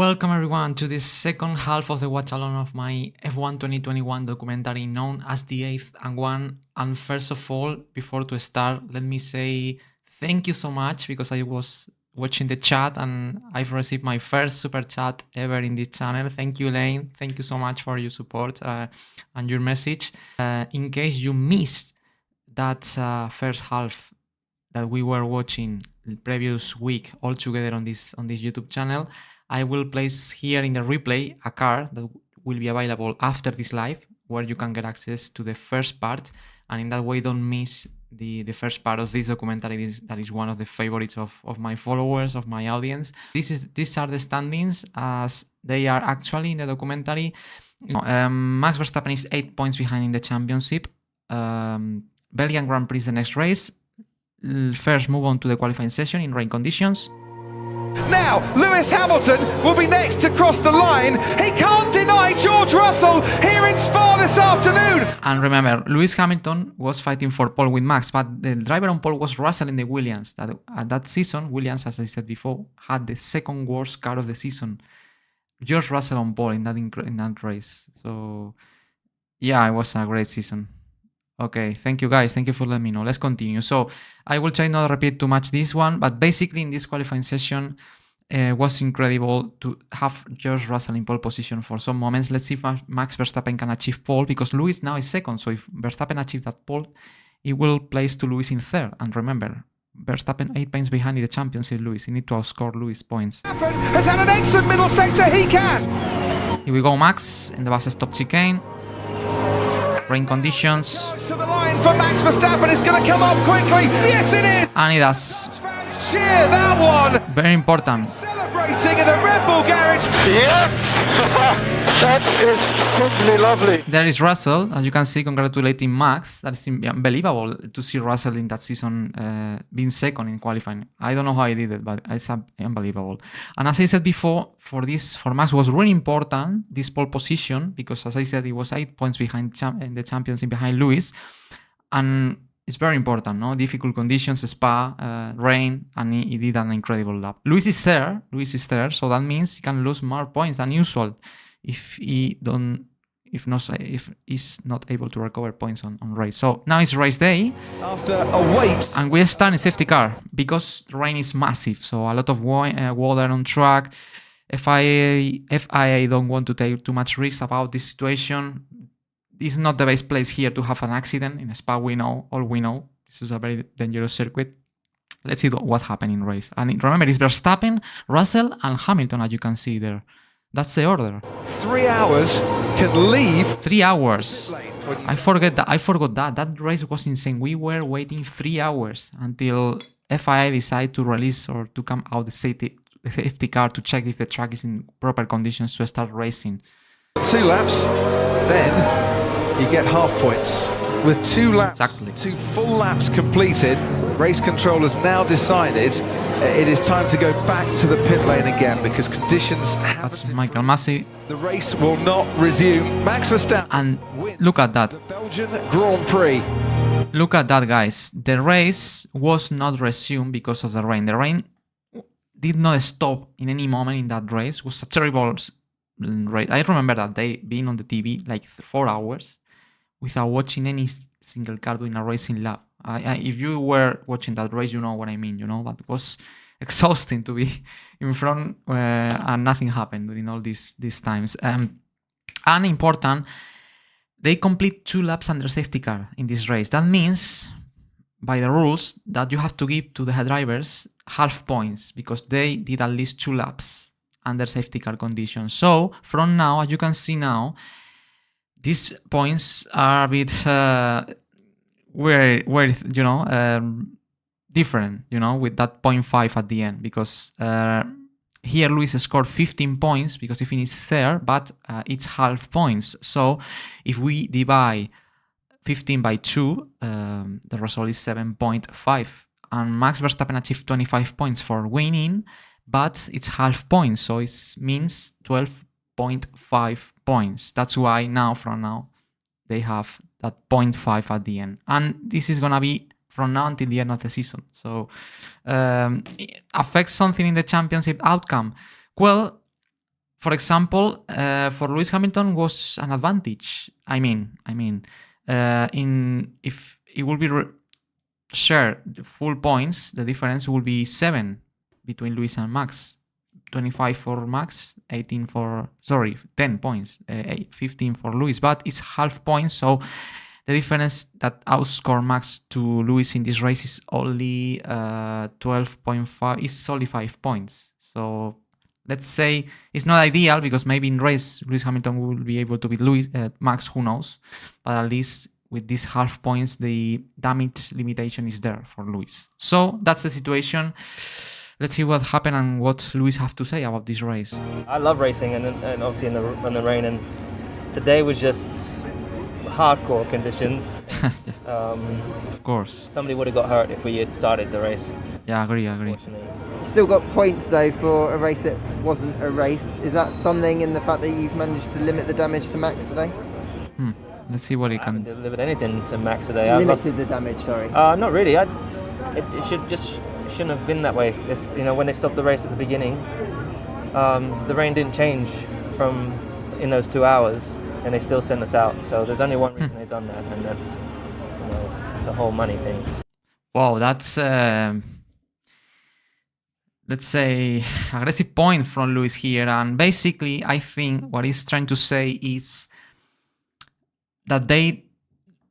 Welcome everyone to the second half of the watch-along of my F1 2021 documentary known as the 8th and 1. And first of all, before to start, let me say thank you so much because I was watching the chat and I've received my first super chat ever in this channel. Thank you, Lane. Thank you so much for your support and your message. In case you missed that first half that we were watching the previous week all together on this YouTube channel, I will place here in the replay a card that will be available after this live where you can get access to the first part, and in that way don't miss the first part of this documentary. That is one of the favorites of my followers, of my audience. These are the standings as they are actually in the documentary. Max Verstappen is 8 points behind in the championship. Belgian Grand Prix the next race. First move on to the qualifying session in rain conditions. Now, Lewis Hamilton will be next to cross the line. He can't deny George Russell here in Spa this afternoon. And remember, Lewis Hamilton was fighting for pole with Max, but the driver on pole was Russell in the Williams. That season, Williams, as I said before, had the second worst car of the season. George Russell on pole in that race. So, yeah, it was a great season. Okay, thank you guys. Thank you for letting me know. Let's continue. So I will try not to repeat too much this one, but basically in this qualifying session, was incredible to have George Russell in pole position for some moments. Let's see if Max Verstappen can achieve pole, because Lewis now is second. So if Verstappen achieves that pole, it will place to Lewis in third. And remember, Verstappen 8 points behind in the championship. Lewis, he needs to outscore Lewis points. Has had an excellent middle sector. He can. Here we go, Max in the bus stop chicane. Rain conditions. To the line for Max Verstappen. It's going to come up quickly. Yes, it is. And it does. Cheer that one. Very important. Celebrating in the Red Bull garage. Yes, that is simply lovely. There is Russell, as you can see, congratulating Max. That's unbelievable to see Russell in that season being second in qualifying. I don't know how he did it, but it's unbelievable. And as I said before, for Max was really important, this pole position, because as I said, he was 8 points behind in the championship behind Lewis. And it's very important, no? Difficult conditions, Spa, rain, and he did an incredible lap. Lewis is there, so that means he can lose more points than usual if he's not able to recover points on race. So now it's race day. After a wait. And we start in safety car because rain is massive, so a lot of water on track. FIA don't want to take too much risk about this situation. This is not the best place here to have an accident. In Spa, we know. This is a very dangerous circuit. Let's see what happened in race. And remember, it's Verstappen, Russell, and Hamilton, as you can see there. That's the order. 3 hours can leave. 3 hours. I forgot that. That race was insane. We were waiting 3 hours until FIA decided to release or to come out the safety car to check if the track is in proper conditions to start racing. 2 laps, then you get half points. With 2 laps, exactly. 2 full laps completed, race control has now decided it is time to go back to the pit lane again because conditions haven't. That's Michael Massey. The race will not resume. Max Verstappen And look at that. the Belgian Grand Prix. Look at that, guys. The race was not resumed because of the rain. The rain did not stop in any moment in that race. It was a terrible race. I remember that day being on the TV like 4 hours without watching any single car doing a racing lap. If you were watching that race, you know what I mean, but it was exhausting to be in front and nothing happened during all these times. And important, they complete 2 laps under safety car in this race. That means, by the rules, that you have to give to the drivers half points because they did at least 2 laps under safety car conditions. So from now, as you can see now, these points are a bit different, with that 0.5 at the end, because here Lewis scored 15 points because he finished third, but it's half points. So if we divide 15 by 2, the result is 7.5. And Max Verstappen achieved 25 points for winning, but it's half points, so it means 12.5 points. That's why from now, they have that 0.5 at the end. And this is going to be from now until the end of the season. So it affects something in the championship outcome. Well, for example, for Lewis Hamilton was an advantage. I mean, in if it will be share the full points, the difference will be 7 between Lewis and Max. 25 for Max, 10 points, 15 for Lewis, but it's half points, so the difference that outscore Max to Lewis in this race is only 12.5, it's only 5 points. So let's say it's not ideal, because maybe in race Lewis Hamilton will be able to beat Max, who knows, but at least with these half points the damage limitation is there for Lewis. So that's the situation. Let's see what happened and what Lewis have to say about this race. I love racing, and obviously in the rain, and today was just hardcore conditions. Of course. Somebody would have got hurt if we had started the race. Yeah, agree. Still got points though for a race that wasn't a race. Is that something in the fact that you've managed to limit the damage to Max today? Let's see what he I haven't can. delivered anything to Max today. Limited the damage, sorry. Not really. It shouldn't have been that way. When they stopped the race at the beginning, the rain didn't change from in those 2 hours, and they still sent us out. So there's only one reason they've done that, and that's it's a whole money thing. Wow, that's let's say aggressive point from Lewis here, and basically I think what he's trying to say is that they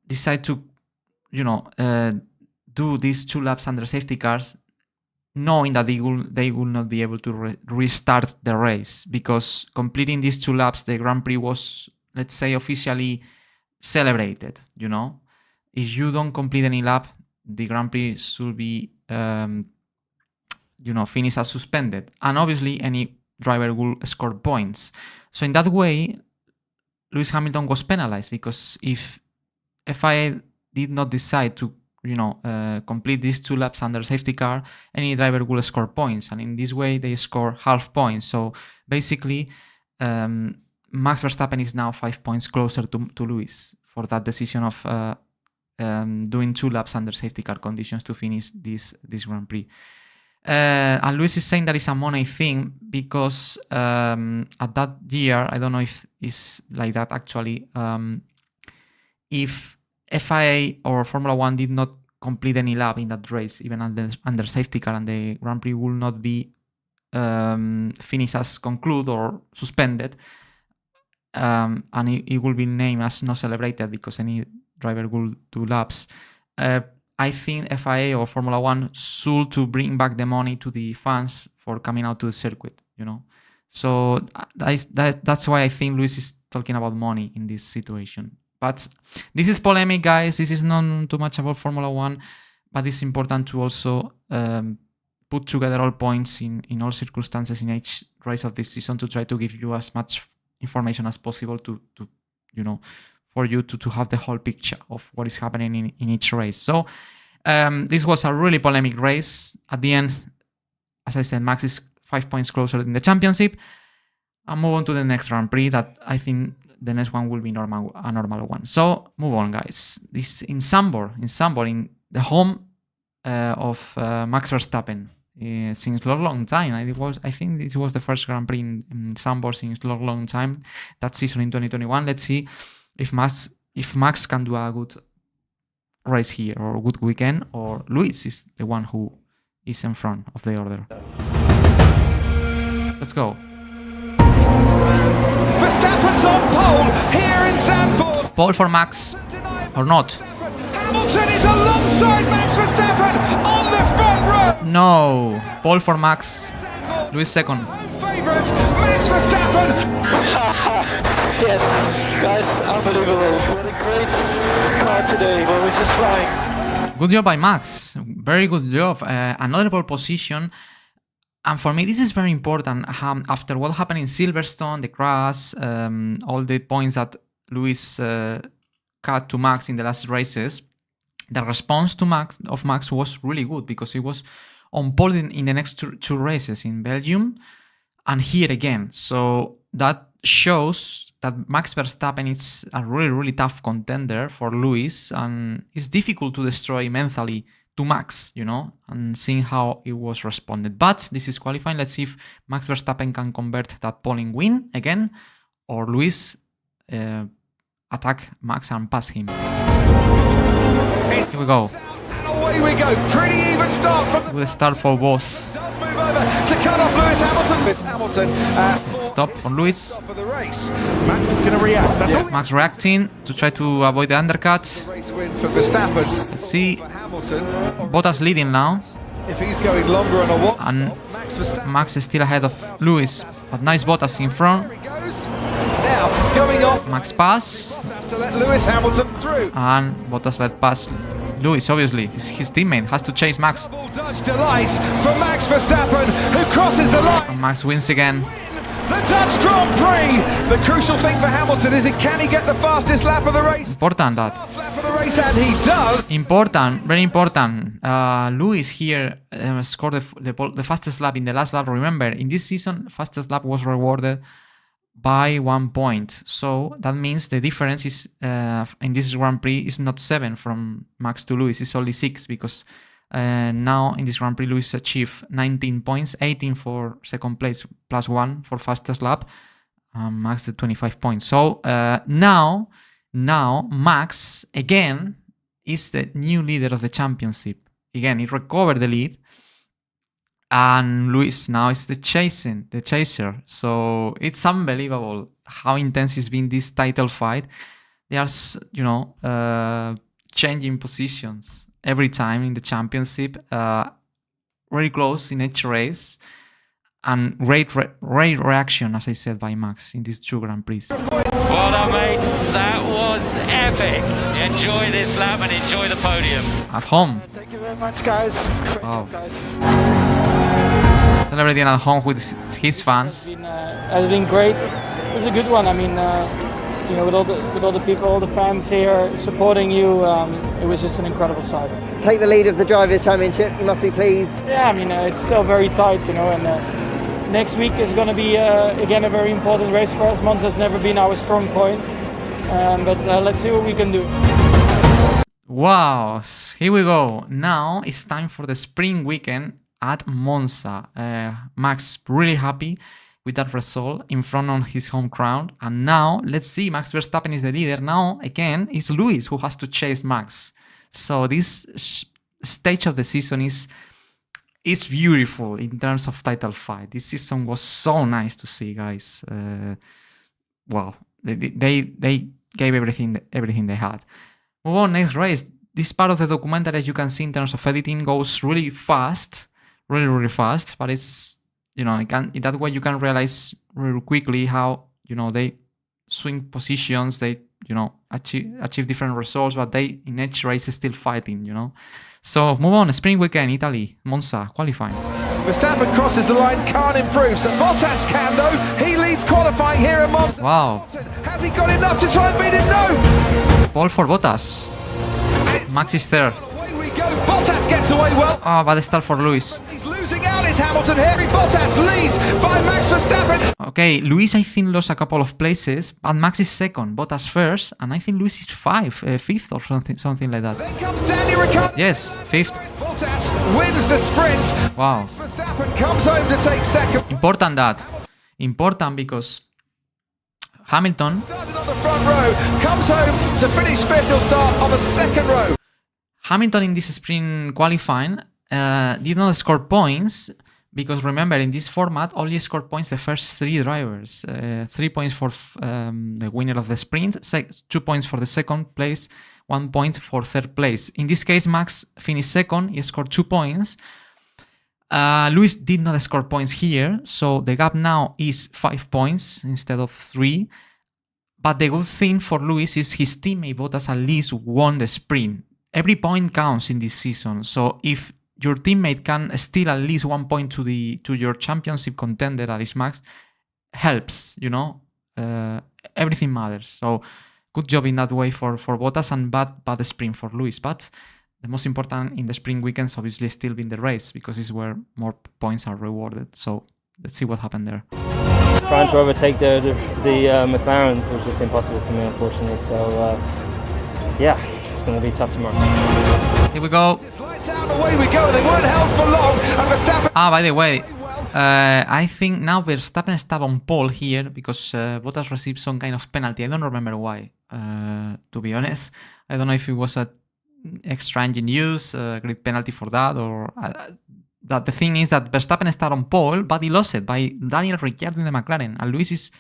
decide to, do these 2 laps under safety cars, knowing that they will not be able to restart the race, because completing these 2 laps, the Grand Prix was, let's say, officially celebrated. If you don't complete any lap, the Grand Prix should be, finished as suspended, and obviously any driver will score points. So in that way, Lewis Hamilton was penalized, because if FIA did not decide to complete these 2 laps under safety car, any driver will score points, and in this way they score half points. So basically Max Verstappen is now 5 points closer to Lewis for that decision of doing 2 laps under safety car conditions to finish this Grand Prix. And Lewis is saying that it's a money thing, because at that year, I don't know if it's like that actually, if FIA or Formula 1 did not complete any lap in that race, even under safety car, and the Grand Prix will not be finished as concluded or suspended, and it will be named as not celebrated because any driver will do laps. I think FIA or Formula 1 should to bring back the money to the fans for coming out to the circuit, So that's why I think Lewis is talking about money in this situation. But this is polemic, guys. This is not too much about Formula 1, but it's important to also put together all points in all circumstances in each race of this season, to try to give you as much information as possible for you to have the whole picture of what is happening in each race. So this was a really polemic race. At the end, as I said, Max is 5 points closer in the championship. And move on to the next Grand Prix, that I think the next one will be a normal one. So move on, guys. This in Zandvoort, in the home of Max Verstappen since long time. I think this was the first Grand Prix in Zandvoort since long time. That season in 2021. Let's see if Max can do a good race here, or a good weekend, or Lewis is the one who is in front of the order. Let's go. Verstappen's on pole here in Zandvoort. Pole for Max, or not? Hamilton is alongside Max Verstappen on the front row. No, pole for Max. Lewis second. Favorite Max Verstappen. Yes, guys, unbelievable. What a great car today. Well, we're just flying. Good job by Max. Very good job. Another pole position. And for me, this is very important. After what happened in Silverstone, the crash, all the points that Lewis cut to Max in the last races, the response to Max was really good, because he was on pole in the next two races, in Belgium and here again. So that shows that Max Verstappen is a really, really tough contender for Lewis, and it's difficult to destroy mentally to Max, and seeing how it was responded. But this is qualifying. Let's see if Max Verstappen can convert that polling win again, or Lewis attack Max and pass him. Here we go. Away we go. Pretty even start from Good start for both. Does move over to cut off Lewis Hamilton. Lewis Hamilton Stop for Lewis. for the race. Max is going to react. That's all. Max reacting to try to avoid the undercut. Race win for Verstappen. Let's see. For Hamilton, Bottas leading now. if he's going longer on a watch And stop, Max Verstappen Max is still ahead of Lewis. But nice Bottas in front. he goes. Now coming off, Max pass. has to let Lewis Hamilton through. And Bottas let pass Lewis, obviously. His teammate has to chase Max. Double Dutch delight for Max Verstappen, who crosses the line. And Max wins again. The Dutch Grand Prix. The crucial thing for Hamilton is can he get the fastest lap of the race? Important that. Last lap of the race, and he does. Important, very important. Lewis here scored the fastest lap in the last lap. Remember, in this season, fastest lap was rewarded by 1 point. So that means the difference is in this Grand Prix is not 7 from Max to Lewis. It's only 6 because now in this Grand Prix Lewis achieved 19 points, 18 for second place plus 1 for fastest lap. Max did 25 points. So now Max again is the new leader of the championship. Again, he recovered the lead. And Lewis now is the chaser. So it's unbelievable how intense has been this title fight. They are, changing positions every time in the championship. Very close in each race. And great reaction, as I said, by Max in these 2 Grand Prix. Well done, mate. That was epic. Enjoy this lap and enjoy the podium. At home. Thank you very much, guys. Great Wow. job, guys. Celebrating at home with his fans. Has been great. It was a good one. I mean, with all the people, all the fans here supporting you, it was just an incredible sight. Take the lead of the Drivers' Championship. You must be pleased. Yeah, I mean, it's still very tight, and next week is going to be again a very important race for us. Monza's never been our strong point, but let's see what we can do. Wow, here we go. Now it's time for the spring weekend at Monza. Max really happy with that result in front of his home crowd. And now let's see, Max Verstappen is the leader. Now again, it's Lewis who has to chase Max. So this stage of the season is beautiful in terms of title fight. This season was so nice to see, guys. Wow, they gave everything they had. Move on, next race. This part of the documentary, as you can see in terms of editing, goes really fast, really fast. But it's in that way you can realize really quickly how they swing positions, they achieve different results, but they in each race is still fighting. So move on, spring weekend, Italy, Monza, qualifying. Verstappen crosses the line, can't improve. So Bottas can though. He leads qualifying here at Monza. Wow. Has he got enough to try and beat him? No. Pole for Bottas. Max is third. Away we go. Bottas gets away well. Oh, bad start for Lewis. He's losing out. Is Hamilton here? Bottas leads by Max Verstappen. Okay, Lewis I think lost a couple of places, but Max is second, Bottas first, and I think Lewis is fifth or something like that. Then comes Daniel Ricciardo. Yes, fifth. Bottas wins the sprint. Wow. Verstappen comes home to take second. Important because Hamilton Started on the front row, comes home to finish fifth. He'll start on the second row. Hamilton in this sprint qualifying did not score points because remember in this format only scored points the first 3 drivers. 3 points for the winner of the sprint, 2 points for the second place, 1 point for third place. In this case, Max finished second. He scored 2 points. Lewis did not score points here, so the gap now is 5 points instead of 3. But the good thing for Lewis is his teammate Bottas at least won the sprint. Every point counts in this season, so if your teammate can steal at least 1 point to your championship contender, that is Max, helps. Everything matters. So good job in that way for Bottas, and bad sprint for Lewis. But the most important in the spring weekends obviously still been the race, because it's where more points are rewarded. So let's see what happened there. Trying to overtake the McLarens was just impossible for me, unfortunately. So yeah, it's going to be tough tomorrow. Here we go. Lights out, away we go. They weren't held for long, and Verstappen. Ah, by the way, I think now Verstappen start on pole here because Bottas received some kind of penalty. I don't remember why, to be honest. I don't know if it was a extra engine use, great penalty for that, or that the thing is that Verstappen start on pole, but he lost it by Daniel Ricciardo in the McLaren, and Lewis is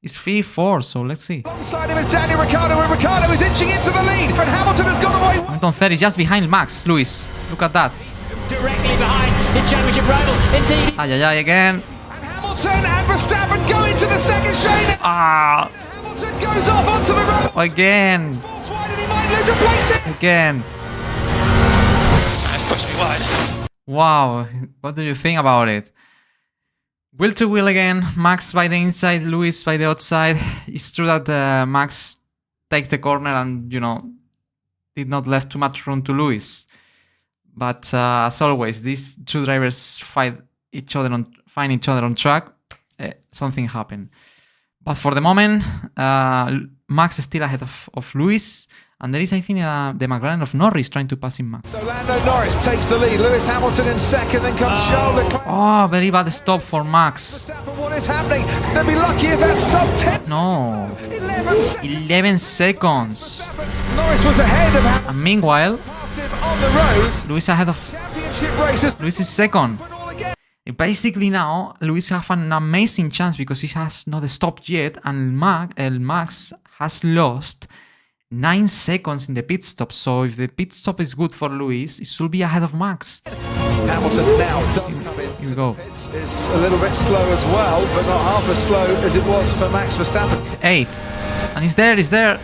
3-4, so let's see. Alongside him is Daniel Ricciardo, and Ricciardo is inching into the lead, and Hamilton has gone away. Hamilton third is just behind Max. Lewis, look at that. Directly behind his championship rival. Indeed. Ay, again. And Hamilton and Verstappen go into the second straight. Ah, Hamilton goes off onto the road. again. Wide, and he might lose a place. Again. That's pushed me wide. Wow, what do you think about it? Wheel to wheel again, Max by the inside, Lewis by the outside. It's true that Max takes the corner and, you know, did not left too much room to Lewis. But as always, these two drivers find each other on track. Something happened. But for the moment, Max is still ahead of Lewis. And there is, I think, the McLaren of Norris trying to pass him Max. So Lando Norris takes the lead. Lewis Hamilton in second, then comes Charles Leclerc. Oh, very bad stop for Max. Verstappen, what is happening? They'll be lucky if that's sub 10. No. 11 seconds. Norris was ahead of Hamilton. And meanwhile, On the road, Lewis ahead of... championship races. Lewis is second. Basically now, Lewis has an amazing chance because he has not stopped yet, and Max has lost 9 seconds in the pit stop. So if the pit stop is good for Lewis, it should be ahead of Max. Hamilton now does come in. Here we go. It's a little bit slow as well, but not half as slow as it was for Max Verstappen. He's 8th. And he's there.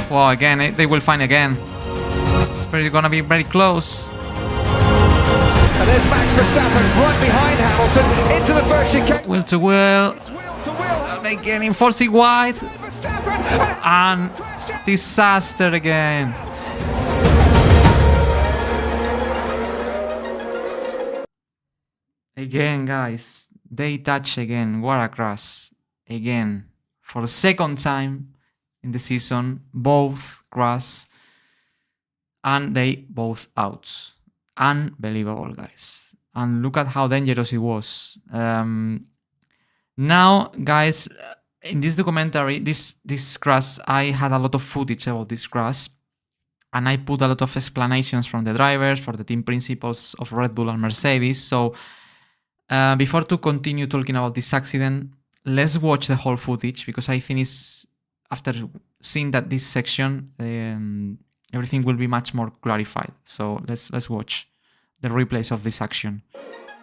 Well, again, they will find again. It's gonna be very close. And there's Max Verstappen right behind Hamilton into the first chicane. Wheel to wheel. Wheel to wheel. They get in forcing wide. Verstappen. And disaster again. Again, guys. They touch again. What a crash. Again. For the second time in the season, both crash. And they both out. Unbelievable, guys. And look at how dangerous it was. Now, guys, in this documentary, this crash, I had a lot of footage about this crash. And I put a lot of explanations from the drivers, for the team principals of Red Bull and Mercedes. So, before to continue talking about this accident, let's watch the whole footage. Because I think it's, after seeing that this section... everything will be much more clarified. So let's watch the replays of this action.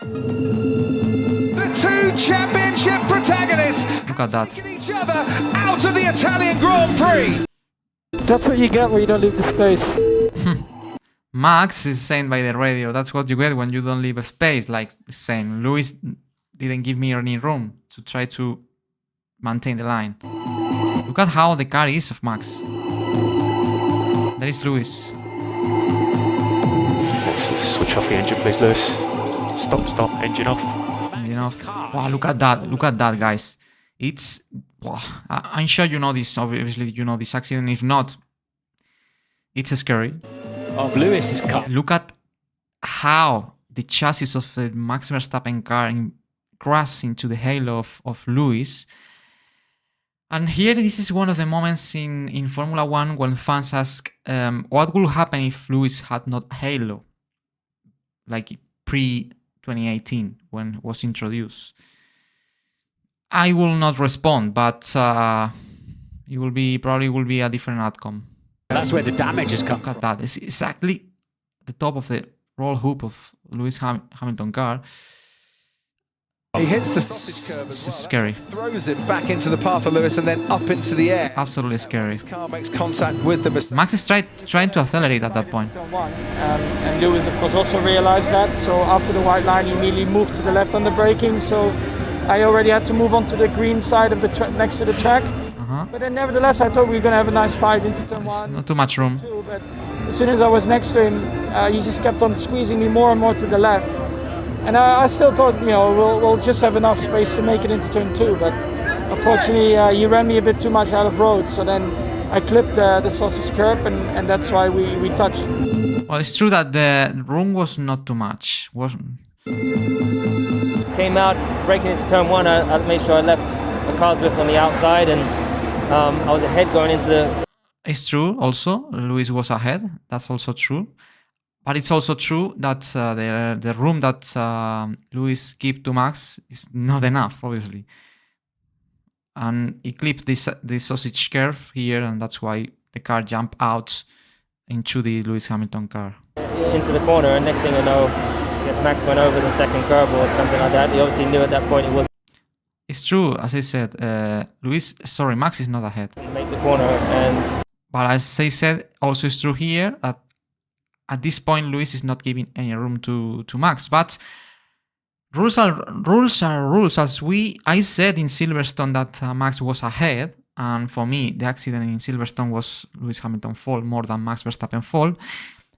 The two championship protagonists Look at that. taking each other out of the Italian Grand Prix. That's what you get when you don't leave the space. Max is saying by the radio, that's what you get when you don't leave a space. Like saying, Lewis didn't give me any room to try to maintain the line. Look at how the car is of Max. There is Lewis. Let's switch off the engine, please, Lewis. Stop, engine off. You know, wow, look at that, guys. It's, wow, I'm sure you know this. Obviously, you know this accident. If not, it's scary. Of Lewis's car. Look at how the chassis of the Max Verstappen car crashed into the halo of Lewis. And here, this is one of the moments in Formula 1 when fans ask, what would happen if Lewis had not halo? Like pre-2018, when it was introduced. I will not respond, but it will be probably a different outcome. That's where the damage has come Look at that. It's exactly the top of the roll hoop of Lewis Hamilton car. He hits the sausage curve as well. Scary. Throws it back into the path of Lewis and then up into the air. Absolutely scary. His car makes contact with the Verstappen. Max is trying to accelerate at that point. And Lewis, of course, also realized that. So after the white line, he immediately moved to the left on the braking. So I already had to move on to the green side of the next to the track. But then nevertheless, I thought we were going to have a nice fight into turn one. Not too much room. But as soon as I was next to him, he just kept on squeezing me more and more to the left. And I still thought, you know, we'll just have enough space to make it into turn two. But unfortunately, he ran me a bit too much out of road. So then I clipped the sausage curb, and that's why we touched. Well, it's true that the room was not too much. Wasn't. Came out, braking into turn one, I made sure I left a car's width on the outside, and I was ahead going into the... It's true also, Lewis was ahead, that's also true. But it's also true that the room that Lewis gave to Max is not enough, obviously. And he clipped this sausage curve here, and that's why the car jumped out into the Lewis Hamilton car. Into the corner, and next thing I know, I guess Max went over the second curb or something like that. He obviously knew at that point it was... It's true, as I said, Max is not ahead. Make the corner, and... But as I said, also it's true here that at this point Lewis is not giving any room to Max. But rules are rules. As I said in Silverstone that Max was ahead, and for me the accident in Silverstone was Lewis Hamilton fault more than Max Verstappen fault.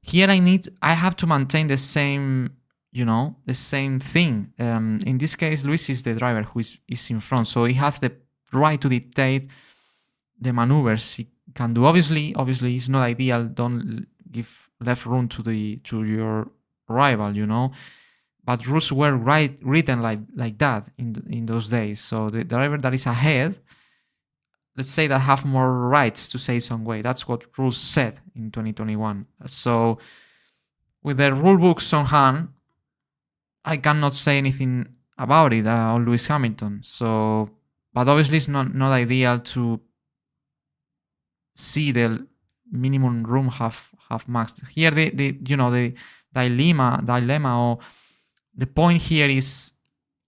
Here I have to maintain the same, the same thing. In this case, Lewis is the driver who is in front, so he has the right to dictate the maneuvers he can do. Obviously it's not ideal. Don't give left room to your rival, but rules were written like that in those days. So the driver that is ahead, let's say, that have more rights to say some way. That's what rules said in 2021. So with the rule books on hand, I cannot say anything about it on Lewis Hamilton. So, but obviously it's not ideal to see the minimum room have Max. Here the dilemma or the point here is,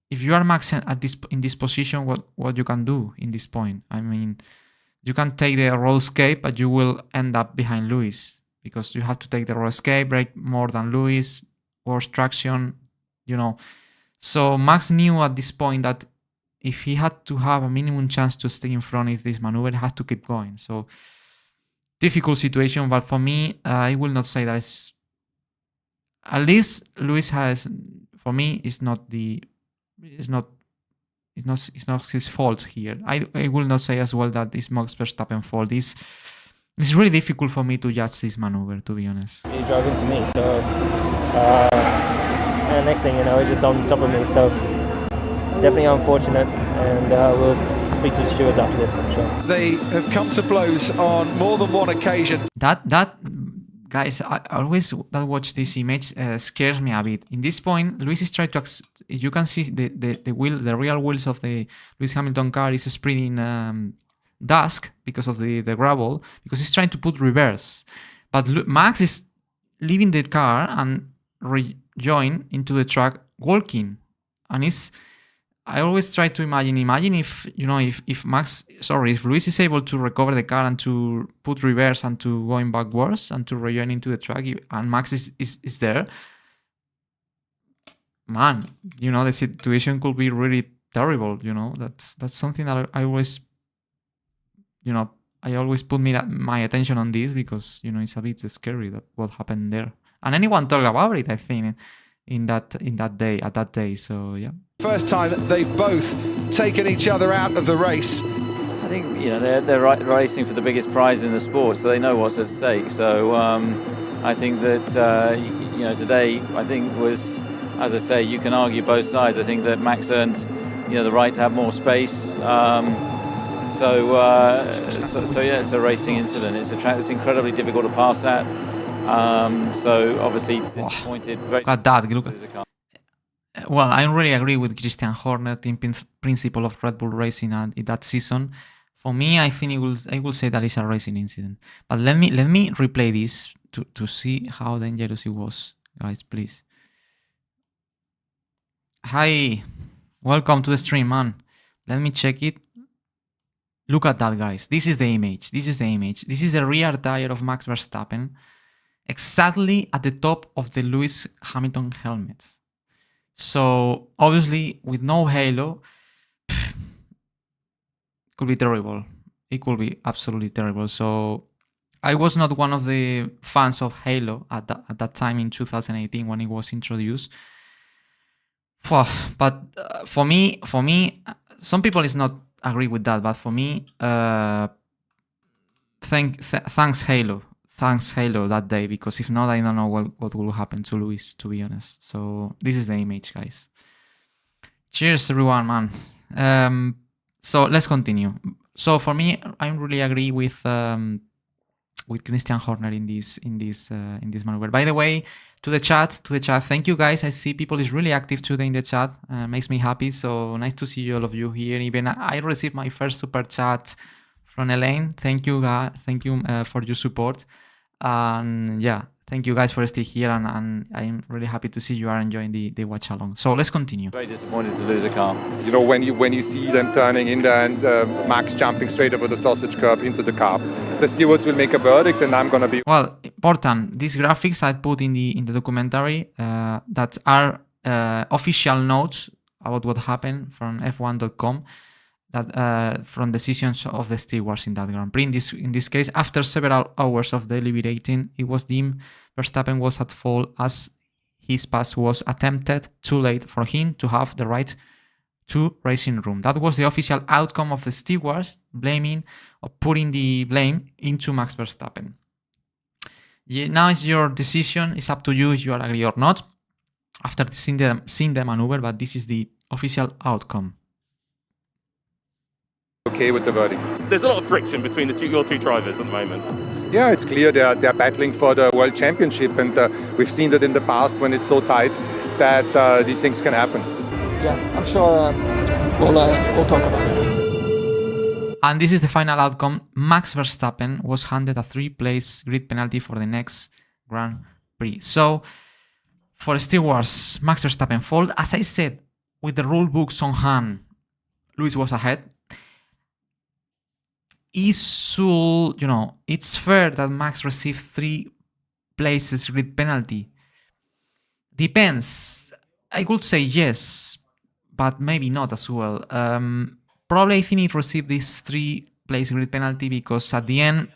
if you are Max in this position, what you can do in this point? I mean, you can take the roll escape, but you will end up behind Lewis because you have to take the roll escape, brake more than Lewis, worse traction, So Max knew at this point that if he had to have a minimum chance to stay in front of this maneuver, he had to keep going. So difficult situation, but for me, I will not say that it's... At least Lewis has, for me, it's not his fault here. I will not say as well that it's Max Verstappen's fault. It's really difficult for me to judge this maneuver, to be honest. He drove into me, so and next thing you know, he's just on top of me. So definitely unfortunate, and we'll speak to the stewards after this, I'm sure. They have come to blows on more than one occasion. That guys, I always watch this image scares me a bit. In this point, Lewis is trying to... You can see the real wheels of the Lewis Hamilton car is spreading dust because of the gravel, because he's trying to put reverse. But Max is leaving the car and rejoin into the track walking. And I always try to imagine if if Lewis is able to recover the car and to put reverse and to going backwards and to rejoin into the track, and Max is there, man, the situation could be really terrible. That's something that I always, I always put my attention on this because it's a bit scary that what happened there, and anyone talk about it, I think, at that day. So yeah. First time they've both taken each other out of the race. I think they're racing for the biggest prize in the sport, so they know what's at stake. So I think that today I think was, as I say, you can argue both sides. I think that Max earned the right to have more space. So yeah, it's a racing incident. It's a track that's incredibly difficult to pass at. So obviously disappointed. Look at that. Well, I really agree with Christian Horner, team principal of Red Bull Racing in that season. For me, I think I will say that it's a racing incident. But let me replay this to see how dangerous it was, guys. Please. Hi, welcome to the stream, man. Let me check it. Look at that, guys. This is the image. This is the rear tire of Max Verstappen, exactly at the top of the Lewis Hamilton helmet. So obviously with no halo, it could be terrible. It could be absolutely terrible. So I was not one of the fans of Halo at that time in 2018 when it was introduced. But for me, some people is not agree with that. But for me, thanks Halo. Thanks Halo that day, because if not, I don't know what will happen to Lewis, to be honest. So this is the image, guys. Cheers, everyone, man. So let's continue. So for me, I really agree with Christian Horner in this maneuver. By the way, to the chat, thank you guys. I see people is really active today in the chat. Makes me happy. So nice to see all of you here. Even I received my first super chat from Elaine. Thank you, guys. Thank you for your support. And yeah, thank you guys for staying here. And I'm really happy to see you are enjoying the watch along. So let's continue. Very disappointed to lose a car. You know, when you see them turning in there and Max jumping straight over the sausage curb into the car, the stewards will make a verdict, and I'm gonna be. Well, important. These graphics I put in the documentary that are official notes about what happened from F1.com. That from decisions of the stewards in that Grand Prix. In this case, after several hours of deliberating, it was deemed Verstappen was at fault as his pass was attempted too late for him to have the right to racing room. That was the official outcome of the stewards putting the blame into Max Verstappen. Now it's your decision. It's up to you if you agree or not after seeing the maneuver, but this is the official outcome. Okay with the verdict. There's a lot of friction between your two drivers at the moment. Yeah, it's clear they're battling for the World Championship, and we've seen that in the past when it's so tight that these things can happen. Yeah, I'm sure we'll talk about it. And this is the final outcome. Max Verstappen was handed a 3-place grid penalty for the next Grand Prix. So, for stewards, Max Verstappen fault. As I said, with the rule books on hand, Lewis was ahead. It's fair that Max received 3 places grid penalty. Depends. I could say yes, but maybe not as well. Probably I think he received this 3-place grid penalty because at the end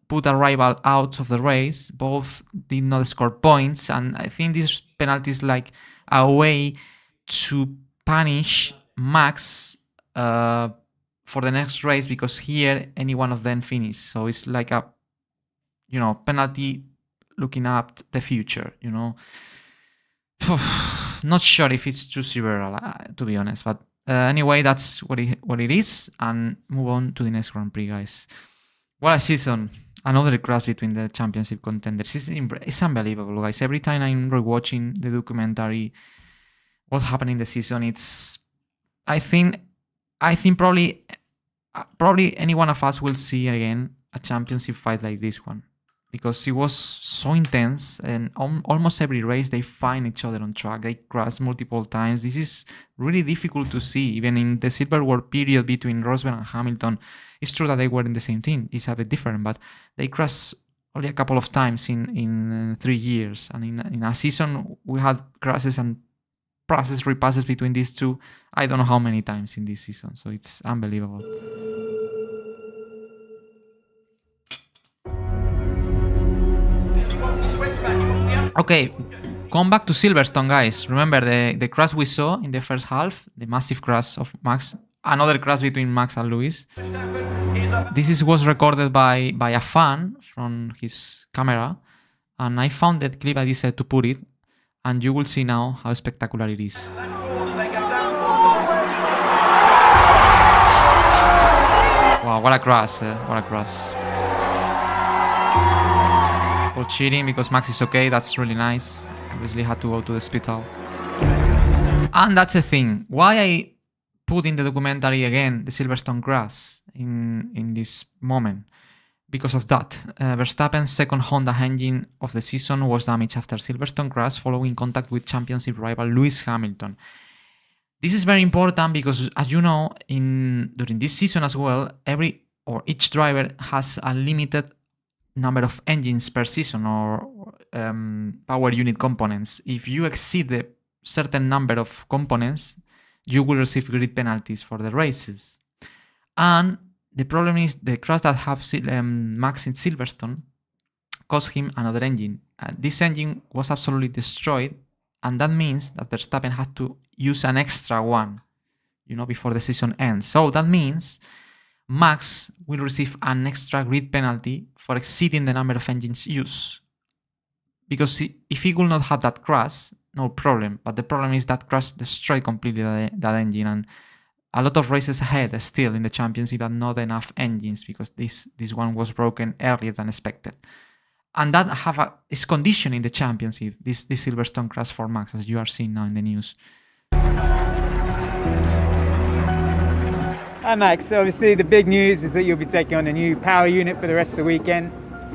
put a rival out of the race. Both did not score points, and I think this penalty is like a way to punish Max for the next race, because here any one of them finished. So it's like a penalty looking up the future, Not sure if it's too severe, to be honest, but anyway, that's what it is. And move on to the next Grand Prix, guys. What a season. Another crash between the championship contenders. It's unbelievable, guys. Every time I'm rewatching the documentary, what happened in the season, I think probably any one of us will see again a championship fight like this one, because it was so intense, and almost every race they find each other on track. They crash multiple times. This is really difficult to see, even in the Silver War period between Rosberg and Hamilton. It's true that they were in the same team. It's a bit different, but they crashed only a couple of times in 3 years, and in a season we had crashes and repasses between these two. I don't know how many times in this season, so it's unbelievable. Okay, come back to Silverstone, guys. Remember the crash we saw in the first half, the massive crash of Max, another crash between Max and Lewis. This was recorded by a fan from his camera, and I found that clip. I decided to put it, and you will see now how spectacular it is. Wow, what a crash, what a crash. People cheating because Max is okay, that's really nice. Obviously had to go to the hospital. And that's the thing. Why I put in the documentary again the Silverstone crash in this moment? Because of that. Verstappen's second Honda engine of the season was damaged after Silverstone crash following contact with championship rival Lewis Hamilton. This is very important because, as you know, during this season as well, each driver has a limited number of engines per season, or power unit components. If you exceed the certain number of components, you will receive grid penalties for the races. And the problem is the crash that happened Max in Silverstone cost him another engine. This engine was absolutely destroyed, and that means that Verstappen had to use an extra one, before the season ends. So that means Max will receive an extra grid penalty for exceeding the number of engines used. Because if he will not have that crash, no problem. But the problem is that crash destroyed completely that engine, and a lot of races ahead still in the championship, but not enough engines because this one was broken earlier than expected. And that is conditioned in the championship, this Silverstone crash for Max, as you are seeing now in the news. Hi Max, obviously the big news is that you'll be taking on a new power unit for the rest of the weekend.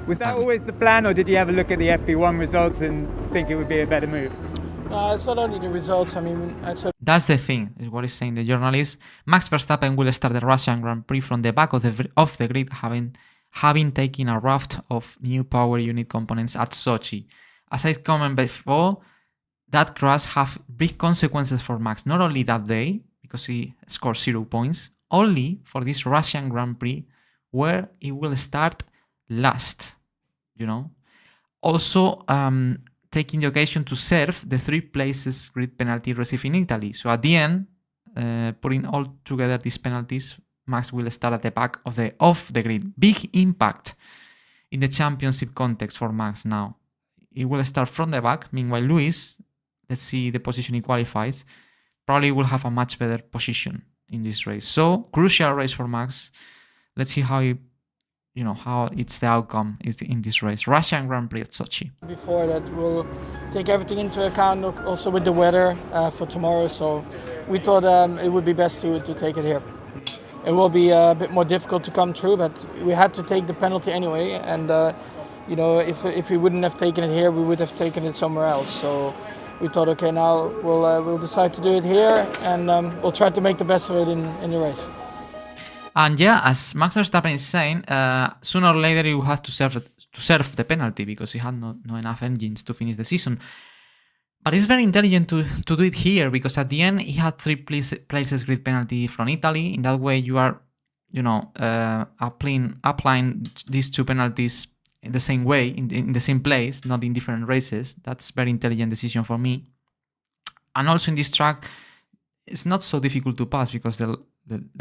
Was that always the plan, or did you have a look at the FP1 results and think it would be a better move? It's not only the results, I mean... That's the thing, is what is saying the journalist. Max Verstappen will start the Russian Grand Prix from the back of the grid, having taken a raft of new power unit components at Sochi. As I commented before, that crash have big consequences for Max, not only that day, because he scored 0 points, only for this Russian Grand Prix, where he will start last, you know. Also, taking the occasion to serve the 3 places grid penalty received in Italy. So at the end, putting all together these penalties, Max will start at the back of the grid. Big impact in the championship context for Max now. He will start from the back. Meanwhile, Lewis, let's see the position he qualifies, probably will have a much better position in this race. So crucial race for Max. Let's see how it's the outcome in this race. Russian Grand Prix at Sochi. Before that, we'll take everything into account, also with the weather for tomorrow. So we thought it would be best to take it here. It will be a bit more difficult to come through, but we had to take the penalty anyway. And if we wouldn't have taken it here, we would have taken it somewhere else. So we thought, okay, now we'll decide to do it here, and we'll try to make the best of it in the race. And yeah, as Max Verstappen is saying, sooner or later he will have to serve the penalty because he had not enough engines to finish the season. But it's very intelligent to do it here, because at the end he had 3 places grid penalty from Italy. In that way, you are, applying these 2 penalties in the same way, in the same place, not in different races. That's very intelligent decision for me. And also in this track, it's not so difficult to pass because the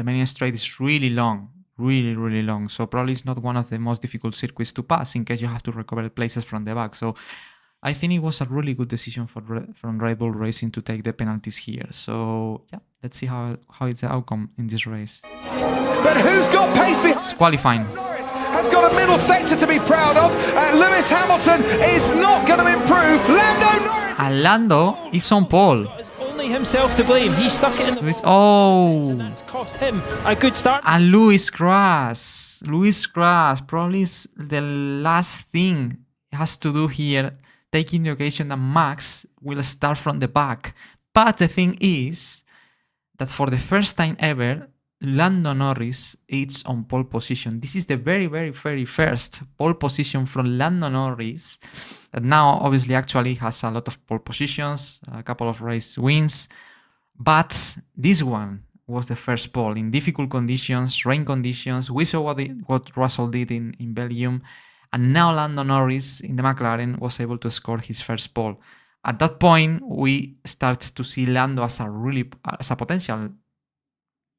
main straight is really long, really long. So probably it's not one of the most difficult circuits to pass in case you have to recover places from the back. So I think it was a really good decision from Red Bull Racing to take the penalties here. So yeah, let's see how it's the outcome in this race. But who's got pace behind? It's qualifying. Norris has got a middle sector to be proud of. Lewis Hamilton is not going to improve. Lando Norris. And Lando is on pole. Only himself to blame. He stuck it in the and that's cost him a good start. And Lewis crash probably is the last thing he has to do here, taking the occasion that Max will start from the back. But the thing is that for the first time ever, Lando Norris is on pole position. This is the very first pole position from Lando Norris. That now obviously actually has a lot of pole positions, a couple of race wins. But this one was the first pole in difficult conditions, rain conditions. We saw what Russell did in Belgium. And now Lando Norris in the McLaren was able to score his first pole. At that point, we start to see Lando as a potential,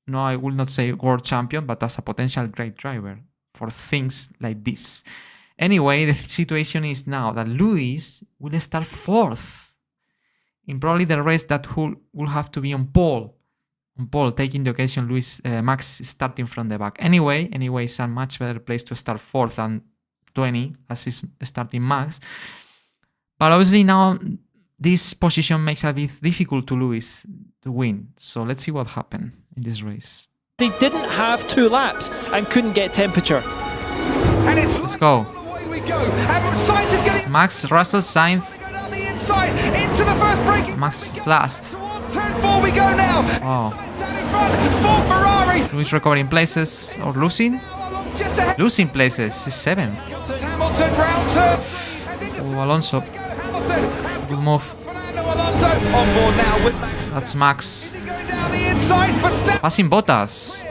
no, I will not say world champion, but as a potential great driver for things like this. Anyway, the situation is now that Lewis will start 4th in probably the race that will have to be on pole, taking the occasion Max starting from the back. Anyway, it's a much better place to start 4th than 20 as is starting Max. But obviously now this position makes it a bit difficult to Lewis to win. So let's see what happened in this race. They didn't have 2 laps and couldn't get temperature. And let's go. Away we go. Max, Russell, Sainz. Into the first braking. Max is last. Turn 4 we go now. Oh. For Ferrari. Lewis recovering places or losing? Losing places. He's 7th. Hamilton round turn. Oh, Alonso. Good move. That's Max. Passing Bottas.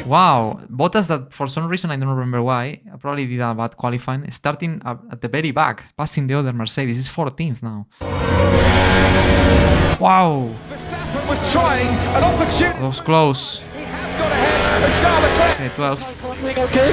Wow, Bottas that for some reason I don't remember why, I probably did a bad qualifying, starting at the very back, passing the other Mercedes. Is 14th now. Wow. Verstappen was trying an opportunity. That was close. He has got ahead. Okay, 12. Okay.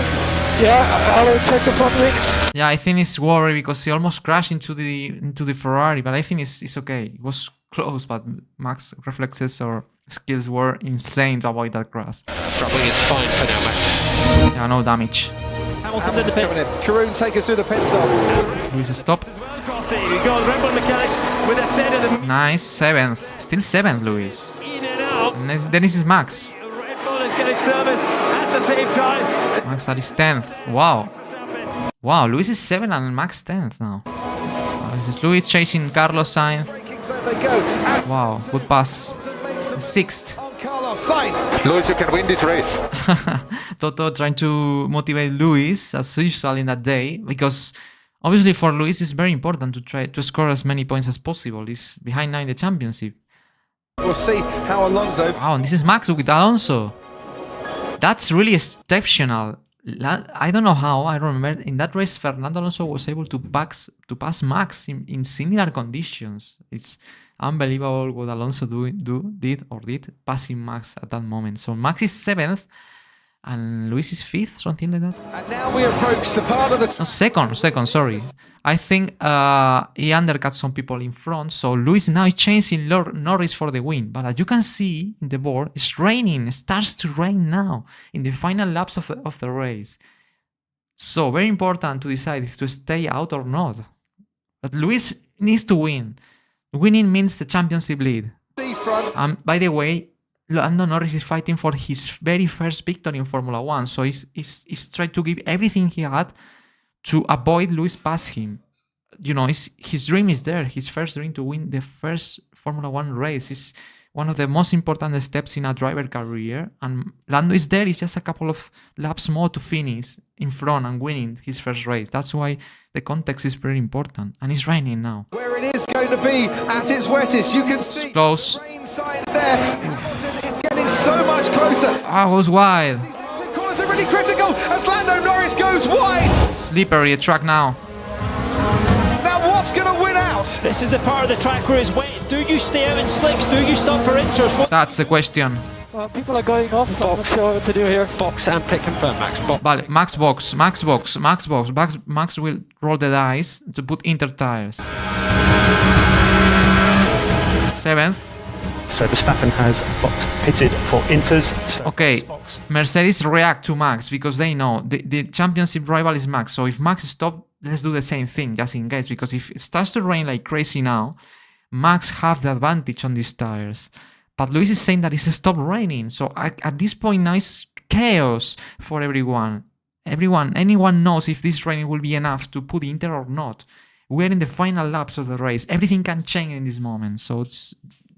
Yeah, I'll check the front wing. Yeah, I think he's worried because he almost crashed into the Ferrari, but I think it's okay. It was close, but Max reflexes or skills were insane to avoid that crash. Front wing is fine for now, Max. Yeah, no damage. Hamilton's in the pits. Karun, take us through the pit stop. Luis stop. We got Red Bull mechanics with a set of them. Nice, 7th. Still 7th, Luis. In and out. And then this is Max. Red Bull is getting service at the same time. Max that is 10th. Wow. Wow, Luis is 7th and Max 10th now. This is Luis chasing Carlos Sainz. Wow, good pass. 6th. Lewis, you can win this race. Toto trying to motivate Luis as usual in that day, because obviously for Luis it's very important to try to score as many points as possible. He's behind now in the championship. We'll see how Alonso... Wow, and this is Max with Alonso. That's really exceptional. I don't know how. I remember in that race Fernando Alonso was able to pass Max in similar conditions. It's unbelievable what Alonso did passing Max at that moment. So Max is 7th and Luis is 5th, something like that. And now we approach the part of the... No, second, sorry. I think he undercut some people in front, so Luis now is chasing Norris for the win. But as you can see in the board, it's raining. It starts to rain now in the final laps of the race. So very important to decide if to stay out or not. But Luis needs to win. Winning means the championship lead. By the way, Lando Norris is fighting for his very first victory in Formula 1, so he's trying to give everything he had to avoid Lewis pass him. You know, his dream is there. His first dream to win the first Formula 1 race is one of the most important steps in a driver career. And Lando is there. It's just a couple of laps more to finish in front and winning his first race. That's why the context is very important. And it's raining now. Where it is going to be at its wettest. You can see close. Rain signs there. Hamilton is getting so much closer. I was wide. These next 2 corners are really critical as Lando Norris goes wide. Slippery track now. Now what's going to win out? This is the part of the track where it's wet. Do you stay out in slicks? Do you stop for inters? That's the question. Well, people are going off. I'm not sure what to do here. Box and pit confirm, Max. Box. Vale, Max box. Max will roll the dice to put inter tires. 7th. So Verstappen has pitted for inters. So Okay, Mercedes react to Max because they know the championship rival is Max. So if Max stops, let's do the same thing just in case. Because if it starts to rain like crazy now, Max have the advantage on these tires. But Lewis is saying that it's stopped raining. So at this point now it's chaos for everyone. Anyone knows if this raining will be enough to put Inter or not. We're in the final laps of the race. Everything can change in this moment. So it's,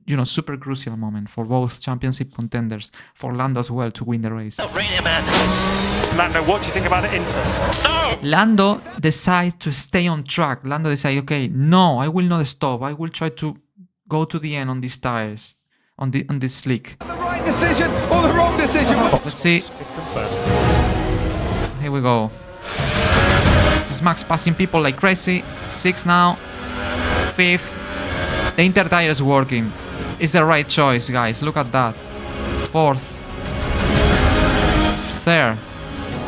you know, super crucial moment for both championship contenders, for Lando as well to win the race. Lando, what do you think about the Inter? No! Lando decides to stay on track. Lando decides, okay, no, I will not stop. I will try to go to the end on these tires, on this slick. The right decision or the wrong decision? Let's see. Here we go. This is Max passing people like crazy. 6th now. 5th. The inter tire is working. It's the right choice, guys. Look at that. 4th. 3rd.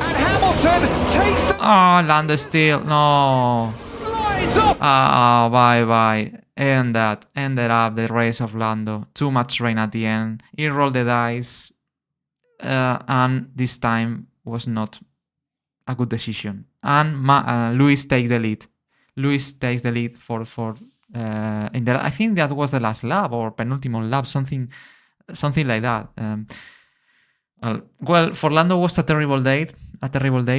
And Hamilton takes the... Oh, Lando still. No. Slides up. Bye. Ended up the race of Lando. Too much rain at the end. He rolled the dice. And this time was not a good decision. And Lewis takes the lead. Lewis takes the lead for I think that was the last lap or penultimate lap, something like that. Well, for Lando was a terrible day,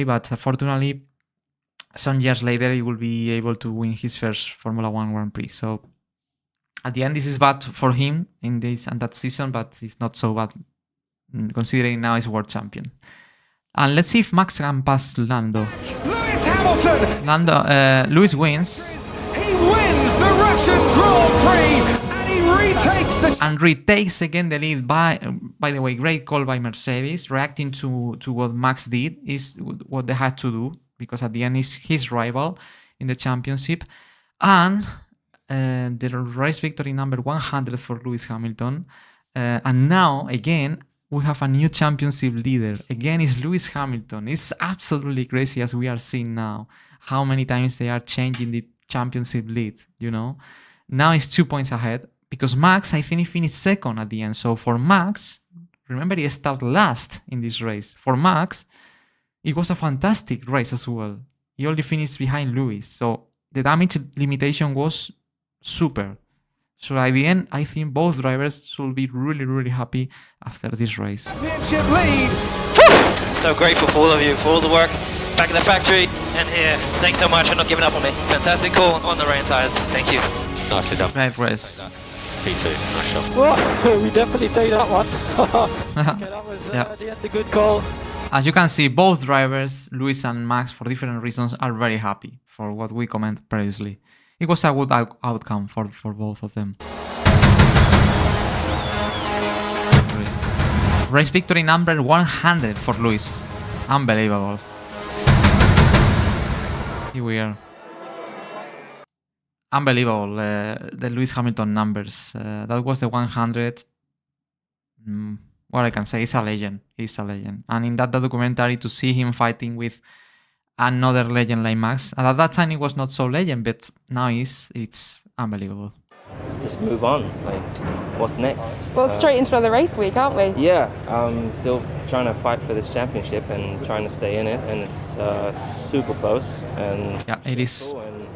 but fortunately, some years later, he will be able to win his first Formula 1 Grand Prix. So, at the end, this is bad for him in this and that season, but it's not so bad considering now he's world champion. And let's see if Max can pass Lando. Lewis Hamilton. Lewis wins. He wins the Russian Grand Prix and he retakes again the lead. By the way, great call by Mercedes. Reacting to what Max did is what they had to do, because at the end is his rival in the championship. And the race victory number 100 for Lewis Hamilton. And now again we have a new championship leader. Again, it's Lewis Hamilton. It's absolutely crazy as we are seeing now how many times they are changing the championship lead, you know. Now it's 2 points ahead because Max, I think he finished second at the end. So for Max, remember he started last in this race. For Max, it was a fantastic race as well. He only finished behind Lewis. So the damage limitation was super. So at the end, I think both drivers should be really, really happy after this race. Championship lead. So grateful for all of you, for all the work back in the factory and here. Thanks so much for not giving up on me. Fantastic call on the rain tyres. Thank you. Nicely done. Great race. P2, nice shot. Well, we definitely take that one. Okay, that was at the end a good call. As you can see, both drivers, Lewis and Max, for different reasons, are very happy for what we commented previously. It was a good outcome for both of them. Race victory number 100 for Lewis. Unbelievable. Here we are. Unbelievable, the Lewis Hamilton numbers. That was the 100. What I can say, he's a legend. He's a legend. And in that documentary, to see him fighting with another legend like Max, and at that time it was not so legend, but now it's unbelievable. Just move on. Like, what's next? Well, straight into another race week, aren't we? Yeah, I'm still trying to fight for this championship and trying to stay in it, and it's super close. And yeah, it is. And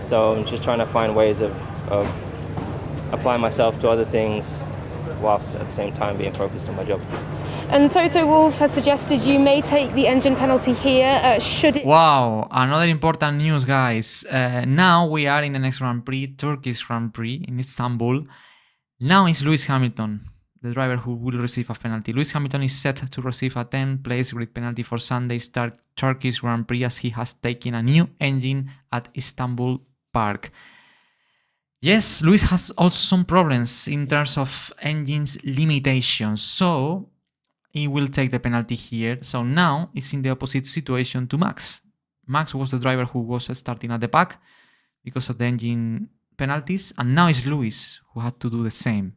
so I'm just trying to find ways of applying myself to other things, whilst at the same time being focused on my job. And Toto Wolff has suggested you may take the engine penalty here. Should it? Wow, another important news, guys. Now we are in the next Grand Prix, Turkish Grand Prix in Istanbul. Now it's Lewis Hamilton, the driver who will receive a penalty. Lewis Hamilton is set to receive a 10-place grid penalty for Sunday's Turkish Grand Prix as he has taken a new engine at Istanbul Park. Yes, Lewis has also some problems in terms of engines limitations, so he will take the penalty here. So now it's in the opposite situation to Max. Max was the driver who was starting at the back because of the engine penalties, and now it's Lewis who had to do the same.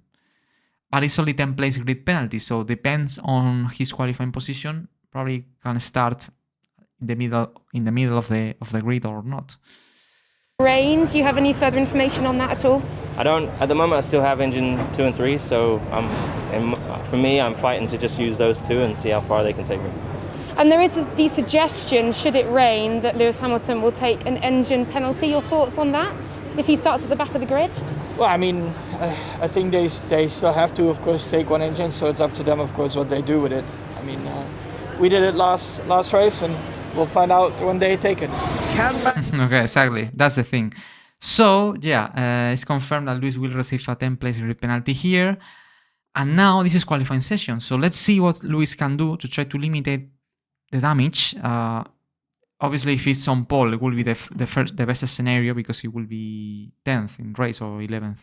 But it's only 10-place grid penalty, so depends on his qualifying position. Probably can start in the middle of the grid or not. Rain, do you have any further information on that at all? I don't. At the moment, I still have engine 2 and 3, so for me, I'm fighting to just use those two and see how far they can take me. And there is the suggestion, should it rain, that Lewis Hamilton will take an engine penalty. Your thoughts on that, if he starts at the back of the grid? Well, I mean, I think they still have to, of course, take one engine, so it's up to them, of course, what they do with it. I mean, we did it last race, and we'll find out when they take it. Okay, exactly. That's the thing. So, yeah, it's confirmed that Lewis will receive a 10-place grid penalty here. And now this is qualifying session. So let's see what Lewis can do to try to limit the damage. Obviously, if he's on pole, it will be the best scenario because he will be 10th in race or 11th.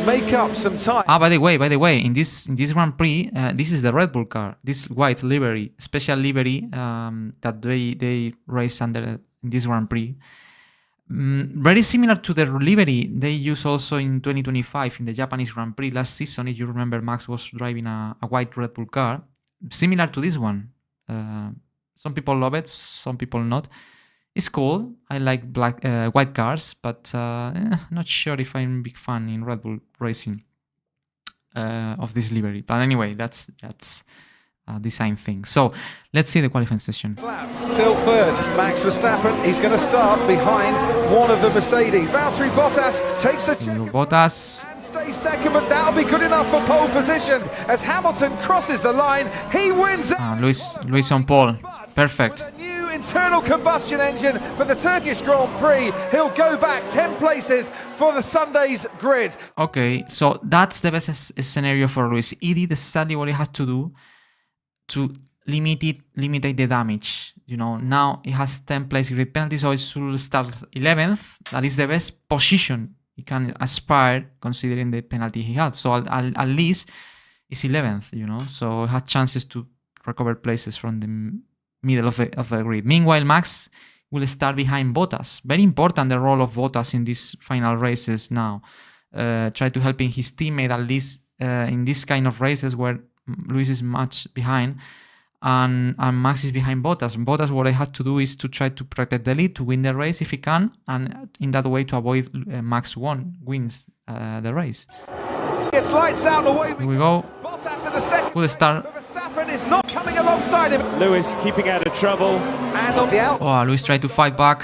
Make up some time. By the way, in this Grand Prix, this is the Red Bull car. This white livery, special livery that they race under in this Grand Prix. Very similar to the livery they use also in 2025 in the Japanese Grand Prix. Last season, if you remember, Max was driving a white Red Bull car. Similar to this one. Some people love it, some people not. It's cool. I like white cars, but not sure if I'm a big fan in Red Bull racing of this livery. But anyway, that's a design thing. So let's see the qualifying session. Still third, Max Verstappen. He's going to start behind one of the Mercedes. Valtteri Bottas takes the Bottas and stays second, but that'll be good enough for pole position as Hamilton crosses the line. He wins it. Luis on pole. Perfect. With a new internal combustion engine for the Turkish Grand Prix, he'll go back 10 places for the Sunday's grid. Okay, so that's the best scenario for Luis. He did exactly what he had to do to limit the damage. You know, now he has 10-place grid penalty, so he should start 11th. That is the best position he can aspire considering the penalty he had. So at least it's 11th, you know, so he had chances to recover places from the middle of the grid. Meanwhile, Max will start behind Bottas. Very important, the role of Bottas in these final races now. Try to helping his teammate at least in this kind of races where Lewis is much behind, and Max is behind Bottas. And Bottas, what I had to do is to try to protect the lead, to win the race if he can, and in that way to avoid Max wins the race. It's lights out, away Here we go. Bottas in the second. Good start. Verstappen is not coming alongside him. Lewis keeping out of trouble. And on the outside. Oh, Lewis tried to fight back.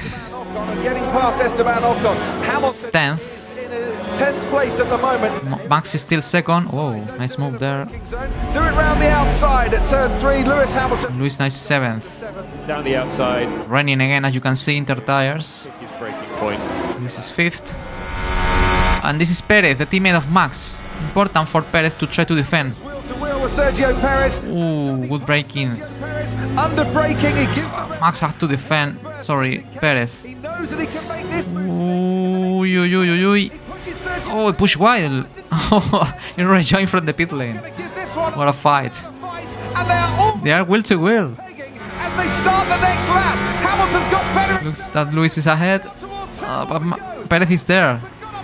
Getting past Esteban Ocon. Hamilton 10th. in 10th place at the moment. Max is still second. Oh, nice move there. Do it round the outside at turn 3. Lewis Hamilton. Lewis nice 7th. Down the outside. Raining again, as you can see, inter tires. His breaking point. Lewis is 5th. And this is Perez, the teammate of Max. Important for Perez to try to defend. Wheel to wheel with Sergio Perez. Ooh, good braking. Perez under braking. He gives Max has to defend. Sorry, Perez. He knows that he can make this. Ooh, oh, he pushed wide. He rejoined from the pit lane. What a fight. And they are all They are wheel to wheel. as they start the next lap. Hamilton's got better. Looks that Lewis is ahead. But Perez is there. In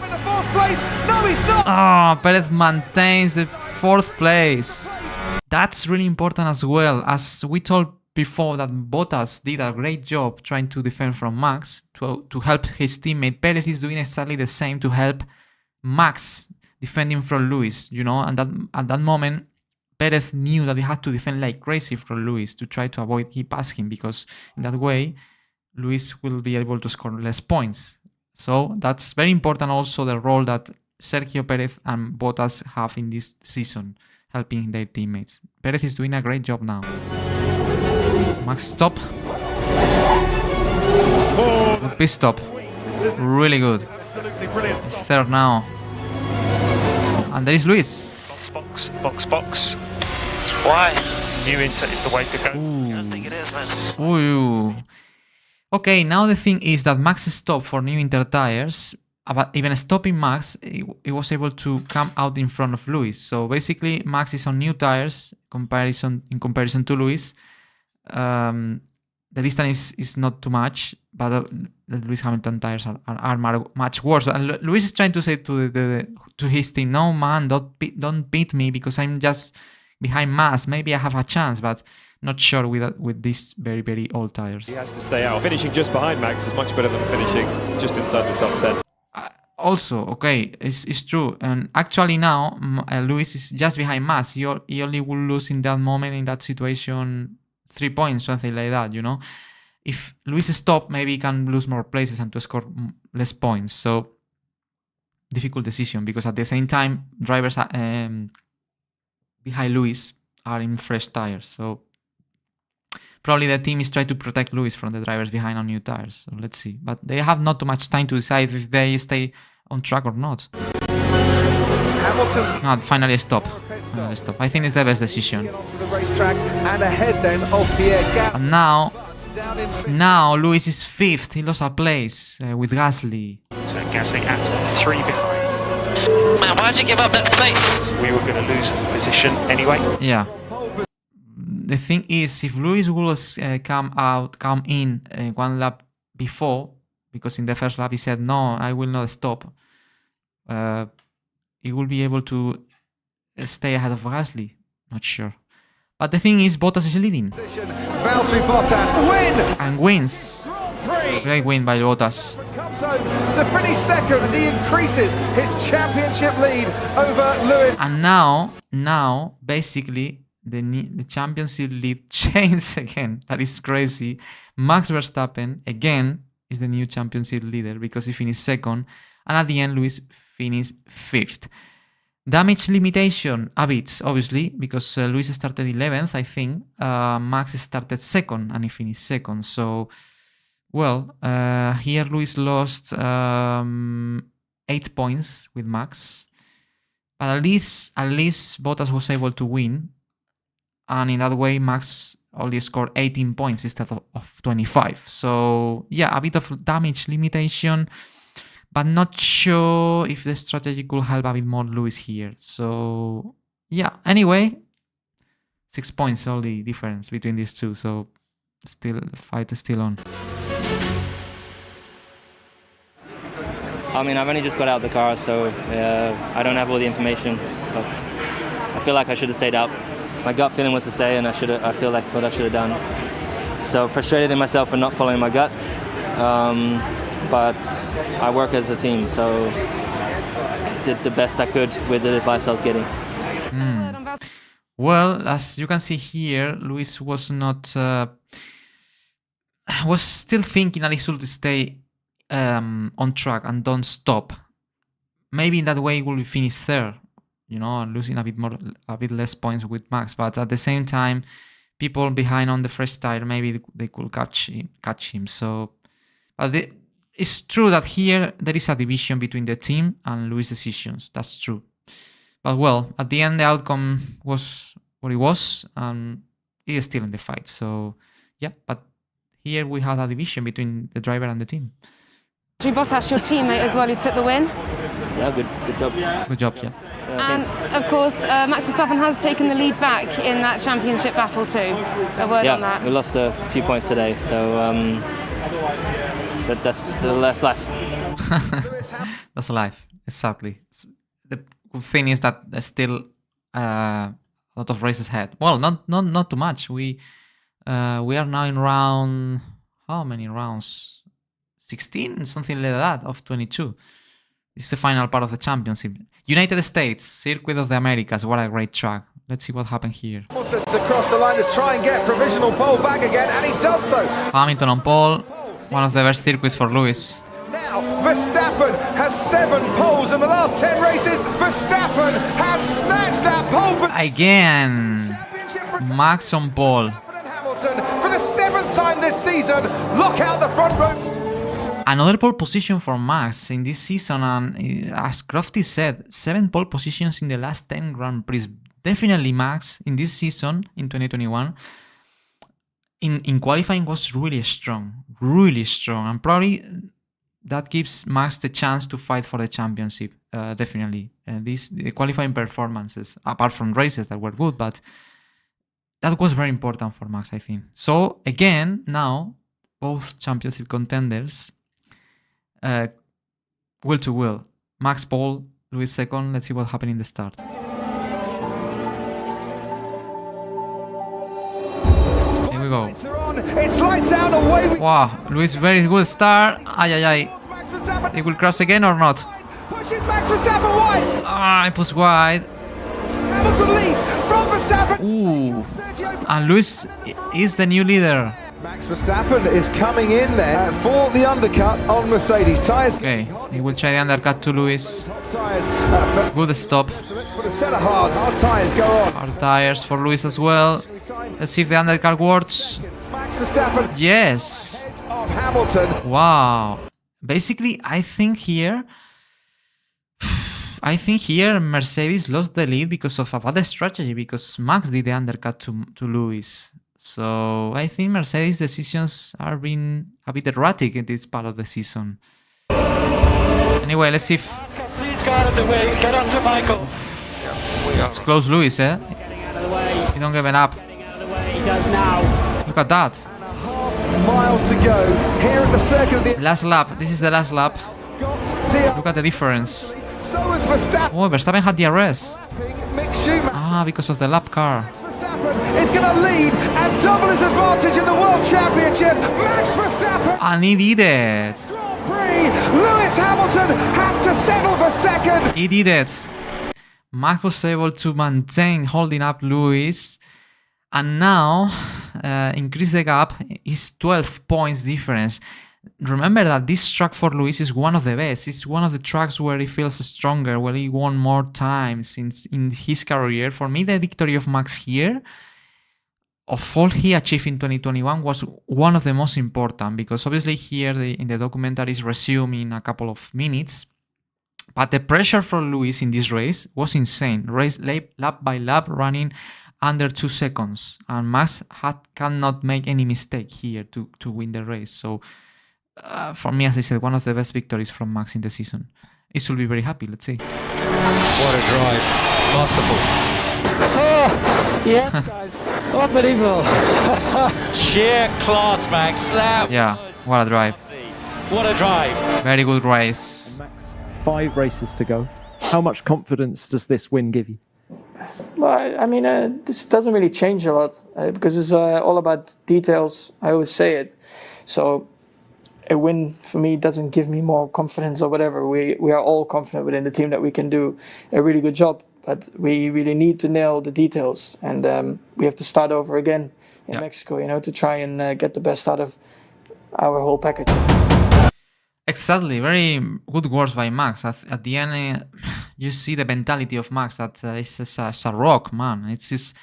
the 4th place. No, he's not. Ah, Perez maintains the 4th place. That's really important as well. As we told before, that Bottas did a great job trying to defend from Max to help his teammate. Perez is doing exactly the same to help Max defending from Lewis, you know, and that at that moment Perez knew that he had to defend like crazy from Lewis to try to avoid he pass him, because in that way Lewis will be able to score less points. So that's very important also, the role that Sergio Perez and Bottas have in this season, helping their teammates. Perez is doing a great job now. Max stop. Good pit stop. Really good. Absolutely brilliant. He's third now. And there is Lewis. Box, box, box. Why? New inset is the way to go. I don't think it is, man. Ooh. Okay, now the thing is that Max stopped for new inter tires, but even stopping Max, he was able to come out in front of Lewis. So basically, Max is on new tires in comparison to Lewis. The distance is not too much, but the Lewis Hamilton tires are much worse. And Lewis is trying to say to his team, "No man, don't beat me because I'm just behind Max. Maybe I have a chance, but not sure with these very, very old tires." He has to stay out. Finishing just behind Max is much better than finishing just inside the top 10. Also, okay, it's true. And actually now, Lewis is just behind Max. He only will lose in that moment, in that situation, 3 points, something like that, you know. If Lewis stops, maybe he can lose more places and to score less points. So, difficult decision, because at the same time, drivers behind Lewis are in fresh tires. So, probably the team is trying to protect Lewis from the drivers behind on new tires. So let's see. But they have not too much time to decide if they stay on track or not. Hamilton's Finally stop. I think it's the best decision. onto the racetrack and ahead then of Pierre Gasly. And now Lewis is 5th. He lost a place with Gasly. So Gasly at 3 behind. Man, why'd you give up that space? We were going to lose position anyway. Yeah. The thing is, if Lewis will come in one lap before, because in the first lap he said, "No, I will not stop," he will be able to stay ahead of Gasly. Not sure. But the thing is, Bottas is leading. Valtteri Bottas win! And wins. Great win by Bottas. Comes home to finish second as he increases his championship lead over Lewis. And now, basically, the championship lead changed again. That is crazy. Max Verstappen, again, is the new championship leader because he finished second. And at the end, Lewis finished 5th. Damage limitation, a bit, obviously, because Lewis started 11th, I think. Max started second, and he finished second. So, well, here Lewis lost 8 points with Max. But at least Bottas was able to win. And in that way, Max only scored 18 points instead of 25. So, yeah, a bit of damage limitation. But not sure if the strategy could help a bit more Lewis here. So, yeah, anyway, 6 points only difference between these two. So, still, fight is still on. I mean, I've only just got out of the car, so I don't have all the information. But I feel like I should have stayed out. My gut feeling was to stay, and I feel that's what I should have done. So frustrated in myself for not following my gut, but I work as a team, so did the best I could with the advice I was getting. Well, as you can see here, Lewis was not was still thinking that he should stay on track and don't stop. Maybe in that way he will finish third, you know, losing a bit less points with Max. But at the same time, people behind on the first tire, maybe they could catch him. So, it's true that here there is a division between the team and Lewis' decisions. That's true. But well, at the end, the outcome was what it was, and he is still in the fight. So, yeah, but here we have a division between the driver and the team. Bottas, your teammate as well, who took the win. Yeah, good job. Good job, yeah. And of course, Max Verstappen has taken the lead back in that championship battle too. A word on that. We lost a few points today, so that's the last life. That's life, exactly. The good thing is that there's still a lot of races ahead. Well, not too much. We are now in round, how many rounds? 16, something like that, of 22. It's the final part of the championship. United States, Circuit of the Americas. What a great track. Let's see what happened here. Hamilton's across the line to try and get provisional pole back again, and he does so. Hamilton on pole. One of the best circuits for Lewis. Now, Verstappen has 7 poles in the last 10 races. Verstappen has snatched that pole. Again, Max on pole. Hamilton, for the 7th time this season, look out the front row. Another pole position for Max in this season, and as Crofty said, 7 pole positions in the last 10 Grand Prix. Definitely Max in this season, in 2021, in qualifying was really strong, and probably that gives Max the chance to fight for the championship, definitely. The qualifying performances, apart from races that were good, but that was very important for Max, I think. So again, now, both championship contenders, wheel to wheel. Max pole, Lewis second. Let's see what happened in the start. Here we go. It's lights out away. Wow, Lewis very good start. Ay. He will cross again or not? Pushes Max Verstappen wide. I push wide. Hamilton leads from Verstappen. Ooh, and Lewis is the new leader. Max Verstappen is coming in there for the undercut on Mercedes tyres. Okay, he will try the undercut to Lewis. Good stop. So let's put a set of hards. Hard tyres go on. Hard tyres for Lewis as well. Let's see if the undercut works. Max Verstappen. Yes. Of Hamilton. Wow. Basically, I think here Mercedes lost the lead because of a bad strategy, because Max did the undercut to Lewis. So I think Mercedes' decisions are being a bit erratic in this part of the season. Anyway, let's see if... Please go out of the way, get onto Michael. It's close, Lewis, eh? He don't give it up. He does now. Look at that. Miles to go here at the circuit. Last lap. This is the last lap. Look at the difference. So is Verstappen. Oh, Verstappen had DRS. Because of the lap car. Verstappen is going to lead and double his advantage in the World Championship. Max Verstappen. And he did it. Grand Prix. Lewis Hamilton has to settle for second. He did it. Max was able to maintain holding up Lewis, and now increase the gap. Is 12 points difference. Remember that this track for Lewis is one of the best. It's one of the tracks where he feels stronger, where he won more times in his career. For me, the victory of Max here, of all he achieved in 2021, was one of the most important, because obviously here in the documentary is resumed in a couple of minutes. But the pressure for Lewis in this race was insane. Race lap by lap, running under 2 seconds. And Max cannot make any mistake here to win the race. So for me, as I said, one of the best victories from Max in the season. He should be very happy. Let's see. What a drive. Masterful. Oh, yes, guys. Unbelievable. Sheer class, Max. Yeah, what a drive. What a drive. Very good race. Max, 5 races to go. How much confidence does this win give you? Well, I mean, this doesn't really change a lot because it's all about details. I always say it. So a win for me doesn't give me more confidence or whatever. We are all confident within the team that we can do a really good job, but we really need to nail the details, and we have to start over again in Mexico, you know, to try and get the best out of our whole package. Exactly, very good words by Max. At the end, you see the mentality of Max that it's a rock, man. It's just,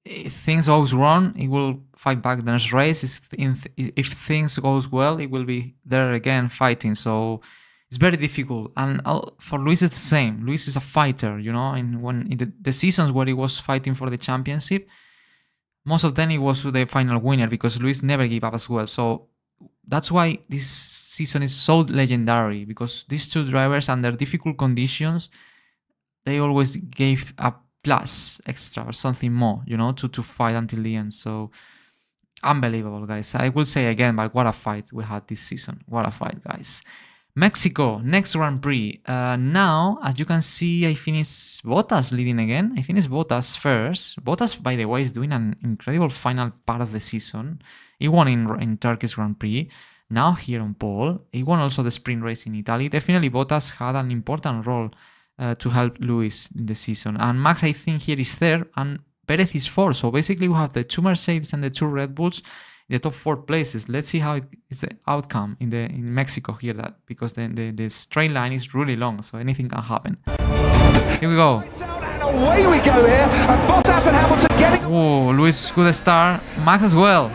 if things goes wrong, he will fight back the next race. If things goes well, he will be there again fighting. So it's very difficult. And for Luis, it's the same. Luis is a fighter, you know. And when in the seasons where he was fighting for the championship, most of them he was the final winner because Luis never gave up as well. So that's why this season is so legendary, because these two drivers under difficult conditions, they always gave a plus extra or something more, you know, to fight until the end. So unbelievable, guys. I will say again, but what a fight we had this season. What a fight, guys. Mexico, next Grand Prix. Now, as you can see, I finished Bottas leading again. I finished Bottas first. Bottas, by the way, is doing an incredible final part of the season. He won in Turkish Grand Prix. Now here on pole. He won also the sprint race in Italy. Definitely Bottas had an important role to help Lewis in the season. And Max, I think, here is third, and Perez is fourth. So basically we have the two Mercedes and the two Red Bulls in the top 4 places. Let's see how it is the outcome in Mexico here, because the straight line is really long, so anything can happen. Here we go. Away we go here, and Bottas and Hamilton getting... Oh, Lewis good start. Max as well.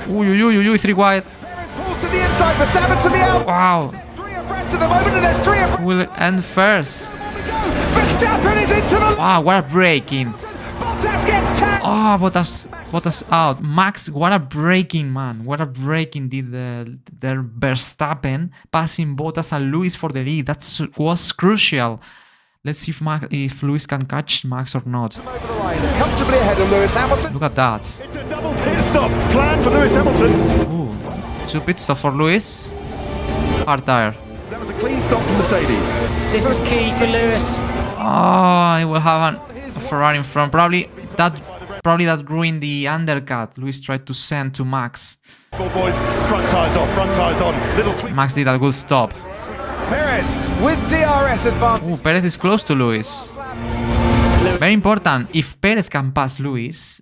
Ooh, 3 wide. To the inside, Verstappen to the outside. Wow. 3 abreast at the moment, and there's 3 abreast. Will end first. Verstappen is into the... Wow, what a braking. Bottas gets tapped. Oh, Bottas out. Max, what a braking, man. What a braking did the Verstappen, passing Bottas and Lewis for the lead. That was crucial. Let's see if Lewis can catch Max or not. Over the line, comfortably ahead of Lewis Hamilton. Look at that. It's a double pit stop planned for Lewis Hamilton. Ooh, 2 pit stop for Lewis. Hard tire. That was a clean stop from Mercedes. This is key for Lewis. Oh, he will have a Ferrari in front. Probably that ruined the undercut Lewis tried to send to Max. Ball boys, front tyres off, front tyres on. Little tweak. Max did a good stop. Perez with DRS advantage. Ooh, Perez is close to Lewis. Very important. If Perez can pass Lewis,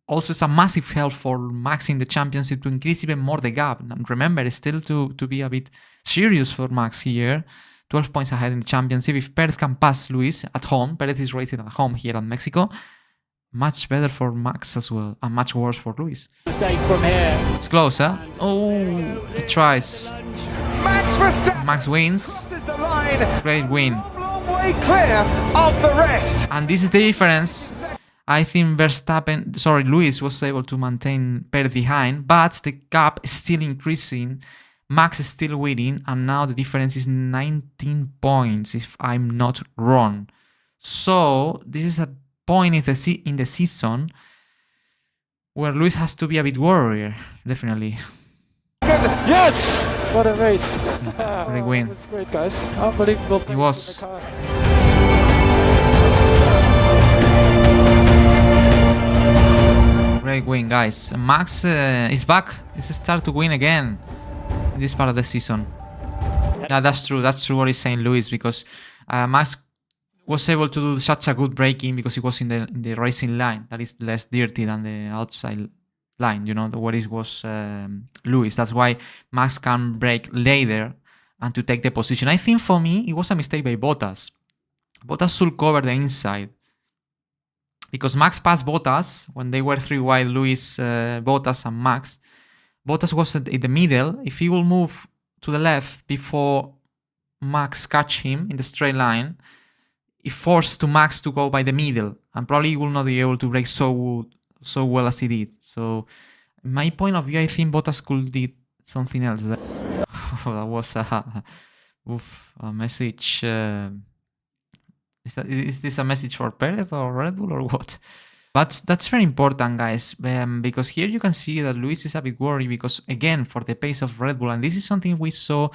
also it's a massive help for Max in the championship to increase even more the gap. And remember, it's still to be a bit serious for Max here. 12 points ahead in the championship. If Perez can pass Lewis at home, Perez is racing at home here in Mexico. Much better for Max as well, and much worse for Lewis. Mistake from here. It's close, huh? Oh, he tries. Max wins. Great win. Way clear of the rest. And this is the difference. I think Lewis was able to maintain Perez behind, but the gap is still increasing. Max is still winning, and now the difference is 19 points, if I'm not wrong. So this is a point in the season where Lewis has to be a bit worried, definitely. Yes! What a race. Great win. It was great, guys. Unbelievable. He was. Great win, guys. Max is back. He's start to win again in this part of the season. Yeah, that's true. That's true what he's saying, Lewis, because Max was able to do such a good braking because he was in the racing line that is less dirty than the outside line, you know, where it was Lewis. That's why Max can brake later and to take the position. I think for me, it was a mistake by Bottas. Bottas should cover the inside because Max passed Bottas when they were 3 wide, Lewis, Bottas and Max. Bottas was in the middle. If he will move to the left before Max catch him in the straight line, it forced to Max to go by the middle, and probably he will not be able to brake so well as he did. So, in my point of view, I think Bottas could did something else. That was a message. Is this a message for Perez or Red Bull or what? But that's very important, guys, because here you can see that Lewis is a bit worried because, again, for the pace of Red Bull, and this is something we saw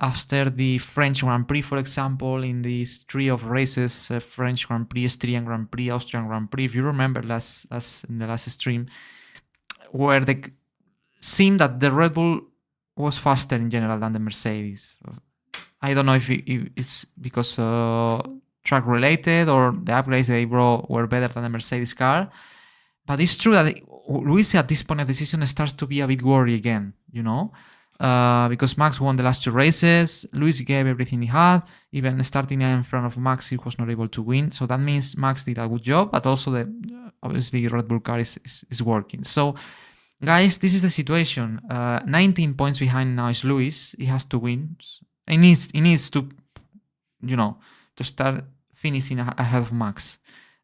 after the French Grand Prix, for example, in this tree of races, French Grand Prix, Austrian Grand Prix, Austrian Grand Prix, if you remember in the last stream, where they seemed that the Red Bull was faster in general than the Mercedes. I don't know if it's because track related or the upgrades they brought were better than the Mercedes car, but it's true that Lewis at this point of the season starts to be a bit worried again, you know, because Max won the last two races, Lewis gave everything he had, even starting in front of Max he was not able to win, so that means Max did a good job, but also the obviously Red Bull car is working. So guys, this is the situation. 19 points behind now is Lewis. He has to win. He needs to, you know, to start finishing ahead of Max,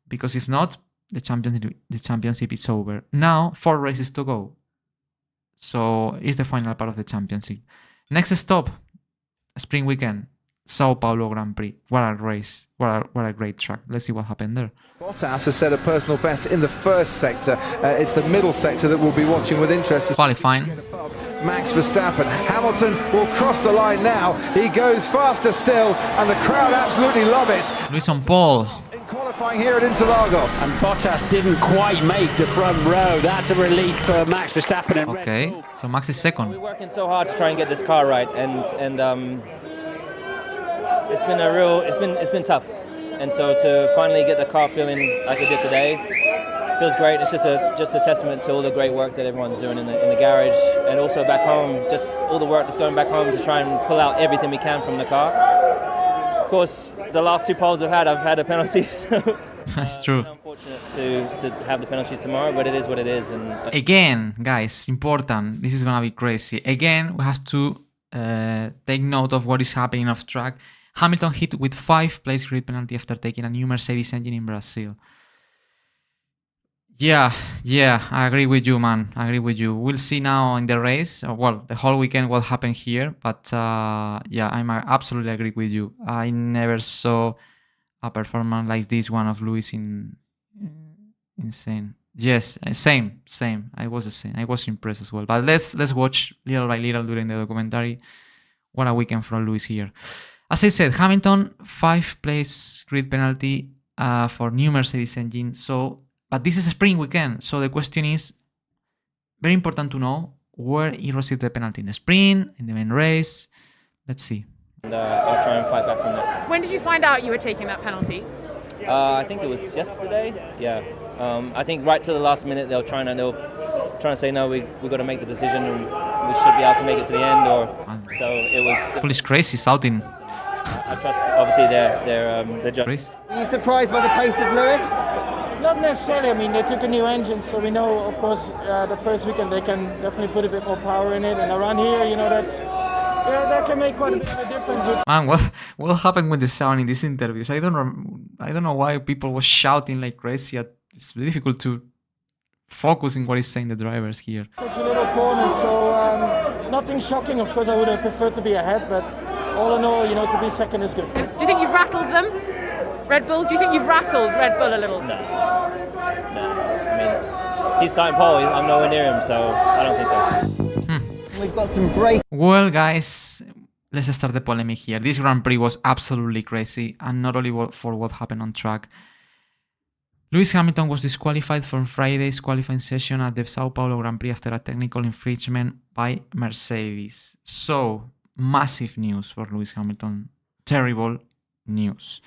because if not, the championship is over. Now 4 races to go, so it's the final part of the championship. Next stop, spring weekend, Sao Paulo Grand Prix. What a race! What a great track. Let's see what happened there. Bottas has set a personal best in the first sector. It's the middle sector that we'll be watching with interest. Qualifying. Max Verstappen. Hamilton will cross the line now. He goes faster still, and the crowd absolutely love it. Lewis on pole. In qualifying here at Interlagos. And Bottas didn't quite make the front row. That's a relief for Max Verstappen and Okay, so Max is second. We're working so hard to try and get this car right, and it's been tough. And so to finally get the car feeling like it did today, feels great. It's just a testament to all the great work that everyone's doing in the garage, and also back home, just all the work that's going back home to try and pull out everything we can from the car. Of course, the last 2 poles I've had a penalty, so that's true. It's unfortunate to have the penalty tomorrow, but it is what it is. And again, guys, important. This is gonna be crazy. Again, we have to take note of what is happening off track. Hamilton hit with 5 place grid penalty after taking a new Mercedes engine in Brazil. Yeah, I agree with you, man. I agree with you. We'll see now in the race. Well, the whole weekend will happen here, but yeah, I absolutely agree with you. I never saw a performance like this one of Lewis insane. Yes, same. I was the same. I was impressed as well. But let's watch little by little during the documentary. What a weekend from Lewis here. As I said, Hamilton 5 place grid penalty for new Mercedes engine. But this is a spring weekend, so the question is very important to know where he received the penalty, in the sprint, in the main race. Let's see. And I'll try and fight back from that. When did you find out you were taking that penalty? I think it was yesterday. Yeah. I think right to the last minute they'll try and say no, we got to make the decision and we should be able to make it to the end. So it was. Police crazy shouting. I trust obviously their judge. Are you surprised by the pace of Lewis? Not necessarily. I mean, they took a new engine, so we know, of course, the first weekend they can definitely put a bit more power in it. And around here, you know, that can make quite a bit of a difference. Man, what happened with the sound in these interviews? I don't know why people were shouting like crazy. It's really difficult to focus in what is saying the drivers here. Such a little corner, so nothing shocking. Of course, I would have preferred to be ahead, but all in all, you know, to be second is good. Do you think you've rattled them? Red Bull? Do you think you've rattled Red Bull a little? No. I mean, he's starting pole. I'm nowhere near him, so I don't think so. We've got some break. Well, guys, let's start the polemic here. This Grand Prix was absolutely crazy, and not only for what happened on track. Lewis Hamilton was disqualified from Friday's qualifying session at the Sao Paulo Grand Prix after a technical infringement by Mercedes. So, massive news for Lewis Hamilton. Terrible news.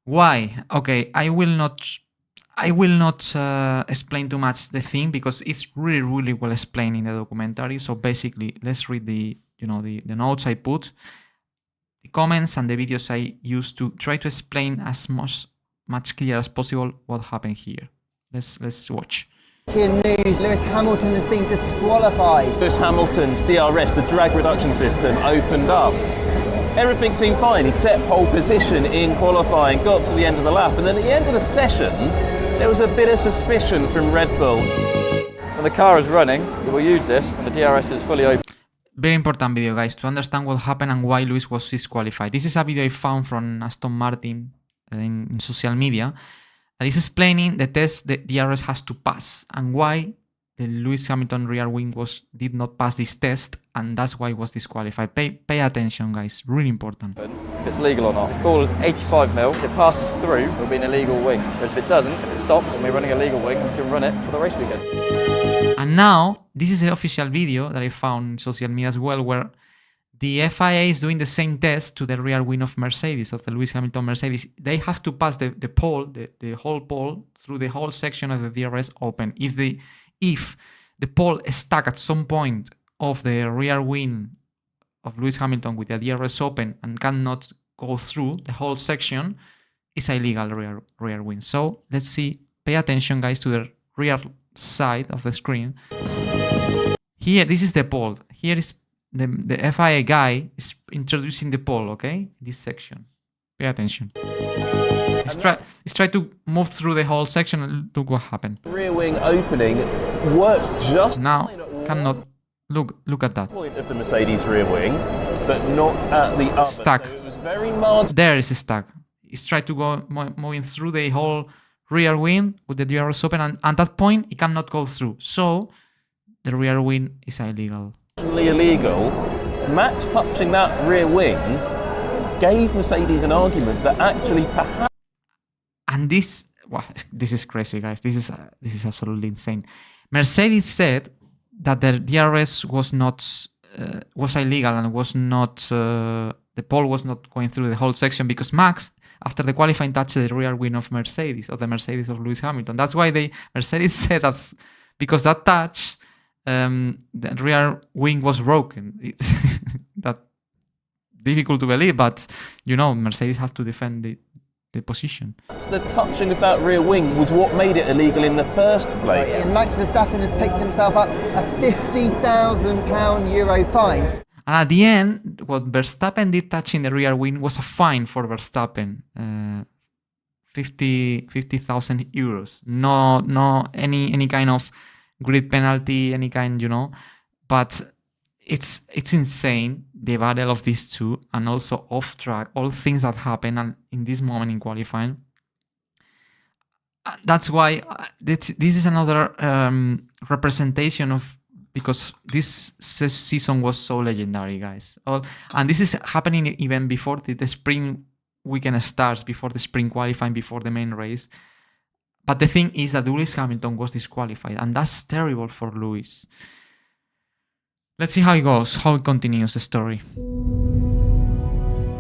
Why? Okay, I will not explain too much the thing because it's really well explained in the documentary. So basically, let's read the notes I put, the comments and the videos I used to try to explain as much clear as possible what happened here. Let's watch. News, Lewis Hamilton has been disqualified. Lewis Hamilton's DRS, the drag reduction system, opened up. Everything seemed fine. He set pole position in qualifying, got to the end of the lap, and then at the end of the session, there was a bit of suspicion from Red Bull. When the car is running, we'll use this. The DRS is fully open. Very important video, guys, to understand what happened and why Lewis was disqualified. This is a video I found from Aston Martin in social media that is explaining the test the DRS has to pass and why the Lewis Hamilton rear wing did not pass this test, and that's why it was disqualified. Pay attention, guys. Really important. If it's legal or not. This ball is 85 mil. If it passes through, it'll be an illegal wing. But if it doesn't, if it stops and we're running a legal wing, we can run it for the race weekend. And now, this is the official video that I found on social media as well, where the FIA is doing the same test to the rear wing of Mercedes, of the Lewis Hamilton Mercedes. They have to pass the pole, the whole pole, through the whole section of the DRS open. If the pole is stuck at some point of the rear wing of Lewis Hamilton with the DRS open and cannot go through the whole section, it's illegal rear wing. So let's see. Pay attention, guys, to the rear side of the screen. Here, this is the pole. Here is the FIA guy is introducing the pole, okay? This section. Pay attention. Let's try to move through the whole section and look what happened. Rear wing opening works just now. Cannot look at that. Point of the Mercedes rear wing, but not at the other. Stuck. So it was very marginal. There is a stuck. It's trying to go moving through the whole rear wing with the DRS open, and at that point it cannot go through. So the rear wing is illegal. Illegal. Max touching that rear wing gave Mercedes an argument that actually perhaps. And this is crazy, guys. This is absolutely insane. Mercedes said that the DRS was illegal and was not the pole was not going through the whole section because Max, after the qualifying, touched the rear wing of Mercedes, of the Mercedes of Lewis Hamilton. That's why Mercedes said that because that touch, the rear wing was broken. That difficult to believe, but you know, Mercedes has to defend the position. The touching of that rear wing was what made it illegal in the first place. And Max Verstappen has picked himself up a £50,000 Euro fine. And at the end, what Verstappen did touching the rear wing was a fine for Verstappen. 50,000 euros. No any kind of grid penalty, any kind, you know. But it's insane, the battle of these two, and also off track, all things that happen and in this moment in qualifying. That's why this is another representation of, because this season was so legendary, guys. And this is happening even before the spring weekend starts, before the spring qualifying, before the main race. But the thing is that Lewis Hamilton was disqualified, and that's terrible for Lewis. Let's see how it goes, how it continues the story.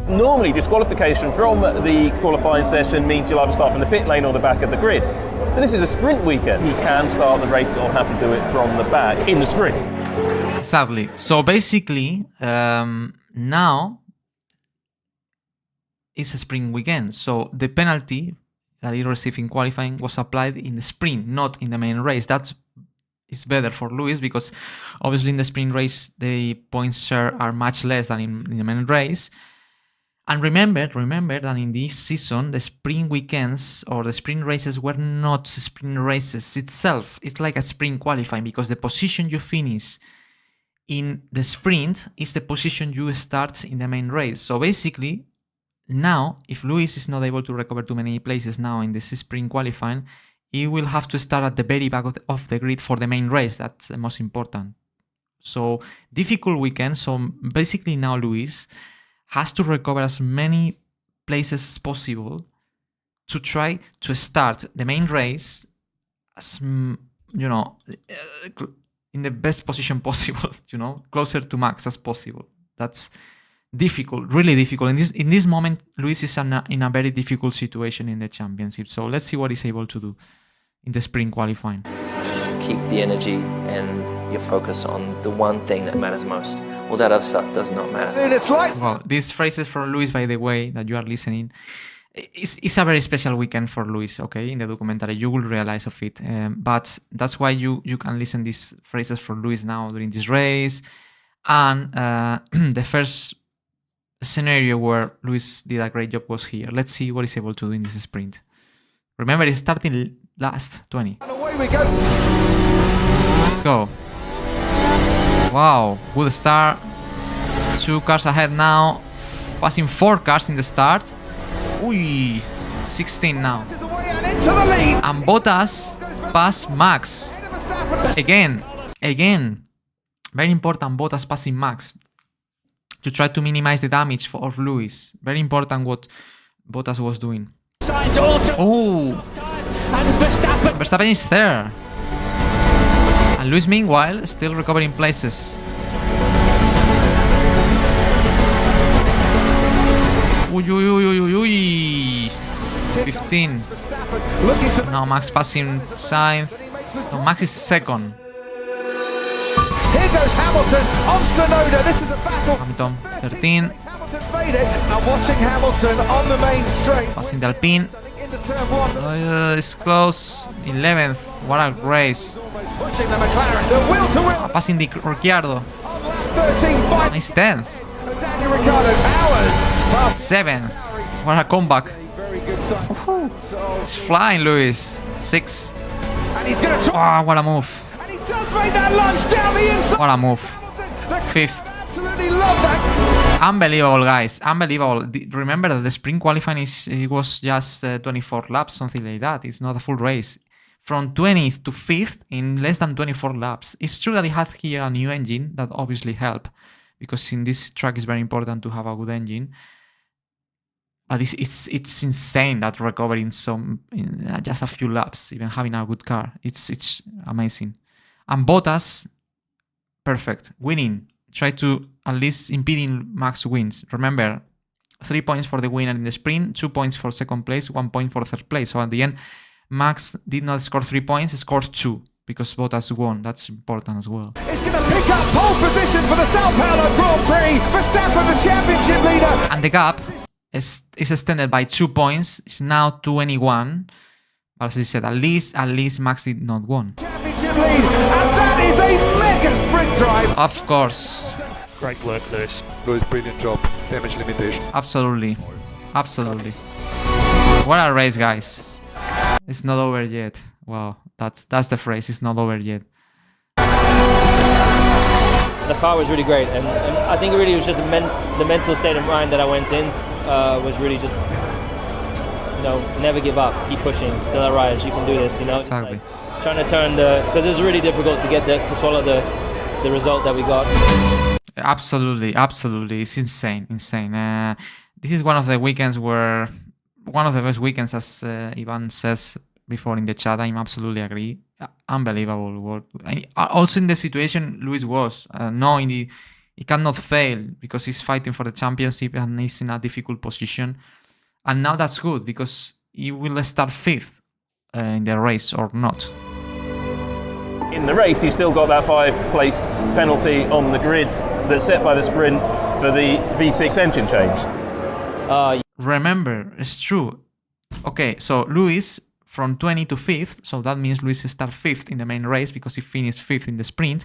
Normally, disqualification from the qualifying session means you'll either start from the pit lane or the back of the grid. But this is a sprint weekend. He can start the race, but he'll have to do it from the back in the sprint. Sadly. So basically, now it's a sprint weekend. So the penalty that he received in qualifying was applied in the sprint, not in the main race. That's better for Lewis because obviously in the sprint race the points share are much less than in the main race. And remember that in this season the sprint weekends or the sprint races were not sprint races itself. It's like a sprint qualifying because the position you finish in the sprint is the position you start in the main race. So basically now, if Lewis is not able to recover too many places now in this sprint qualifying, he will have to start at the very back of the grid for the main race. That's the most important. So difficult weekend. So basically now Lewis has to recover as many places as possible to try to start the main race as, you know, in the best position possible, you know, closer to Max as possible. That's difficult, really difficult. In this moment, Lewis is in a very difficult situation in the championship. So let's see what he's able to do in the sprint qualifying. Keep the energy and your focus on the one thing that matters most. All that other stuff does not matter. Well, these phrases from Lewis, by the way, that you are listening, it's a very special weekend for Lewis, okay? In the documentary, you will realize of it. But that's why you can listen these phrases from Lewis now during this race. And the first scenario where Lewis did a great job was here. Let's see what he's able to do in this sprint. Remember, he's starting last 20. And away we go. Let's go. Wow, good start. 2 cars ahead now. Passing 4 cars in the start. Ooh, 16 now. And Bottas passed Max. Again, very important, Bottas passing Max to try to minimize the damage of Lewis. Very important what Bottas was doing. Oh, Verstappen is there. And Lewis, meanwhile, still recovering places. Uy, uy, uy, uy, uy. 15. Now Max passing Sainz. No, Max is second. Here goes Hamilton on Sonoda. This is a battle. Hamilton 13. Hamilton's made it. And watching Hamilton on the main straight. Passing the Alpine. It's close. 11th. What a race. Pushing the McLaren. The wheel to wheel. Passing the Ricciardo. 13-5. Nice 10th. Daniel Ricciardo hours. 7th. What a comeback. Very good sign. It's flying, Lewis. 6. And he's going to try. Oh, what a move. And he does make that lunge down the inside. What a move. 5th. Absolutely love that. Unbelievable, guys. Unbelievable. Remember that the sprint qualifying it was just 24 laps, something like that. It's not a full race. From 20th to 5th in less than 24 laps. It's true that he had here a new engine that obviously helped, because in this track it's very important to have a good engine. But it's insane that recovering in just a few laps, even having a good car. It's amazing. And Bottas, perfect, winning. Try to at least impeding Max wins. Remember, 3 points for the winner in the sprint, 2 points for second place, 1 point for third place. So at the end, Max did not score 3 points, he scored 2 because Bottas won. That's important as well. It's going to pick up pole position for the Sao Paulo Grand Prix. Verstappen, the championship leader. And the gap is extended by 2 points. It's now 21. But as I said, at least Max did not win. Championship lead, and that is a mega sprint drive. Of course. Great work, Lewis. Lewis, brilliant job. Damage limitation. Absolutely. Absolutely. What a race, guys. It's not over yet. Wow, that's the phrase. It's not over yet. The car was really great, and I think it really was just the mental state of mind that I went in was really just, never give up, keep pushing, still arise, you can do this, Exactly. Like trying to turn because it was really difficult to get to swallow the result that we got. Absolutely. It's insane. This is one of the weekends one of the best weekends, as Ivan says before in the chat. I'm absolutely agree. Unbelievable work. Also in the situation Lewis was, knowing he cannot fail because he's fighting for the championship and he's in a difficult position. And now that's good because he will start 5th in the race or not. In the race, he still got that 5-place penalty on the grid that's set by the sprint for the V6 engine change. Remember, it's true. Okay, so Lewis from 20 to 5th, so that means Lewis started 5th in the main race because he finished 5th in the sprint.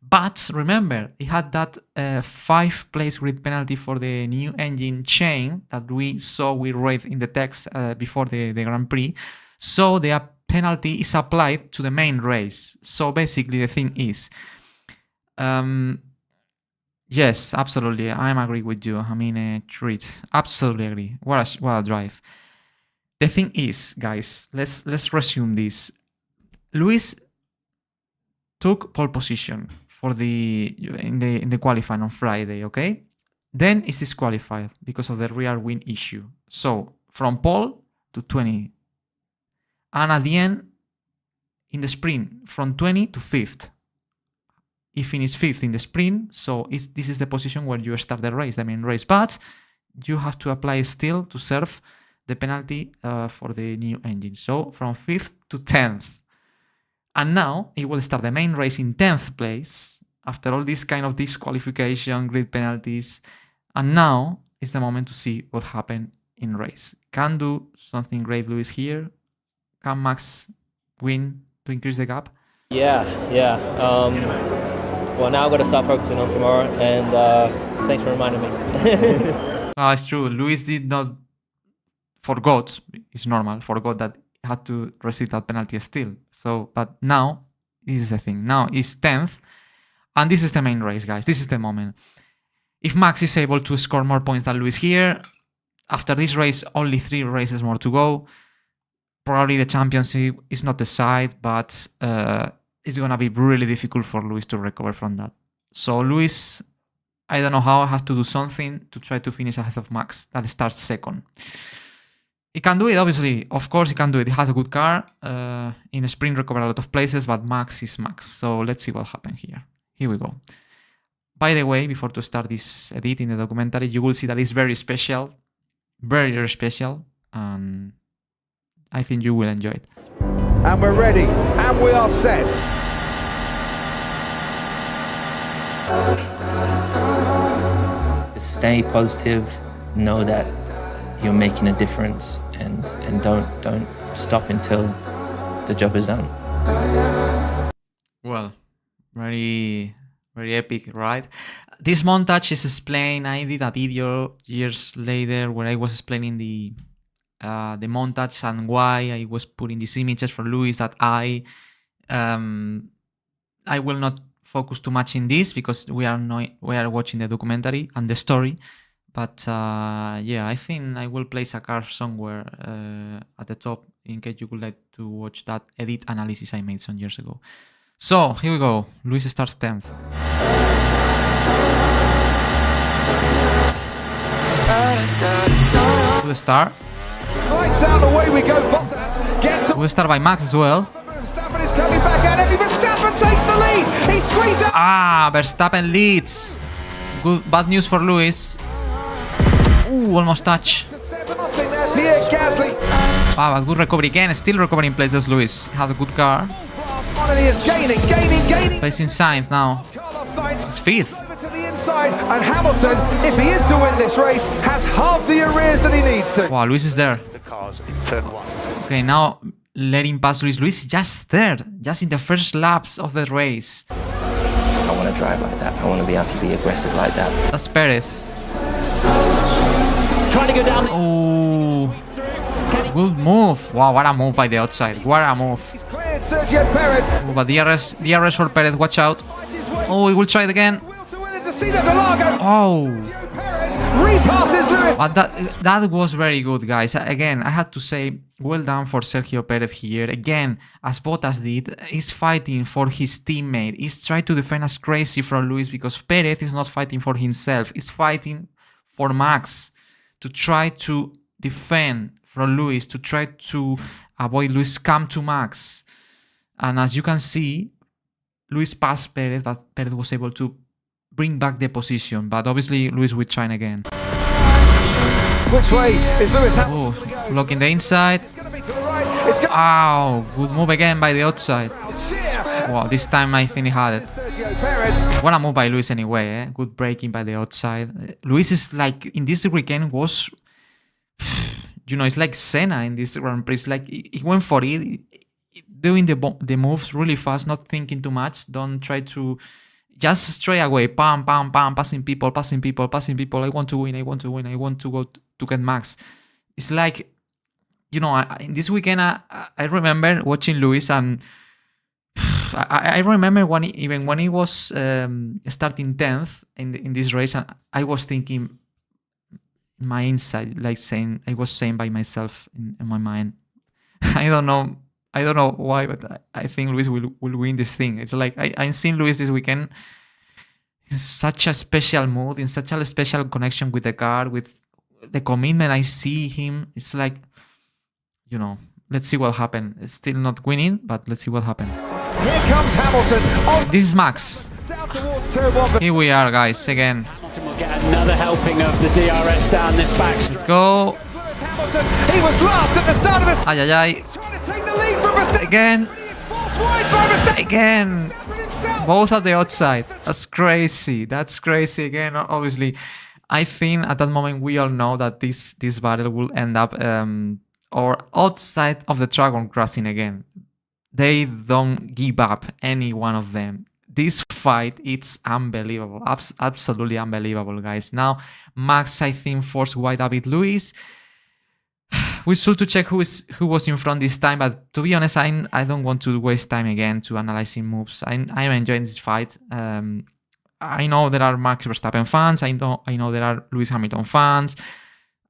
But remember, he had that 5-place grid penalty for the new engine chain that we read in the text before the Grand Prix. So the penalty is applied to the main race. So basically the thing is, yes, absolutely, I'm agree with you. I mean, treat, absolutely agree. What a drive. The thing is, guys, let's resume this. Lewis took pole position for in the qualifying on Friday, okay? Then is disqualified because of the rear wing issue. So from pole to 20. And at the end, in the sprint, from 20 to 5th. He finished 5th in the sprint, so this is the position where you start the race, the main race. But you have to apply still to serve the penalty for the new engine. So from 5th to 10th. And now he will start the main race in 10th place after all this kind of disqualification, grid penalties. And now is the moment to see what happened in race. Can do something great, Lewis, here. Can Max win to increase the gap? Yeah. Well, now I've got to start focusing on tomorrow, and thanks for reminding me. No, it's true. Lewis did not forgot. It's normal. Forgot that he had to receive that penalty still. So, but now this is the thing. Now he's 10th, and this is the main race, guys. This is the moment. If Max is able to score more points than Lewis here, after this race, only 3 races more to go. Probably the championship is not decided, but it's gonna be really difficult for Lewis to recover from that. So Lewis, I don't know how, I have to do something to try to finish ahead of Max that starts second. He can do it, obviously. Of course he can do it. He has a good car. In a sprint recover a lot of places, but Max is Max. So let's see what happens here. Here we go. By the way, before to start this edit in the documentary, you will see that it's very special. Very, very special. And I think you will enjoy it. And we're ready. And we are set. Just stay positive. Know that you're making a difference, and don't stop until the job is done. Well, very epic, right? This montage is explained. I did a video years later where I was explaining the montage and why I was putting these images for Lewis. That I will not focus too much in this because we are watching the documentary and the story. But yeah, I think I will place a card somewhere at the top in case you would like to watch that edit analysis I made some years ago. So here we go. Lewis starts 10th. To the start. Lights out, away we go. We'll start by Max as well. Verstappen is coming back at it. Verstappen takes the lead. He squeezed out. Ah, Verstappen leads. Good, bad news for Lewis. Ooh, almost touch. Wow, a good recovery again. Still recovering places, Lewis. Had a good car. Placing Sainz now. It's 5th. To the inside, and Hamilton, if he is to win this race, has half the arrears that he needs to. Wow, Lewis is there. The cars in turn 1. Okay, now letting pass Lewis. Lewis is just third, just in the first laps of the race. I want to drive like that. I want to be able to be aggressive like that. That's Perez. Trying to go down. Oh, good move. Wow, what a move by the outside. What a move. Sergio Perez. Oh, but DRS for Perez. Watch out. Oh, he will try it again. Oh, but that was very good, guys. Again, I had to say, well done for Sergio Perez here. Again, as Bottas did, he's fighting for his teammate. He's trying to defend as crazy from Lewis because Perez is not fighting for himself. He's fighting for Max to try to defend from Lewis, to try to avoid Lewis come to Max. And as you can see, Lewis passed Perez, but Perez was able to bring back the position, but obviously Lewis will try again. Which way is Lewis? Oh, blocking the inside. Ow, good move again by the outside. Wow, this time I think he had it. What a move by Lewis anyway, eh? Good braking by the outside. Lewis is like, in this weekend was, you know, it's like Senna in this Grand Prix. Like, he went for it, doing the moves really fast, not thinking too much. Don't try to... Just straight away, pam, pam, pam, passing people. I want to win. I want to go to get Max. It's like, you know, in this weekend, I remember watching Lewis, and I remember when he was starting 10th in this race, and I was thinking, my inside, like I was saying by myself in my mind, I don't know why, but I think Lewis will win this thing. It's like I'm seeing Lewis this weekend in such a special mood, in such a special connection with the car, with the commitment I see him. It's like, you know, let's see what happens. It's still not winning, but let's see what happens. Here comes Hamilton. This is Max. Here we are, guys, again. Hamilton will get another helping of the DRS down this back. Let's go. Hamilton, he was last at the start of this. Ay, ay, ay. Take the lead from Verstappen. Again, both at the outside. That's crazy. Again, obviously, I think at that moment we all know that this battle will end up or outside of the track on crossing again. They don't give up, any one of them. This fight, it's unbelievable, absolutely unbelievable, guys. Now, Max, I think, forced wide a bit Lewis. We should to check who was in front this time, but to be honest, I don't want to waste time again to analyzing moves. I'm enjoying this fight. I know there are Max Verstappen fans. I know there are Lewis Hamilton fans.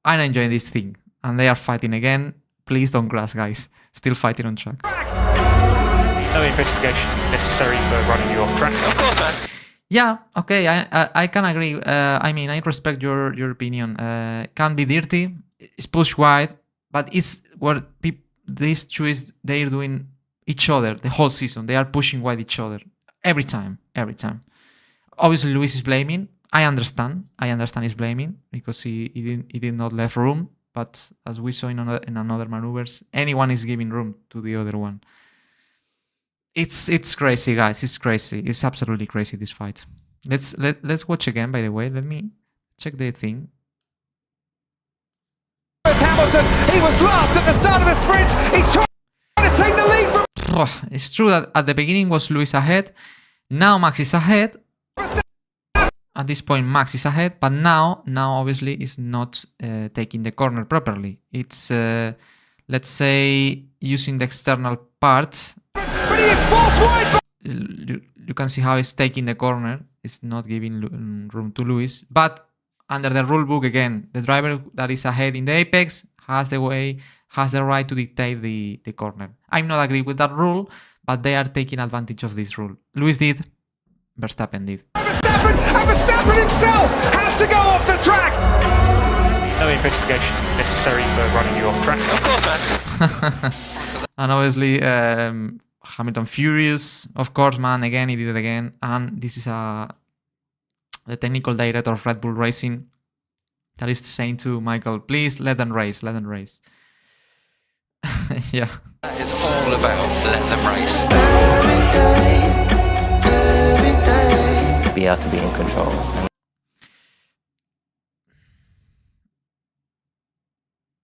I'm enjoying this thing, and they are fighting again. Please don't crash, guys. Still fighting on track. No investigation necessary for running you off track. Of course, man. Yeah, okay, I can agree. I mean, I respect your opinion. Can be dirty, it's push wide, but it's what these choices they're doing each other the whole season. They are pushing wide each other every time. Obviously, Lewis is blaming. I understand he's blaming because he did not left room. But as we saw in another maneuvers, anyone is giving room to the other one. It's crazy, guys. It's crazy. It's absolutely crazy, this fight. Let's watch again, by the way. Let me check the thing. Hamilton, he was last at the start of the sprint. He's trying to take the lead from... It's true that at the beginning was Lewis ahead. Now Max is ahead. At this point, Max is ahead, but now obviously is not taking the corner properly. It's let's say using the external parts. But he is forced wide. You can see how he's taking the corner. It's not giving room to Lewis. But under the rule book, again, the driver that is ahead in the apex has the right to dictate the corner. I'm not agree with that rule, but they are taking advantage of this rule. Lewis did, Verstappen did. Verstappen himself has to go off the track. No investigation necessary for running you off track. Of course, man. And obviously, Hamilton furious. Of course, man, again, he did it again. And this is the technical director of Red Bull Racing that is saying to Michael, please let them race. Yeah. It's all about let them race. Be able to be in control.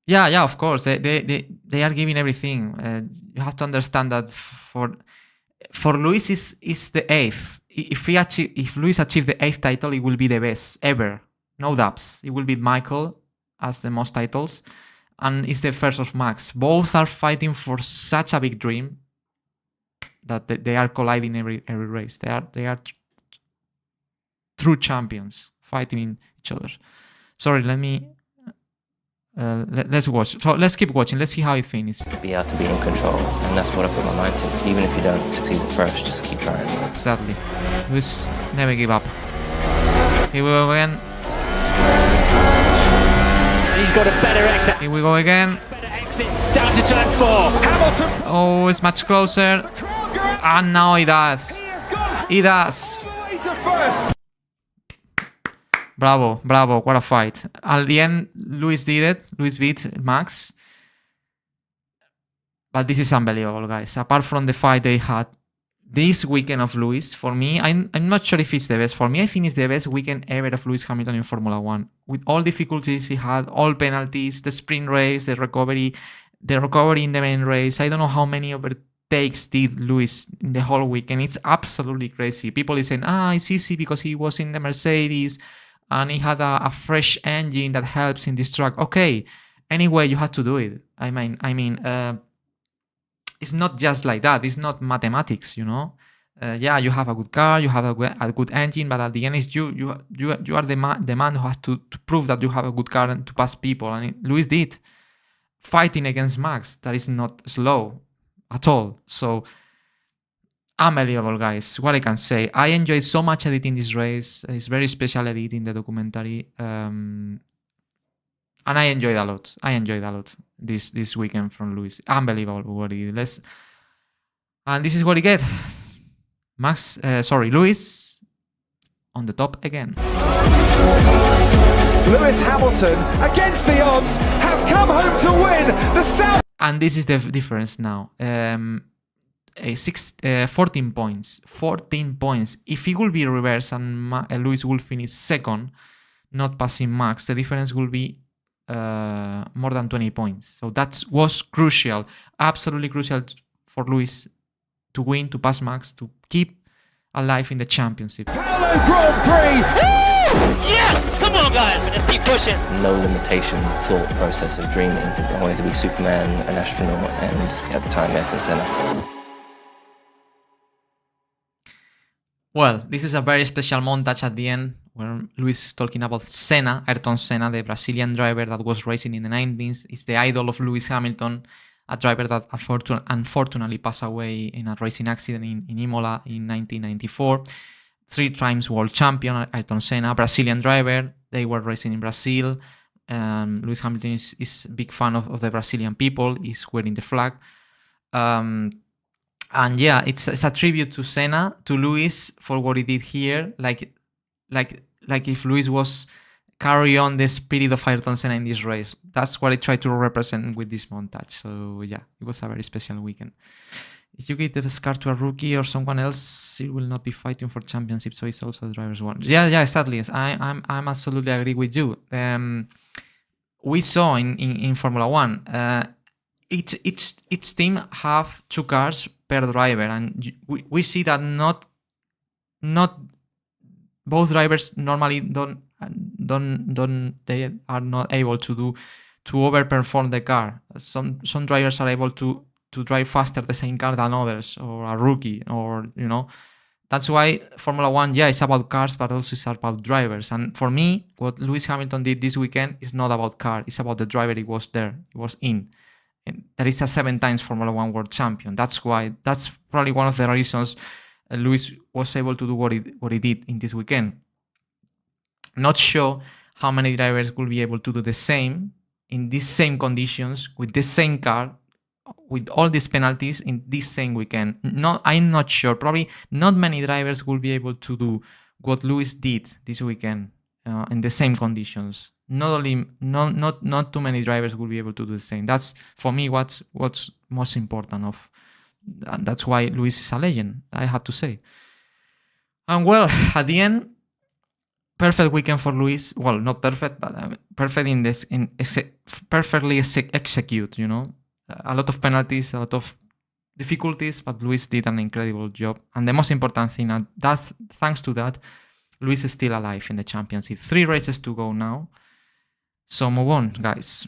Yeah, of course. They are giving everything. You have to understand that for Lewis is the 8th. If Lewis achieves the 8th title, it will be the best ever. No doubts. It will beat Michael as the most titles. And it's the first of Max. Both are fighting for such a big dream that they are colliding every race. They are true champions fighting in each other. Sorry, let me... let's watch. So let's keep watching. Let's see how it finishes. Be able to be in control, and that's what I put my mind to. Even if you don't succeed at first, just keep trying. Exactly. Lewis never give up. Here we go again. He's got a better exit. Here we go again. Better exit down to turn 4. Hamilton. Oh, it's much closer. And now he does. He does. Bravo, what a fight. At the end, Lewis did it. Lewis beat Max. But this is unbelievable, guys. Apart from the fight they had, this weekend of Lewis, for me, I'm not sure if it's the best. For me, I think it's the best weekend ever of Lewis Hamilton in Formula 1. With all difficulties he had, all penalties, the sprint race, the recovery in the main race. I don't know how many overtakes did Lewis in the whole weekend. It's absolutely crazy. People is saying, it's easy because he was in the Mercedes and he had a fresh engine that helps in this track. Okay, anyway, you had to do it. I mean, it's not just like that. It's not mathematics, you know. Yeah, you have a good car, you have a good engine, but at the end, it's you are the man who has to prove that you have a good car and to pass people. And Lewis did, fighting against Max. That is not slow at all. So unbelievable, guys. What I can say, I enjoyed so much editing this race. It's very special editing the documentary, and I enjoyed a lot. This weekend from Lewis. Unbelievable what he did. And this is what he get. Lewis on the top again. Lewis Hamilton, against the odds, has come home to win the South. And this is the difference now. 14 points. 14 points. If it will be reversed and Lewis will finish second, not passing Max, the difference will be more than 20 points. So that was crucial, absolutely crucial for Lewis to win, to pass Max, to keep alive in the championship. Pualo Grand Prix. Yes! Come on, guys, let's keep pushing. No limitation thought process of dreaming. I wanted to be Superman, an astronaut, and at the time, Ayrton Senna. Well, this is a very special montage at the end where Lewis is talking about Senna, Ayrton Senna, the Brazilian driver that was racing in the 90s. Is the idol of Lewis Hamilton. a driver that unfortunately passed away in a racing accident in Imola in 1994. 3 times world champion, Ayrton Senna, Brazilian driver. They were racing in Brazil. Lewis Hamilton is a big fan of the Brazilian people. He's wearing the flag. And yeah, it's a tribute to Senna, to Lewis for what he did here. Like if Lewis was carry on the spirit of Ayrton Senna in this race. That's what I tried to represent with this montage. So yeah, it was a very special weekend. If you give the car to a rookie or someone else, it will not be fighting for championship. So it's also the driver's one. Yeah, exactly. I'm absolutely agree with you. We saw in Formula One, each team have 2 cars per driver, and we see that not both drivers normally they are not able to overperform the car. Some drivers are able to drive faster the same car than others, or a rookie, or that's why Formula One, yeah, it's about cars, but also it's about drivers. And for me, what Lewis Hamilton did this weekend is not about car, it's about the driver he was there, he was in. And there is a 7 times Formula One world champion. That's probably one of the reasons Lewis was able to do what he did in this weekend. Not sure how many drivers will be able to do the same in these same conditions with the same car, with all these penalties in this same weekend. I'm not sure. Probably not many drivers will be able to do what Lewis did this weekend in the same conditions. Not too many drivers will be able to do the same. That's for me what's most important of. And that's why Lewis is a legend, I have to say. And well, at the end, perfect weekend for Lewis. Well, not perfect, but perfect perfectly execute. A lot of penalties, a lot of difficulties, but Lewis did an incredible job. And the most important thing, and that's thanks to that, Lewis is still alive in the championship. 3 races to go now. So move on, guys.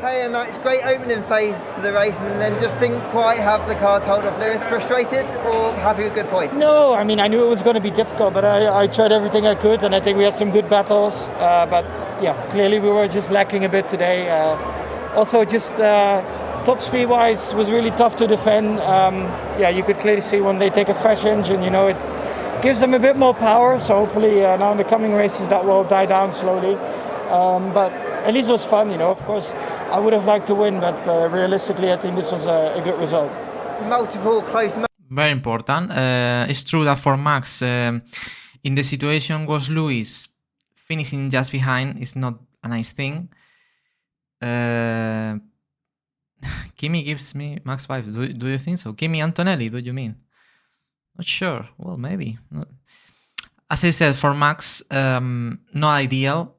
Hey Max, great opening phase to the race, and then just didn't quite have the car told off. Lewis, frustrated or happy with good point? No, I mean, I knew it was going to be difficult, but I tried everything I could, and I think we had some good battles. But yeah, clearly we were just lacking a bit today. Also, just top speed wise was really tough to defend. Yeah, you could clearly see when they take a fresh engine, it gives them a bit more power. So hopefully now in the coming races that will die down slowly. But at least it was fun, Of course, I would have liked to win, but realistically, I think this was a good result. Multiple close. Very important. It's true that for Max, in the situation was Lewis finishing just behind is not a nice thing. Kimi gives me Max 5. Do you think so? Kimi Antonelli, do you mean? Not sure. Well, maybe. As I said, for Max, not ideal,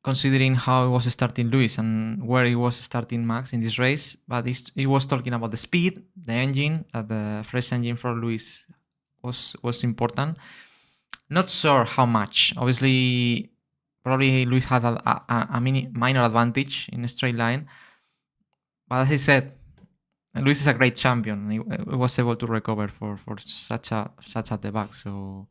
considering how he was starting Lewis and where he was starting Max in this race. But he was talking about the speed, the engine, that the fresh engine for Lewis was important. Not sure how much. Obviously, probably Lewis had a minor advantage in a straight line. But as I said, Lewis is a great champion. He was able to recover for such a debug. So,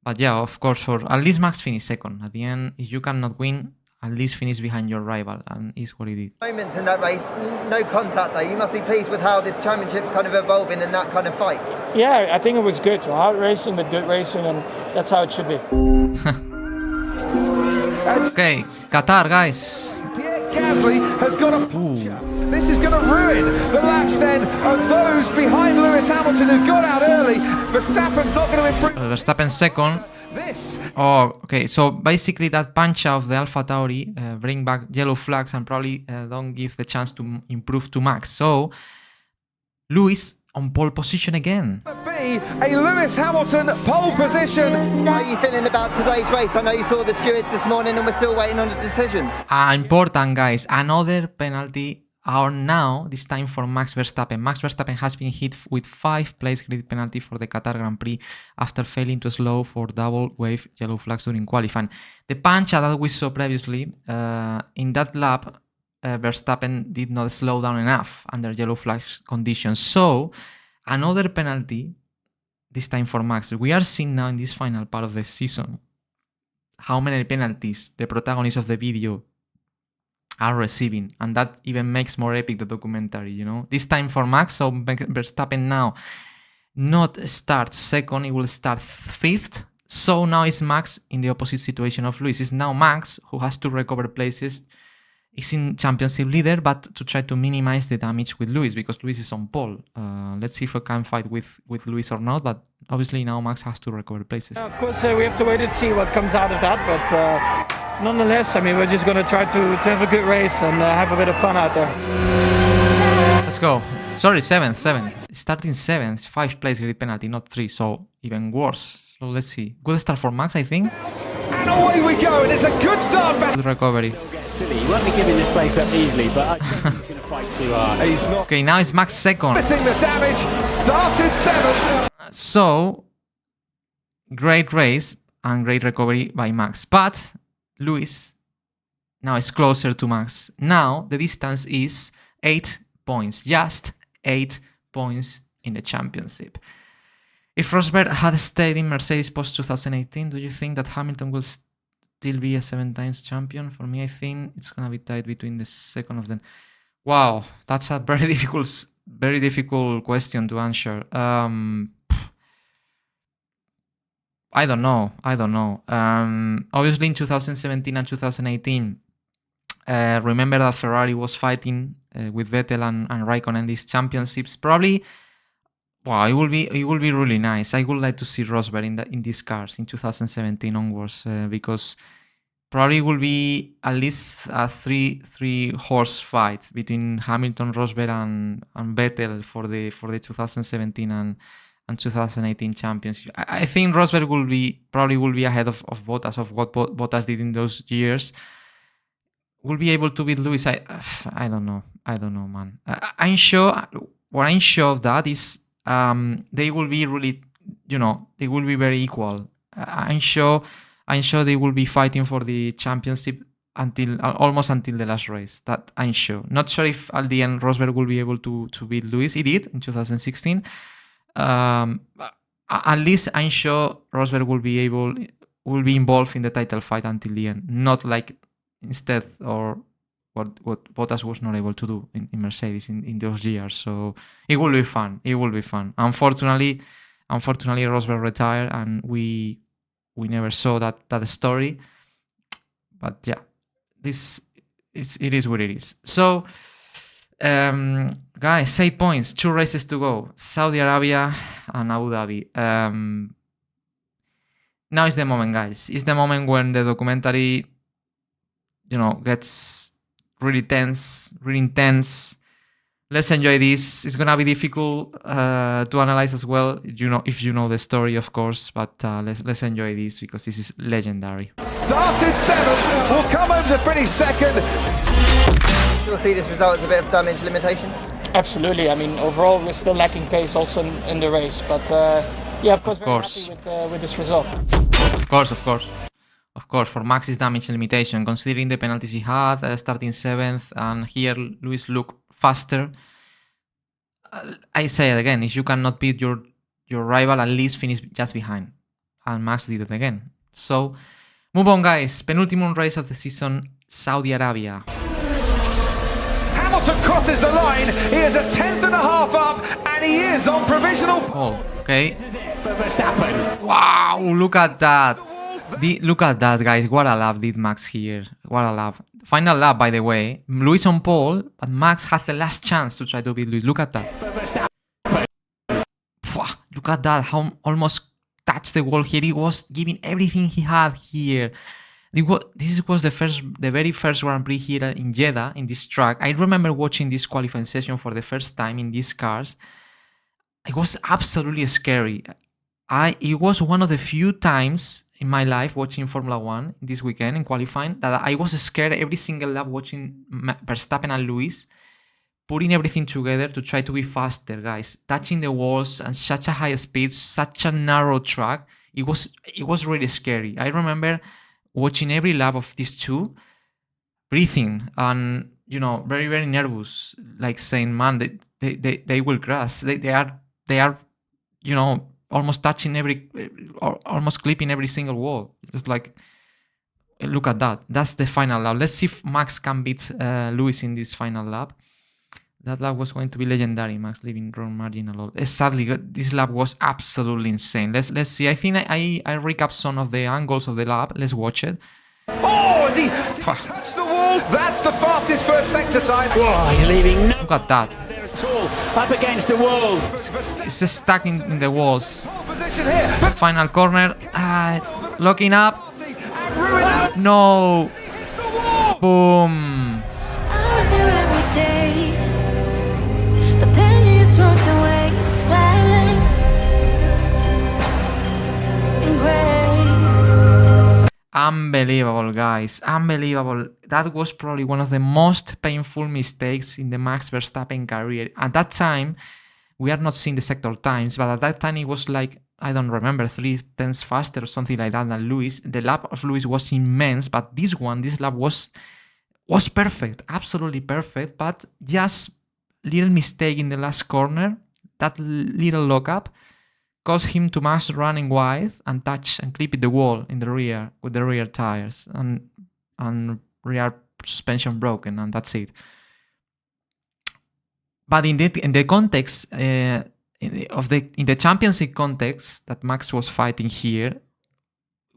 but yeah, of course, for at least Max finished second. At the end, if you cannot win, at least finish behind your rival, and is what he did. Moments in that race, no contact though. You must be pleased with how this championship's kind of evolving in that kind of fight. Yeah, I think it was good. Hard racing, but good racing, and that's how it should be. Okay, Qatar, guys. Pierre Gasly has got a puncture. This is going to ruin the laps then of those behind Lewis Hamilton who got out early. Verstappen's not going to improve. Verstappen second. Oh, okay. So basically that punch of the Alpha Tauri bring back yellow flags and probably don't give the chance to improve to Max. So Lewis on pole position again. Be a Lewis Hamilton pole position. How are you feeling about today's race? I know you saw the stewards this morning and we're still waiting on a decision. Important, guys. Another penalty are now, this time for Max Verstappen. Max Verstappen has been hit with 5 place grid penalty for the Qatar Grand Prix after failing to slow for double wave yellow flags during qualifying. The punch that we saw previously, in that lap, Verstappen did not slow down enough under yellow flags conditions. So, another penalty, this time for Max. We are seeing now in this final part of the season how many penalties the protagonist of the video are receiving, and that even makes more epic the documentary, you know. This time for Max, so Verstappen now not start second, it will start 5th. So now it's Max in the opposite situation of Lewis. It's now Max who has to recover places. He's in championship leader, but to try to minimize the damage with Lewis, because Lewis is on pole. Let's see if I can fight with Lewis or not, but obviously now Max has to recover places. Of course, we have to wait and see what comes out of that, but nonetheless, I mean, we're just going to try to have a good race and have a bit of fun out there. Let's go. Sorry, 7th. Starting 7th, 5 place grid penalty, not 3, so even worse. So let's see. Good start for Max, I think. And away we go, and it's a good start back. Good recovery. Silly. He won't be giving this place up easily, but I think he's going to fight too hard. He's not. Okay, now it's Max second. Missing the damage, started 7th. So, great race and great recovery by Max. But Lewis now is closer to Max. Now the distance is 8 points. Just 8 points in the championship. If Rosberg had stayed in Mercedes post 2018, do you think that Hamilton will still be a 7 times champion? For me, I think it's gonna be tied between the second of them. Wow, that's a very difficult question to answer. I don't know. Obviously, in 2017 and 2018, remember that Ferrari was fighting with Vettel and Raikkonen these championships. Probably, wow, it will be really nice. I would like to see Rosberg in these cars in 2017 onwards, because probably it will be at least a three horse fight between Hamilton, Rosberg, and Vettel for the 2017 and 2018 championship. I think Rosberg probably will be ahead of Bottas, of what Bottas did in those years. Will be able to beat Lewis. I don't know, man. I'm sure. What I'm sure of that is they will be really, they will be very equal. I'm sure they will be fighting for the championship almost until the last race. That I'm sure. Not sure if at the end Rosberg will be able to beat Lewis. He did in 2016. At least I'm sure Rosberg will be involved in the title fight until the end, not like instead or what Bottas was not able to do in Mercedes in those years. So it will be fun. Unfortunately Rosberg retired and we never saw that story. But yeah, it is what it is. So guys, 8 points, 2 races to go. Saudi Arabia and Abu Dhabi. Now is the moment, guys. It's the moment when the documentary, gets really tense, really intense. Let's enjoy this. It's gonna be difficult to analyze as well, if you know the story, of course. But let's enjoy this because this is legendary. Started 7th, will come over to finish 2nd. You'll see this result as a bit of damage limitation? Absolutely. I mean, overall, we're still lacking pace also in the race. But yeah, of course, very happy with this result. Of course, for Max's damage limitation, considering the penalties he had, starting 7th, and here Lewis looked faster. I say it again, if you cannot beat your rival, at least finish just behind. And Max did it again. So, move on, guys. Penultimate race of the season, Saudi Arabia. Hamilton crosses the line. He is a 10th and a half up, and he is on provisional. Oh, okay. Wow, look at that. Look at that, guys. What a lap did Max here. What a lap. Final lap, by the way. Lewis on pole, but Max had the last chance to try to beat Lewis. Look at that. Look at that. How almost touched the wall here. He was giving everything he had here. This was the very first Grand Prix here in Jeddah, in this track. I remember watching this qualifying session for the first time in these cars. It was absolutely scary. It was one of the few times in my life watching Formula 1 this weekend in qualifying that I was scared every single lap watching Verstappen and Lewis putting everything together to try to be faster, guys. Touching the walls and such a high speed, such a narrow track. It was really scary. I remember watching every lap of these two, breathing and very, very nervous, like saying, man, they will crash. They are almost touching almost clipping every single wall. It's like, look at that. That's the final lap. Let's see if Max can beat Lewis in this final lap. That lap was going to be legendary. Max leaving road margin alone. Sadly, this lap was absolutely insane. Let's see. I think I recap some of the angles of the lap. Let's watch it. Oh, has he touched the wall? That's the fastest first sector time. Whoa, he's leaving no Look at that. there at all. Up against the walls. It's just stuck in the walls. Position here. Final corner. Locking up. No. Boom. Unbelievable, guys. Unbelievable. That was probably one of the most painful mistakes in the Max Verstappen career. At that time, we are not seeing the sector times, but at that time it was like, I don't remember, 3/10 faster or something like that than Lewis. The lap of Lewis was immense, but this lap was perfect, absolutely perfect, but just little mistake in the last corner, that little lockup, caused him to Max running wide and touch and clip the wall in the rear with the rear tires and rear suspension broken, and that's it. But in the context in the championship context that Max was fighting here,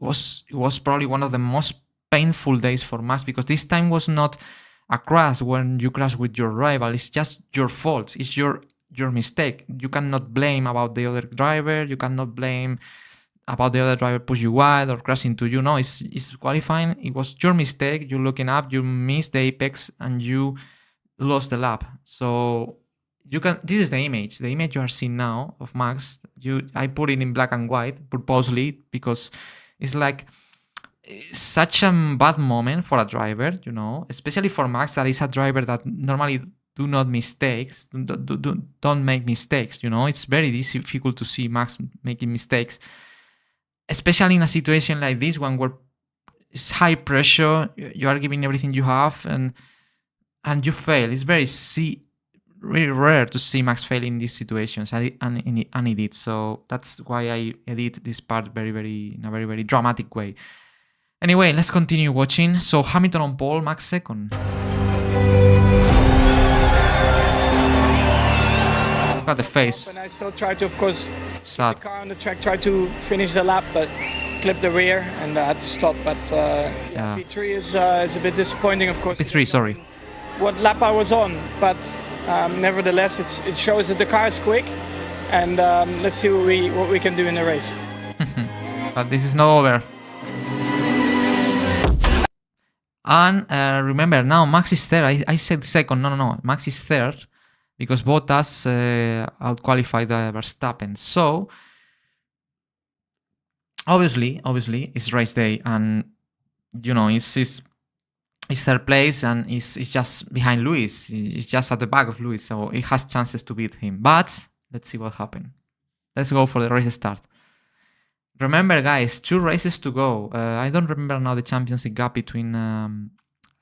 it was probably one of the most painful days for Max, because this time was not a crash when you crash with your rival. It's just your fault. It's your mistake. You cannot blame about the other driver. You cannot blame about the other driver push you wide or crash into you. No, it's qualifying. It was your mistake. You're looking up, you missed the apex, and you lost the lap. So you can. This is the image you are seeing now of Max. I put it in black and white purposely because it's like such a bad moment for a driver, you know, especially for Max, that is a driver that normally don't make mistakes, you know. It's very difficult to see Max making mistakes, especially in a situation like this one where it's high pressure, you are giving everything you have, and you fail. It's really rare to see Max fail in these situations, and he did. So that's why I edit this part in a very, very dramatic way. Anyway, let's continue watching. So Hamilton on pole, Max second. Look at the face. And I still tried to, of course, sad. The car on the track, tried to finish the lap, but clipped the rear and I had to stop. But yeah. P3 is a bit disappointing, of course. P3, sorry. What lap I was on, but nevertheless, it shows that the car is quick, and let's see what we can do in the race. But this is not over. And remember, now Max is third. I said second. No. Max is third because Bottas out-qualified Verstappen. So, obviously, it's race day. And, you know, it's third place and it's just behind Lewis. It's just at the back of Lewis. So, it has chances to beat him. But, let's see what happens. Let's go for the race start. Remember, guys, 2 races to go. I don't remember now the championship gap between, I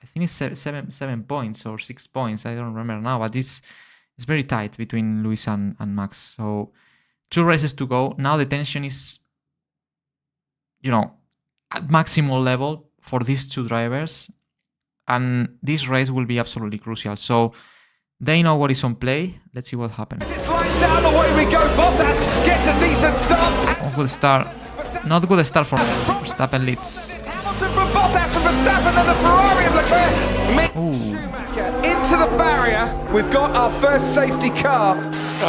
think it's 7 points or 6 points. I don't remember now, but it's very tight between Lewis and Max. So 2 races to go. Now the tension is, you know, at maximal level for these 2 drivers. And this race will be absolutely crucial. So they know what is on play. Let's see what happens. It's lights out, away we go. Bottas gets a decent start. Good start. Not good start for Verstappen leads. Hamilton from Bottas from Verstappen, then the Ferrari of Leclerc. Schumacher into the barrier. We've got our first safety car.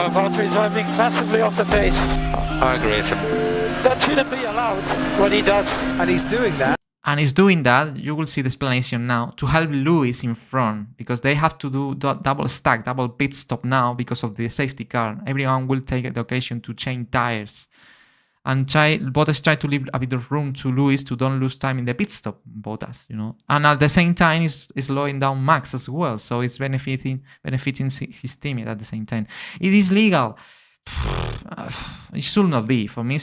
Valtteri is driving massively off the pace. I agree. That shouldn't be allowed what he does. And he's doing that. And he's doing that, you will see the explanation now, to help Lewis in front, because they have to do double pit stop now because of the safety car. Everyone will take the occasion to change tires. And Bottas try to leave a bit of room to Lewis to don't lose time in the pit stop, Bottas, you know. And at the same time, is slowing down Max as well, so it's benefiting his teammate at the same time. It is legal. It should not be, for me.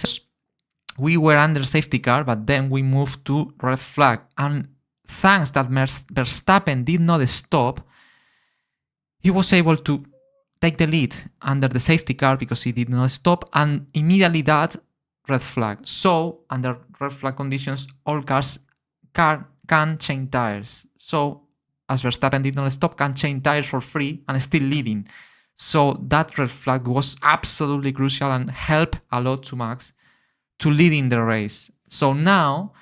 We were under safety car, but then we moved to red flag. And thanks that Verstappen did not stop, he was able to take the lead under the safety car because he did not stop, and immediately that red flag. So under red flag conditions, all cars can change tires. So, as Verstappen did not stop, can change tires for free and still leading. So that red flag was absolutely crucial and helped a lot to Max to lead in the race. So now,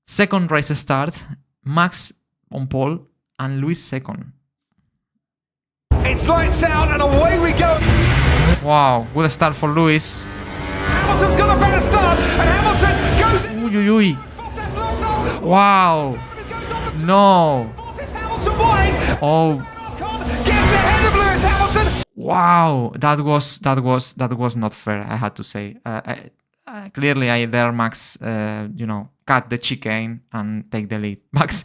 second race start, Max on pole and Lewis second. It's lights out and away we go. Wow, good start for Lewis. Hamilton's got a better start and Hamilton goes in. Uy, uy, uy. Wow. No. Oh. Gets ahead of Lewis Hamilton. Wow, that was not fair. I had to say. Clearly, there Max, cut the chicane and take the lead. Max,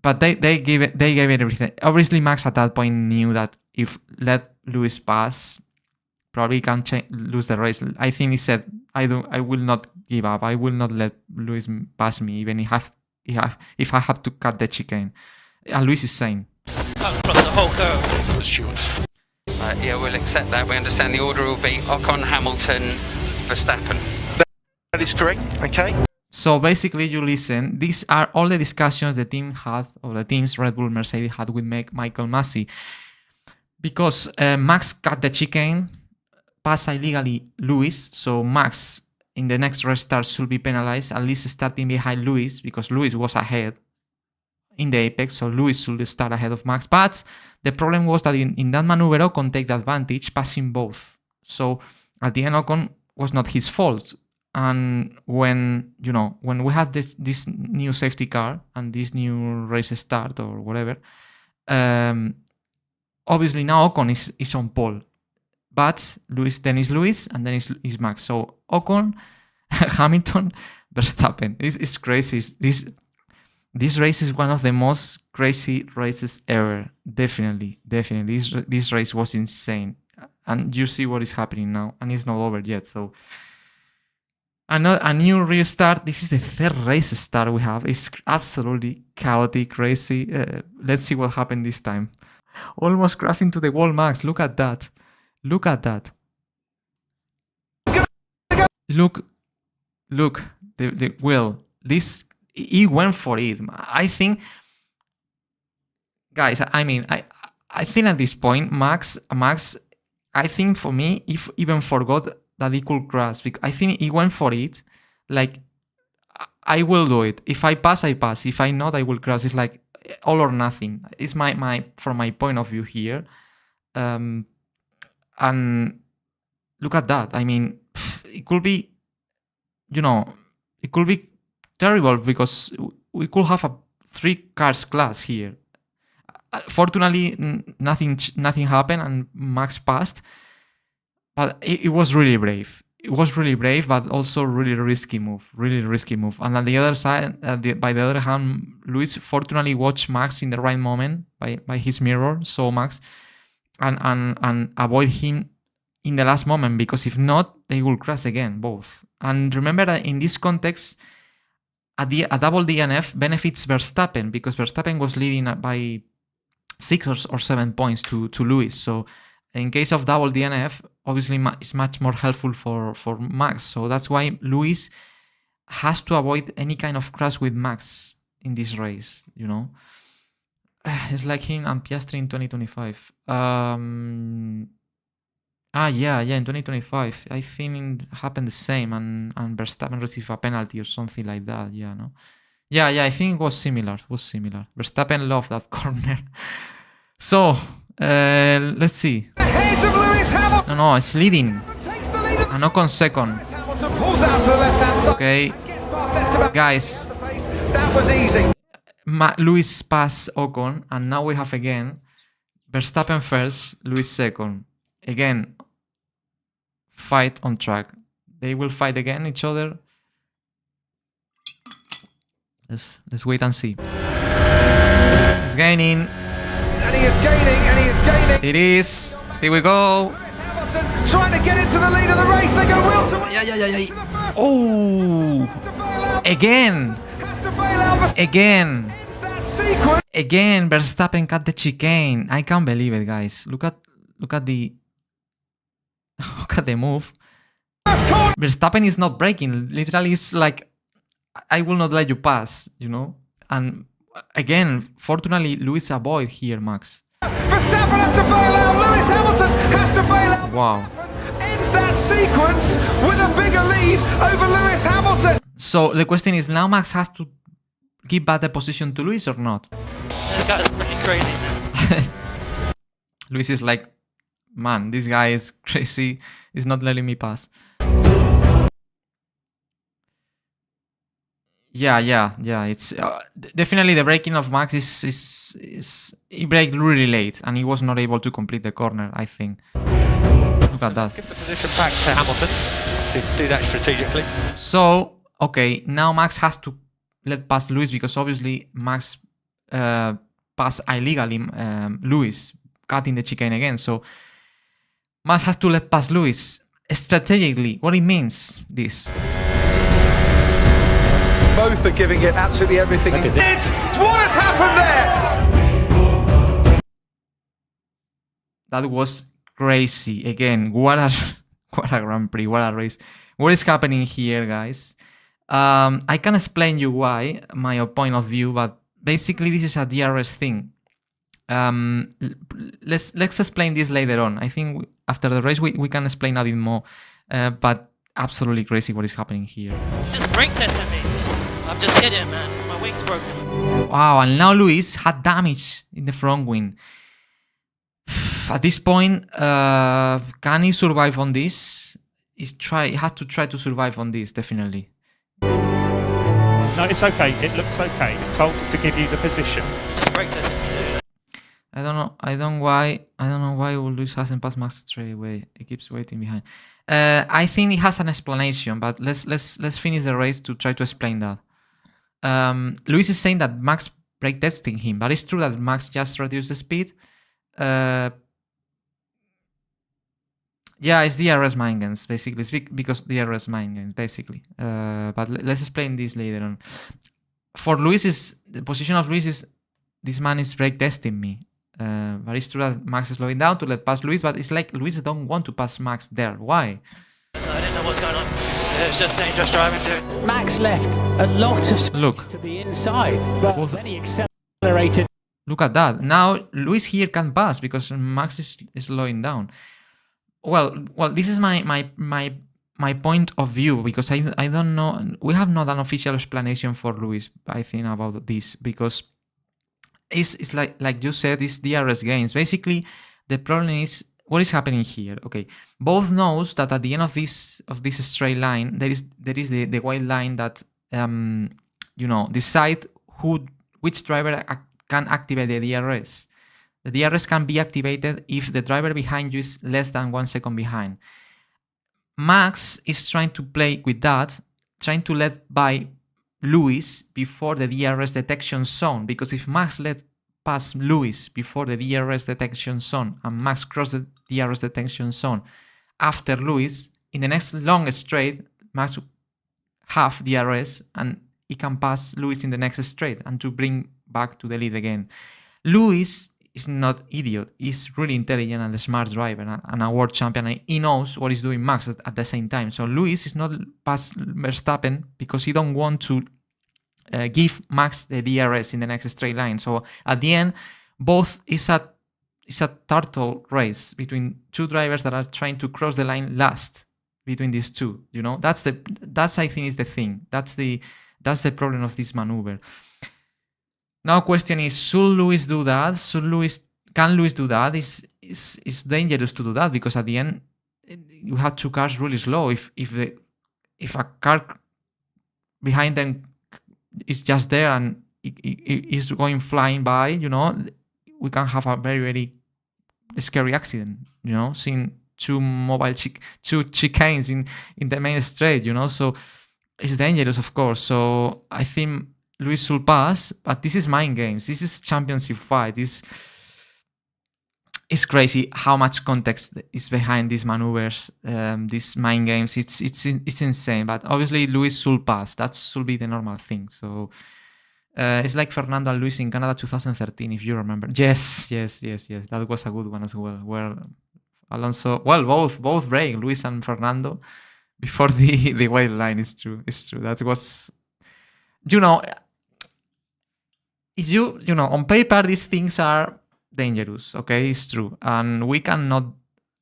but they gave it everything. Obviously, Max at that point knew that if let Lewis pass, probably can lose the race. I think he said, I will not give up. I will not let Lewis pass me, even if I have to cut the chicane. And Lewis is saying, across the whole curve. Stewart. Yeah, we'll accept that. We understand the order will be Ocon, Hamilton, Verstappen. That is correct. Okay. So basically, you listen. These are all the discussions the team had, or the teams Red Bull, Mercedes had with Michael Masi, because Max cut the chicane, passed illegally Lewis. So Max in the next restart should be penalized, at least starting behind Lewis, because Lewis was ahead in the apex, so Lewis should start ahead of Max. But the problem was that in that maneuver, Ocon take the advantage, passing both. So at the end, Ocon was not his fault. And when we have this new safety car and this new race start or whatever, obviously now Ocon is on pole. But then is Lewis and then is Max. So Ocon, Hamilton, Verstappen. It's crazy. This race is one of the most crazy races ever. Definitely. This race was insane. And you see what is happening now. And it's not over yet. So a new restart. This is the third race start we have. It's absolutely chaotic, crazy. Let's see what happened this time. Almost crashing to the wall, Max. Look at that. Look at that. Look. The wheel. He went for it. I think, guys, I think at this point, Max, I think for me, if even forgot that he could crash, because I think he went for it. Like, I will do it. If I pass, I pass. If I not, I will crash. It's like all or nothing. It's from my point of view here. And look at that. I mean, it could be, it could be terrible because we could have a 3 cars clash here. Fortunately, nothing happened and Max passed. But it was really brave. It was really brave, but also really risky move. Really risky move. And on the other side, by the other hand, Lewis fortunately watched Max in the right moment by his mirror, saw Max, and avoid him in the last moment, because if not, they will crash again, both. And remember that in this context, a double DNF benefits Verstappen, because Verstappen was leading by 6 or 7 points to Lewis. So in case of double DNF, obviously it's much more helpful for Max. So that's why Lewis has to avoid any kind of crash with Max in this race, It's like him and Piastri in 2025. Yeah, in 2025. I think it happened the same and Verstappen received a penalty or something like that, Yeah, I think it was similar. Verstappen loved that corner. So, let's see. No, it's leading. And Ocon second. Okay. Guys. That was easy. Lewis passed Ocon, and now we have again Verstappen first, Lewis second. Again, fight on track. They will fight again each other. Let's wait and see. He's gaining. And he is gaining. It is. Here we go. Trying to get into the lead of the race. They go will to win. Yeah. Oh. Again. Again, Verstappen cut the chicane. I can't believe it, guys. Look at the move. Verstappen is not braking. Literally, it's like I will not let you pass, you know. And again, fortunately, Lewis avoid here, Max. Verstappen has to bail out. Lewis Hamilton has to bail out. Wow. Ends that sequence with a bigger lead over Lewis Hamilton. So the question is, now Max has to give back the position to Lewis or not? This guy's pretty crazy. Lewis is like, man, this guy is crazy. He's not letting me pass. Yeah. It's definitely the braking of Max is he braked really late and he was not able to complete the corner. I think. Look at that. Give the position back to Hamilton to do that strategically. So okay, now Max has to let pass Lewis because obviously Max passed illegally Lewis, cutting the chicane again. So Max has to let pass Lewis strategically. What it means this. Both are giving it absolutely everything. It's what has happened there. That was crazy. Again, what a Grand Prix, what a race. What is happening here, guys? I can explain you why, my point of view, but basically this is a DRS thing. Let's explain this later on. I think after the race we can explain a bit more. But absolutely crazy what is happening here. Just brake testing me. I've just hit him, man. My wing's broken. Wow, and now Lewis had damage in the front wing. At this point, can he survive on this? He has to try to survive on this, definitely. No, it's okay. It looks okay. It told to give you the position. Just brake testing me. I don't know why Lewis hasn't passed Max straight away. He keeps waiting behind. I think it has an explanation, but let's finish the race to try to explain that. Lewis is saying that Max brake testing him, but it's true that Max just reduced the speed. Yeah, it's DRS mind games, basically. It's because DRS mind games, basically. But let's explain this later on. For Lewis, the position of Lewis is, this man is brake testing me. But it's true that Max is slowing down to let pass Lewis, but it's like Lewis don't want to pass Max there. Why? I didn't know what's going on. It's just dangerous driving, dude. Max left a lot of space to the inside, but then he accelerated. Look at that. Now Lewis here can pass because Max is slowing down. Well, this is my point of view, because I don't know. We have not an official explanation for Lewis, I think, about this, because it's like you said, it's DRS games. Basically, the problem is what is happening here. Okay, both knows that at the end of this straight line there is the white line that decide which driver can activate the DRS. The DRS can be activated if the driver behind you is less than 1 second behind. Max is trying to play with that, trying to let by Lewis before the DRS detection zone, because if Max let pass Lewis before the DRS detection zone and Max cross the DRS detection zone after Lewis, in the next long straight, Max have DRS and he can pass Lewis in the next straight and to bring back to the lead again. Lewis is not idiot. He's really intelligent and a smart driver and a world champion. And he knows what he's doing Max at the same time. So Lewis is not past Verstappen because he don't want to give Max the DRS in the next straight line. So at the end, both is a turtle race between two drivers that are trying to cross the line last between these two. You know, that's I think is the thing. That's the problem of this maneuver. Now, question is, should Lewis do that? Can Lewis do that? It's dangerous to do that because at the end you have two cars really slow. If a car behind them is just there and it is going flying by, we can have a very, very scary accident. Seeing two chicanes in the main straight. So it's dangerous, of course. So I think Lewis should pass, but this is mind games. This is championship fight. It's crazy how much context is behind these maneuvers, these mind games. It's insane. But obviously Lewis should pass. That should be the normal thing. So it's like Fernando and Lewis in Canada 2013, if you remember. Yes. That was a good one as well. Where Alonso, both brake, Lewis and Fernando, before the white line. It's true. That was you know, on paper, these things are dangerous, okay? It's true. And we cannot,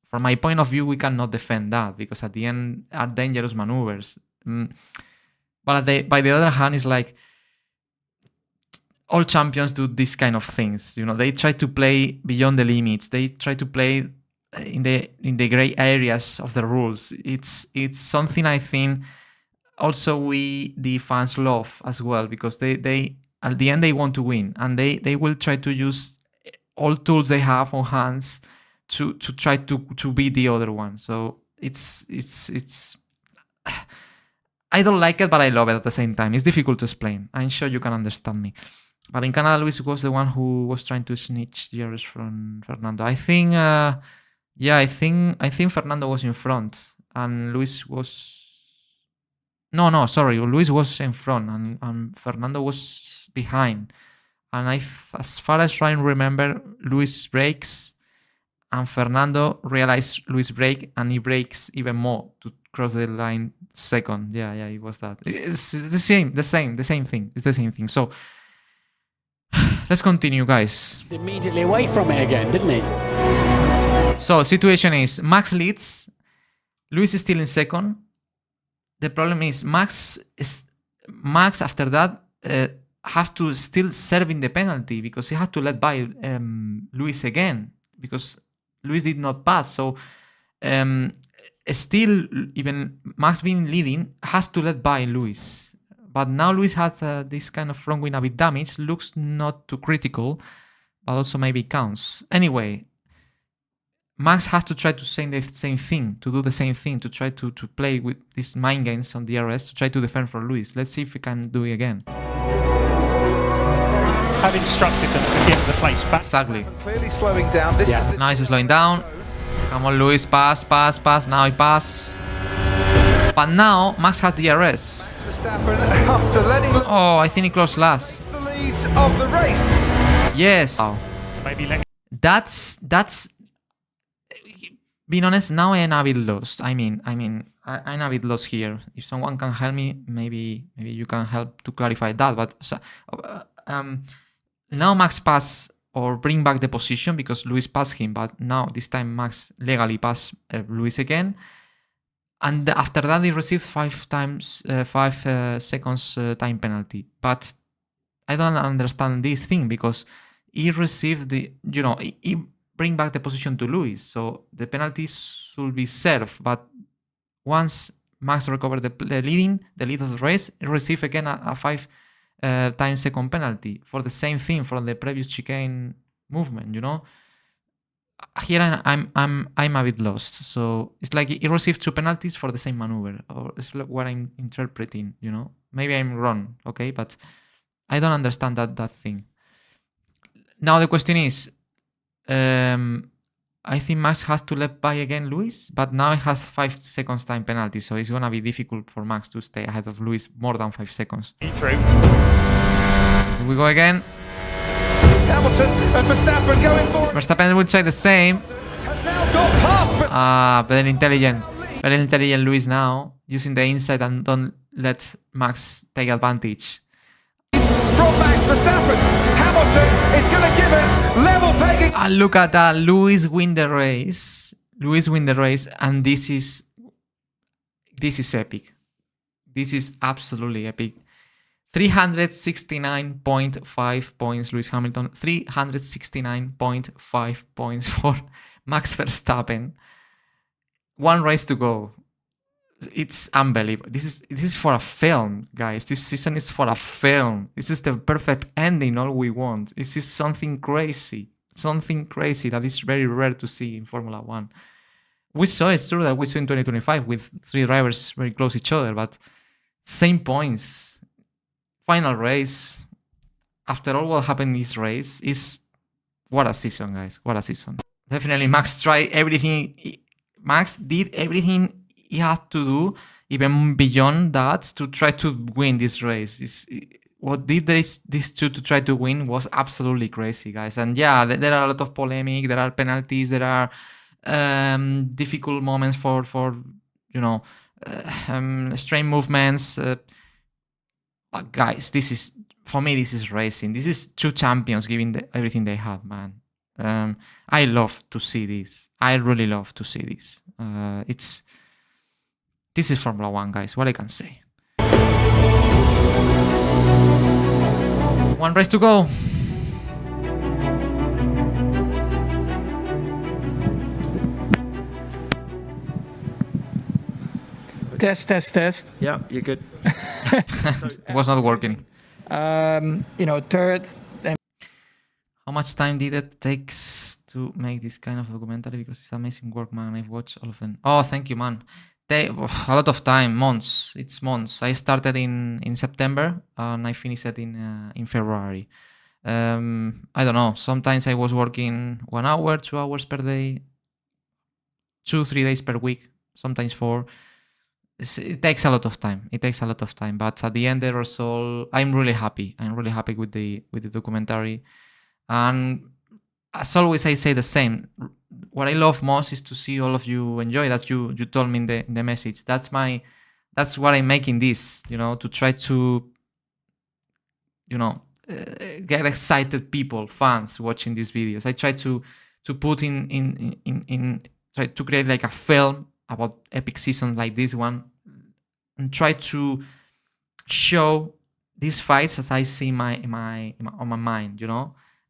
from my point of view, we cannot defend that because at the end are dangerous maneuvers. But by the other hand, it's like all champions do these kind of things. They try to play beyond the limits. They try to play in the gray areas of the rules. It's something I think also we the fans love as well because they at the end they want to win and they will try to use all tools they have on hands to try to beat the other one. So it's I don't like it, but I love it at the same time. It's difficult to explain. I'm sure you can understand me. But in Canada, Luis was the one who was trying to snitch DRS from Fernando. I think, I think Fernando was in front and Luis was. No, sorry. Luis was in front and Fernando was behind. And as far as I remember, Luis brakes and Fernando realized Luis brake and he brakes even more to cross the line second. Yeah, it was that. It's the same thing. It's the same thing. So let's continue, guys. Immediately away from it again, didn't he? So situation is Max leads. Luis is still in second. The problem is Max after that has to still serve in the penalty because he had to let by Luis again because Luis did not pass. So still, even Max being leading has to let by Luis. But now Luis has this kind of front wing a bit damaged. Looks not too critical, but also maybe counts. Anyway, Max has to try to say the same thing, to do the same thing, to try to play with these mind games on DRS, to try to defend for Luis. Let's see if we can do it again. Have instructed them to give the place back. Exactly. Clearly slowing down. This is now he's slowing down. Come on, Luis, pass. Now he pass. But now Max has DRS. Verstappen after letting. Oh, I think he closed last. The leads of the race. Yes. Maybe That's. Being honest, now I'm a bit lost. I mean, I'm a bit lost here. If someone can help me, maybe you can help to clarify that. But now Max pass or bring back the position because Luis passed him. But now this time Max legally passed Luis again. And after that, he received 5 seconds time penalty. But I don't understand this thing because he received he bring back the position to Luis. So the penalties should be served. But once Max recovered the lead of the race, he received again a 5 second penalty for the same thing from the previous chicane movement. Here I'm a bit lost. So it's like he received 2 penalties for the same maneuver, or it's like what I'm interpreting. Maybe I'm wrong, okay, but I don't understand that thing. Now the question is, I think Max has to let by again Luis, but now it has 5 seconds time penalty, so it's gonna be difficult for Max to stay ahead of Luis more than 5 seconds. Through. Here we go again. Hamilton and Verstappen going forward. Verstappen would say the same. Has now got past Verstappen. Very intelligent Luis now, using the inside and don't let Max take advantage. From Max Verstappen, Hamilton is going to give us level pegging. And look at that, Luis win the race, and this is epic. This is absolutely epic. 369.5 points, Lewis Hamilton. 369.5 points for Max Verstappen. 1 race to go. It's unbelievable. This is for a film, guys. This season is for a film. This is the perfect ending, all we want. This is something crazy. Something crazy that is very rare to see in Formula 1. It's true that we saw in 2025 with 3 drivers very close to each other, but same points. Final race. After all what happened in this race, what a season, guys. What a season. Definitely Max tried everything. Max did everything he had to do, even beyond that, to try to win this race. What did these two to try to win was absolutely crazy, guys. And yeah, there are a lot of polemic, there are penalties, there are difficult moments for strange movements. But guys, this is, for me, this is racing. This is two champions giving everything they have, man. I love to see this. I really love to see this. This is Formula One, guys. What I can say. One race to go. Test. Yeah, you're good. It was not working. Third. How much time did it take to make this kind of documentary? Because it's amazing work, man. I've watched all of them. Oh, thank you, man. A lot of time, months. It's months. I started in September and I finished it in February. I don't know. Sometimes I was working 1 hour, 2 hours per day, 2-3 days per week, sometimes 4. It takes a lot of time. But at the end, the result, I'm really happy. I'm really happy with the documentary. And as always, I say the same. What I love most is to see all of you enjoy. That you told me in the message. That's what I'm making this. To try to get excited people, fans watching these videos. I try to put try to create like a film about epic seasons like this one, and try to show these fights as I see on my mind,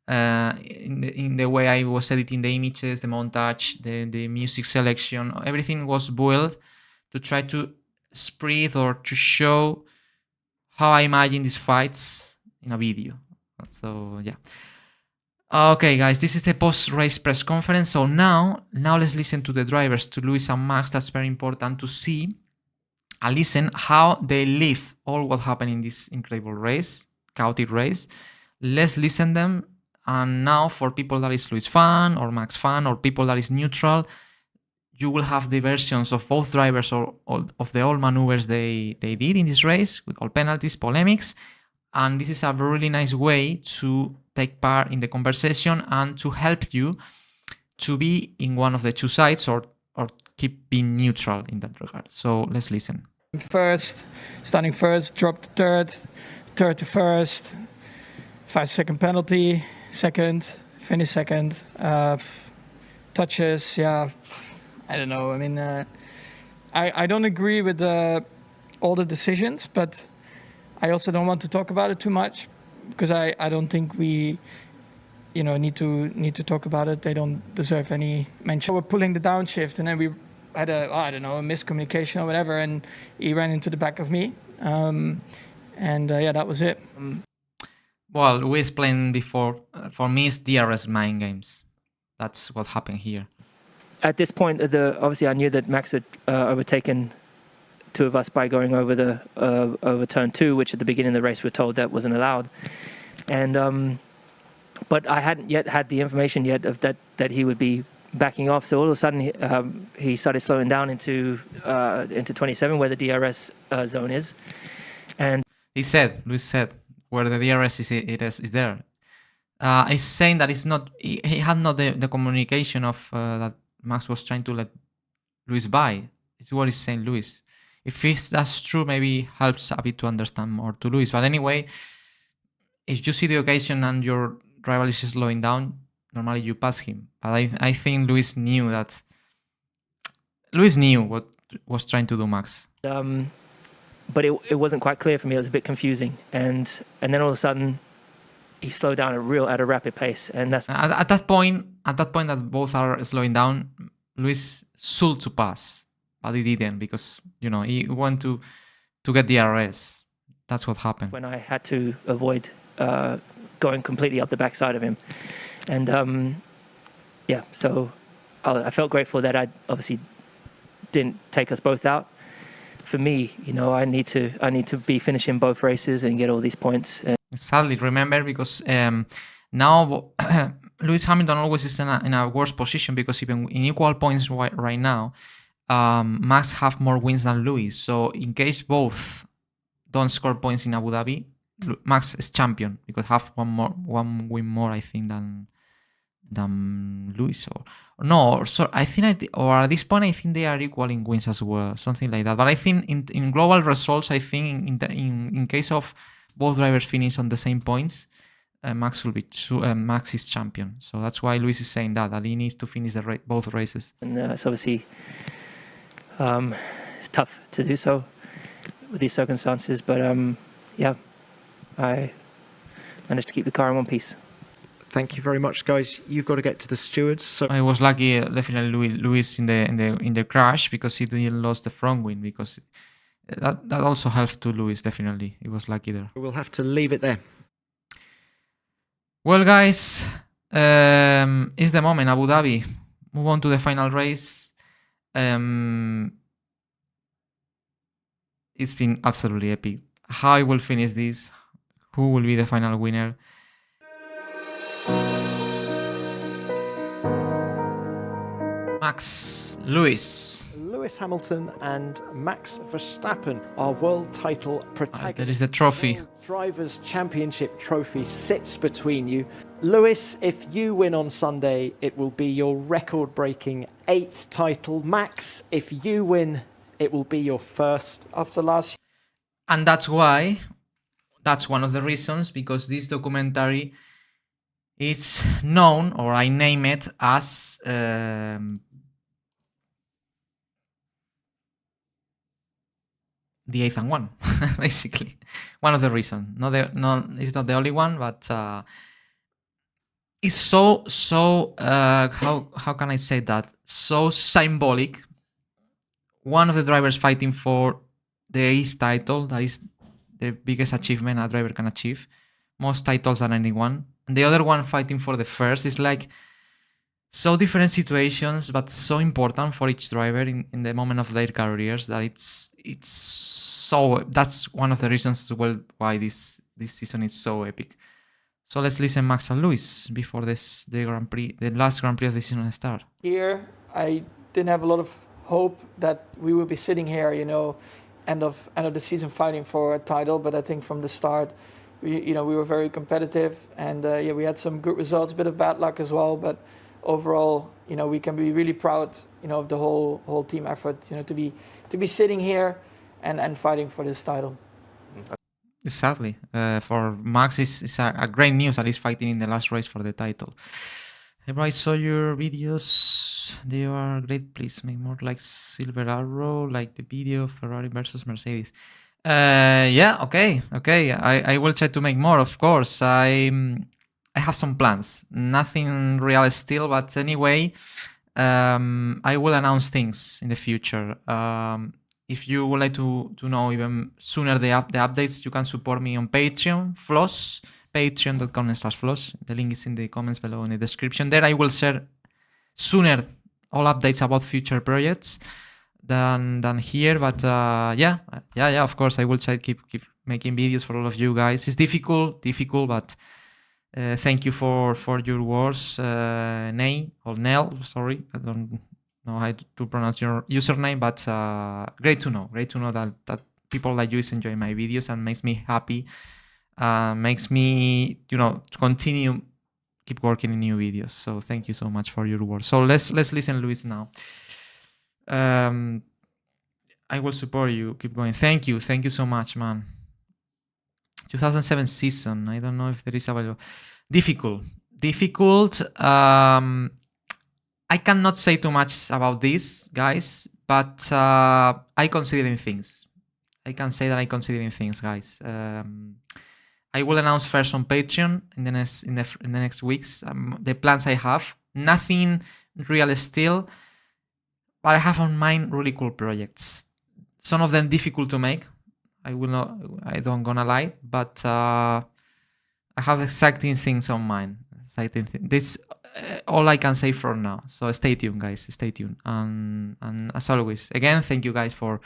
in the way I was editing the images, the montage, the music selection, everything was boiled to try to spread or to show how I imagine these fights in a video. So yeah. Okay, guys, this is the post-race press conference. So now let's listen to the drivers, to Lewis and Max. That's very important to see and listen how they live all what happened in this incredible race, chaotic race. Let's listen them. And now for people that is Lewis fan or Max fan or people that is neutral, you will have the versions of both drivers or of the all maneuvers they did in this race with all penalties, polemics. And this is a really nice way to take part in the conversation and to help you to be in one of the two sides or keep being neutral in that regard. So let's listen. Starting first, dropped third to first, 5-second penalty, second, finish second, touches, yeah, I don't know. I mean, I don't agree with all the decisions, but I also don't want to talk about it too much because I don't think we, need to talk about it. They don't deserve any mention. We're pulling the downshift, and then we had a miscommunication or whatever, and he ran into the back of me, and that was it. Well, we explained before. For me, it's DRS mind games. That's what happened here. At this point, obviously I knew that Max had overtaken two of us by going over turn 2, which at the beginning of the race we're told that wasn't allowed, and but I hadn't yet had the information yet of that he would be backing off. So all of a sudden he started slowing down into 27 where the DRS zone is, and Lewis said where the DRS is there. He's saying that it's not. He had not the communication of that Max was trying to let Lewis by. It's what he's saying, Lewis. If that's true, maybe helps a bit to understand more to Lewis. But anyway, if you see the occasion and your rival is slowing down, normally you pass him. But I think Lewis knew what was trying to do Max. But it wasn't quite clear for me. It was a bit confusing, and then all of a sudden he slowed down at a rapid pace, and that's at that point that both are slowing down, Lewis should to pass, but he didn't because he wanted to get the DRS. That's what happened. When I had to avoid going completely up the backside of him, and so I felt grateful that I obviously didn't take us both out. For me, I need to be finishing both races and get all these points. Sadly, remember, because now Lewis Hamilton always is in a worse position because even in equal points right now, Max have more wins than Lewis. So in case both don't score points in Abu Dhabi, Max is champion because have one win more, I think, than Lewis or no. So I think or at this point I think they are equal in wins as well, something like that. But I think in global results, I think in case of both drivers finish on the same points, Max will be Max is champion. So that's why Lewis is saying that he needs to finish both races. And it's obviously tough to do so with these circumstances, but yeah, I managed to keep the car in one piece. Thank you very much, guys. You've got to get to the stewards. So I was lucky, definitely Lewis in the crash, because he didn't lose the front wing, because that also helped to Lewis. Definitely, he was lucky there. we'll have to leave it there. Well, guys, it's the moment. Abu Dhabi. Move on to the final race. It's been absolutely epic. How I will finish this? Who will be the final winner? Max, Lewis. Lewis Hamilton and Max Verstappen, our world title protagonists. There is the trophy. World Drivers' Championship trophy sits between you. Lewis, if you win on Sunday, it will be your record-breaking 8th title. Max, if you win, it will be your first after last. And that's why, that's one of the reasons, because this documentary is known, or I name it as the 8th and 1, basically. One of the reasons. It's not the only one, but it's so how can I say that? So symbolic. One of the drivers fighting for the 8th title, that is the biggest achievement a driver can achieve. Most titles than anyone. And the other one fighting for the first. Is like so different situations, but so important for each driver in the moment of their careers, that it's so, that's one of the reasons as well why this season is so epic. So let's listen Max and Lewis before the last Grand Prix of the season start. Here, I didn't have a lot of hope that we would be sitting here, end of the season fighting for a title. But I think from the start, we were very competitive, and we had some good results, a bit of bad luck as well. But overall, we can be really proud, of the whole team effort, to be sitting here and fighting for this title. Exactly. For Max, it's a great news that he's fighting in the last race for the title. Hey, bro, I saw your videos. They are great. Please make more like Silver Arrow, like the video Ferrari versus Mercedes. Yeah, okay. I will try to make more, of course. I have some plans. Nothing real still, but anyway, I will announce things in the future. If you would like to know even sooner the updates, you can support me on Patreon, Floss, patreon.com/Floss. The link is in the comments below in the description. There I will share sooner all updates about future projects than here. But yeah, of course, I will try to keep making videos for all of you guys. It's difficult, but thank you for your words, Nell, sorry, I don't know how to pronounce your username, but great to know that people like you is enjoying my videos, and makes me happy, makes me to continue keep working in new videos. So thank you so much for your words. So let's listen Luis now. I will support you, keep going. Thank you so much, man. 2007 season, I don't know if there is available. Difficult. I cannot say too much about this, guys, but I considering things. I can say that I considering things, guys. I will announce first on Patreon in the next weeks the plans I have. Nothing real still, but I have on mind really cool projects. Some of them difficult to make. I don't gonna lie, but I have exciting things on mind. This all I can say for now. So stay tuned, guys. Stay tuned. And as always, again, thank you guys for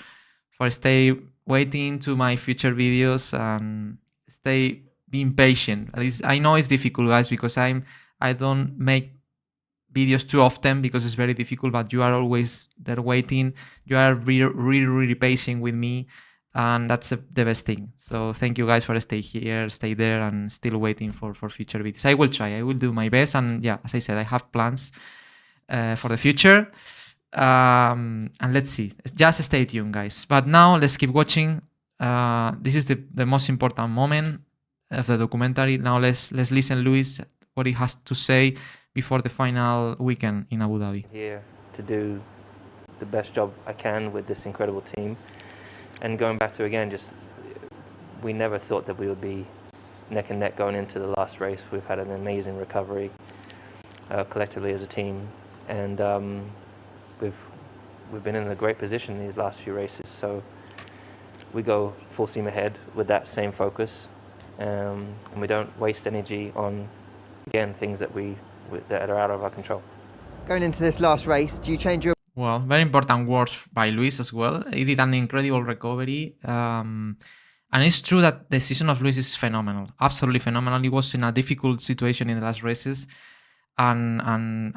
stay waiting to my future videos and stay being patient. At least I know it's difficult, guys, because I don't make videos too often because it's very difficult. But you are always there waiting. You are really patient with me. and that's the best thing. So thank you guys for stay here, stay there, and still waiting for future videos. I will try. I will do my best, and yeah, as I said, I have plans for the future. And let's see. Just stay tuned, guys. But now let's keep watching. This is the most important moment of the documentary. Now let's listen Luis what he has to say before the final weekend in Abu Dhabi. Here to do the best job I can with this incredible team. And going back to again, just we never thought that we would be neck and neck going into the last race. We've had an amazing recovery collectively as a team, and we've been in a great position these last few races. So we go full steam ahead with that same focus, and we don't waste energy on again things that are out of our control. Going into this last race, do you change your... Well, very important words by Luis as well. He did an incredible recovery. And it's true that the season of Luis is phenomenal. Absolutely phenomenal. He was in a difficult situation in the last races. And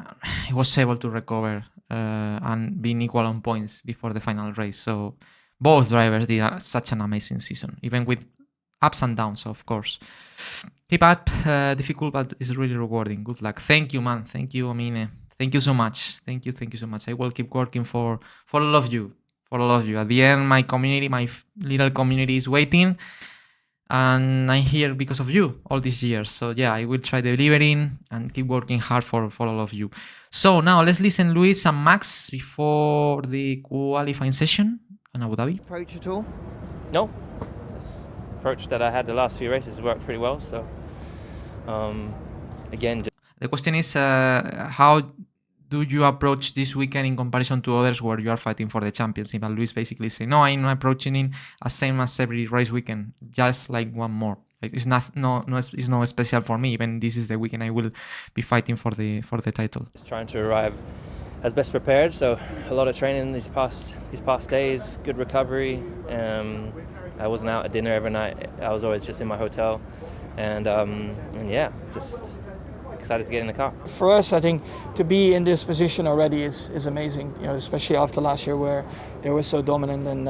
he was able to recover and being equal on points before the final race. So both drivers did such an amazing season, even with ups and downs, of course. Keep up, difficult, but it's really rewarding. Good luck. Thank you, man. Thank you, Amine. Thank you so much. Thank you so much. I will keep working for all of you. For all of you. At the end, my community, my little community is waiting. And I'm here because of you all these years. So yeah, I will try delivering and keep working hard for all of you. So now let's listen Luis and Max before the qualifying session in Abu Dhabi. Approach at all? No. This approach that I had the last few races worked pretty well. So again, the question is how do you approach this weekend in comparison to others where you are fighting for the championship? And Luis basically say, no, I'm approaching it as same as every race weekend, just like one more. Like it's not special for me. Even this is the weekend I will be fighting for the title. Just trying to arrive as best prepared. So a lot of training these past days, good recovery. I wasn't out at dinner every night. I was always just in my hotel, and yeah, just excited to get in the car. For us, I think to be in this position already is amazing, you know, especially after last year where they were so dominant. And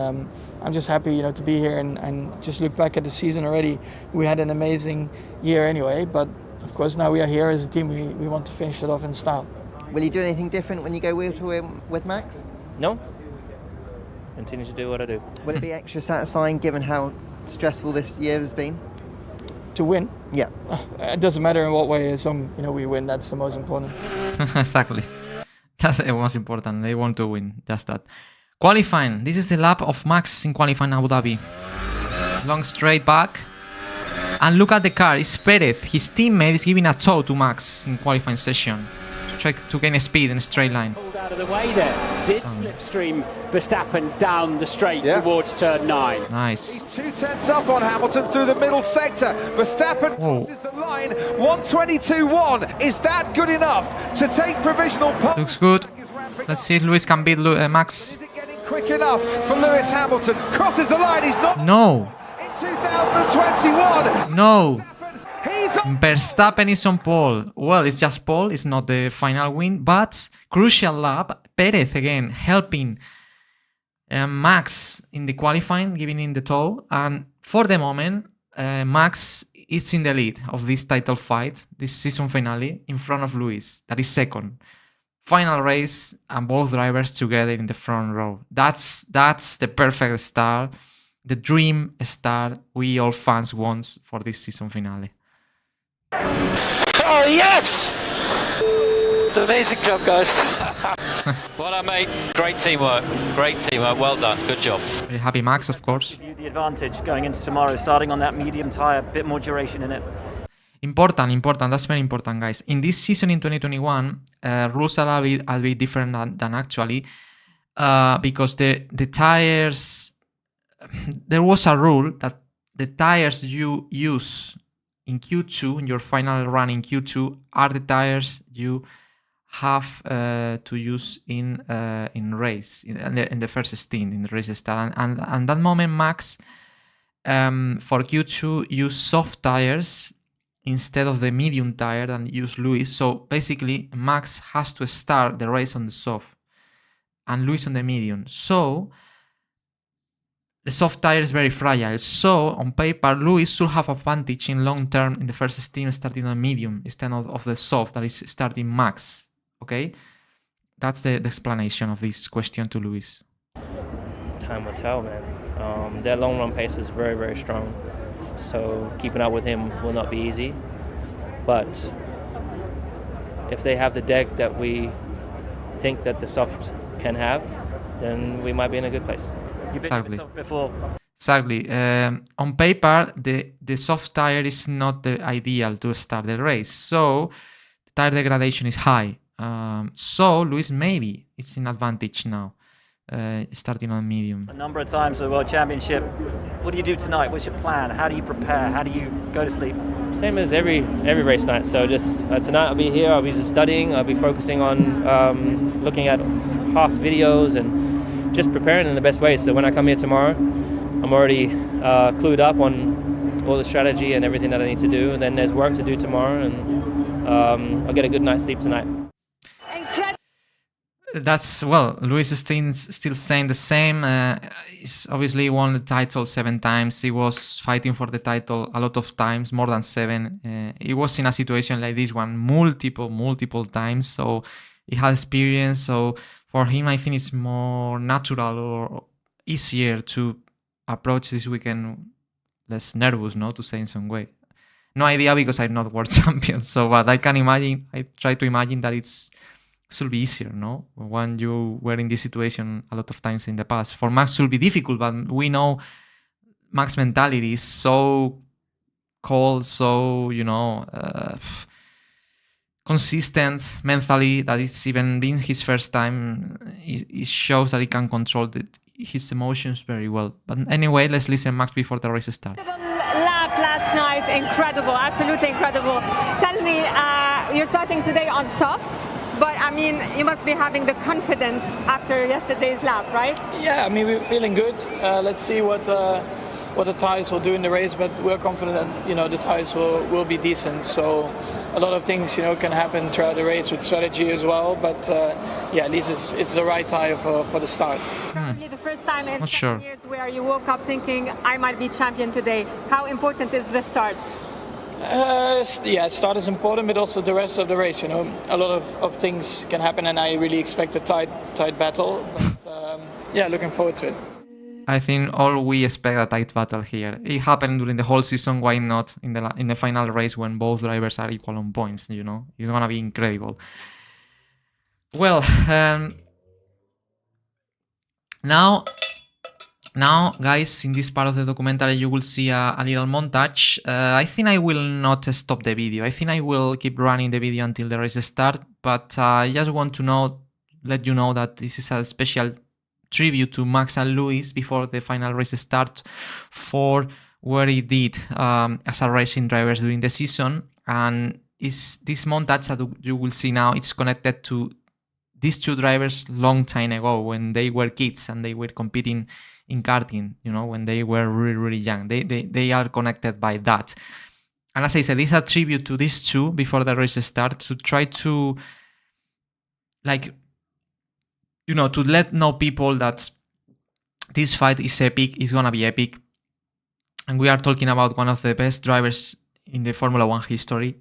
I'm just happy, you know, to be here and just look back at the season already. We had an amazing year anyway, but of course now we are here as a team. We want to finish it off in style. Will you do anything different when you go wheel to wheel with Max? No. Continue to do what I do. Will it be extra satisfying given how stressful this year has been? To win? Yeah. It doesn't matter in what way, as long we win, that's the most important. Exactly. That's the most important. They want to win, just that. Qualifying. This is the lap of Max in qualifying Abu Dhabi. Long straight back. And look at the car. It's Perez. His teammate is giving a tow to Max in qualifying session. Try to gain speed in a straight line. Pulled out of the way there. Did slipstream Verstappen down the straight towards turn 9. Nice. 2/10 up on Hamilton through the middle sector. Verstappen crosses the line. 1:22.1. Is that good enough to take provisional pole? Looks good. Let's see if Lewis can beat Max. Is it getting quick enough for Lewis Hamilton? Crosses the line. He's not. No. In 2021. No. Verstappen is on pole. Well, it's just pole. It's not the final win, but crucial lap. Perez again helping Max in the qualifying, giving in the tow. And for the moment, Max is in the lead of this title fight, this season finale, in front of Lewis. That is second. Final race and both drivers together in the front row. That's the perfect start, the dream start we all fans want for this season finale. Oh yes! Amazing job, guys. Well done, mate. Great teamwork. Well done. Good job. Very happy Max, of course. The advantage going into tomorrow, starting on that medium tyre, a bit more duration in it. Important. That's very important, guys. In this season in 2021, rules are a bit different than actually, because the tires. There was a rule that the tires you use in Q2, in your final run in Q2, are the tires you have to use in race in the first stint in the race start. And that moment, Max for Q2 use soft tires instead of the medium tire and use Lewis. So basically, Max has to start the race on the soft and Lewis on the medium. So the soft tire is very fragile. So on paper, Lewis should have advantage in long term in the first stint starting on medium instead of the soft that is starting max. Okay, that's the explanation of this question to Lewis. Time will tell, man. Their long run pace was very, very strong. So keeping up with him will not be easy. But if they have the deck that we think that the soft can have, then we might be in a good place. You've been with soft before. Exactly. On paper, the soft tire is not the ideal to start the race. So the tire degradation is high. So Lewis maybe it's an advantage now, starting on medium. A number of times for the World Championship. What do you do tonight? What's your plan? How do you prepare? How do you go to sleep? Same as every race night. So just tonight I'll be here. I'll be just studying. I'll be focusing on looking at past videos and just preparing in the best way. So when I come here tomorrow, I'm already clued up on all the strategy and everything that I need to do. And then there's work to do tomorrow, and I'll get a good night's sleep tonight. That's, well, Lewis is still saying the same. He's obviously won the title 7 times. He was fighting for the title a lot of times, more than 7. He was in a situation like this one multiple times. So he had experience. So for him, I think it's more natural or easier to approach this weekend less nervous, no, to say in some way. No idea, because I'm not world champion. So what I can imagine, I try to imagine that it should be easier, no? When you were in this situation a lot of times in the past. For Max, it will be difficult, but we know Max mentality is so cold, so, you know, consistent mentally, that it's even been his first time. It shows that he can control his emotions very well. But anyway, let's listen Max before the race starts. Lap last night, incredible, absolutely incredible. Tell me, you're starting today on soft, but I mean, you must be having the confidence after yesterday's lap, right? Yeah, I mean, we're feeling good. Let's see what the tyres will do in the race, but we're confident that, you know, the tyres will be decent. So a lot of things, you know, can happen throughout the race with strategy as well. But yeah, at least it's the right tyre for the start. Probably the first time in Not 7 sure. years where you woke up thinking, I might be champion today. How important is the start? Yeah, start is important, but also the rest of the race. You know, a lot of things can happen, and I really expect a tight battle. But yeah, looking forward to it. I think all we expect a tight battle here. It happened during the whole season. Why not in the final race when both drivers are equal on points? You know, it's gonna be incredible. Well, now, guys, in this part of the documentary, you will see a little montage. I think I will not stop the video. I think I will keep running the video until the race starts. But I just want to let you know that this is a special tribute to Max and Lewis before the final race starts for what he did as a racing drivers during the season. And this montage that you will see now, it's connected to these two drivers long time ago when they were kids and they were competing in karting, you know, when they were really, really young. They are connected by that. And as I said, it's a tribute to these two before the race starts, to try to, like, you know, to let know people that this fight is epic, it's gonna be epic. And we are talking about one of the best drivers in the Formula 1 history,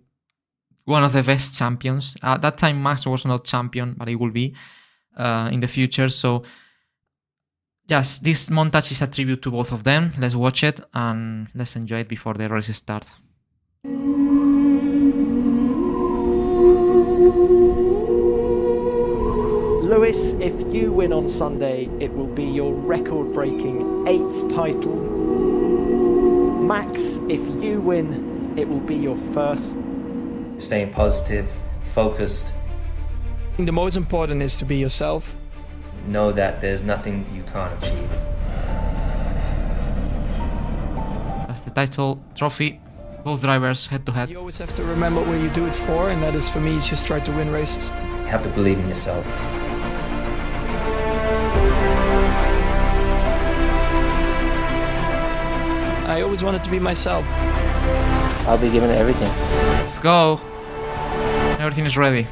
one of the best champions. At that time, Max was not champion, but he will be in the future. So, yes, this montage is a tribute to both of them. Let's watch it and let's enjoy it before the race starts. Lewis, if you win on Sunday, it will be your record-breaking 8th title. Max, if you win, it will be your first. Staying positive, focused. The most important is to be yourself. Know that there's nothing you can't achieve. That's the title trophy. Both drivers head to head. You always have to remember what you do it for, and that is, for me, just try to win races. You have to believe in yourself. I always wanted to be myself. I'll be giving it everything. Let's go. Everything is ready.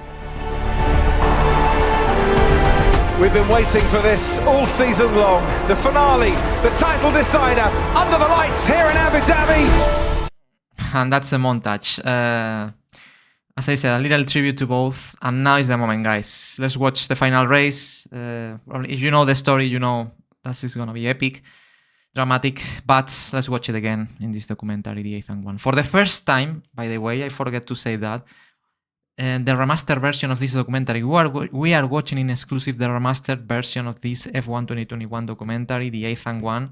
We've been waiting for this all season long. The finale, the title decider, under the lights here in Abu Dhabi. And that's the montage. As I said, a little tribute to both. And now is the moment, guys. Let's watch the final race. If you know the story, you know that is gonna be epic, dramatic. But let's watch it again in this documentary, the 8th and 1. For the first time, by the way, I forget to say that. The remastered version of this documentary, we are watching in exclusive the remastered version of this F1 2021 documentary, the 8th and 1.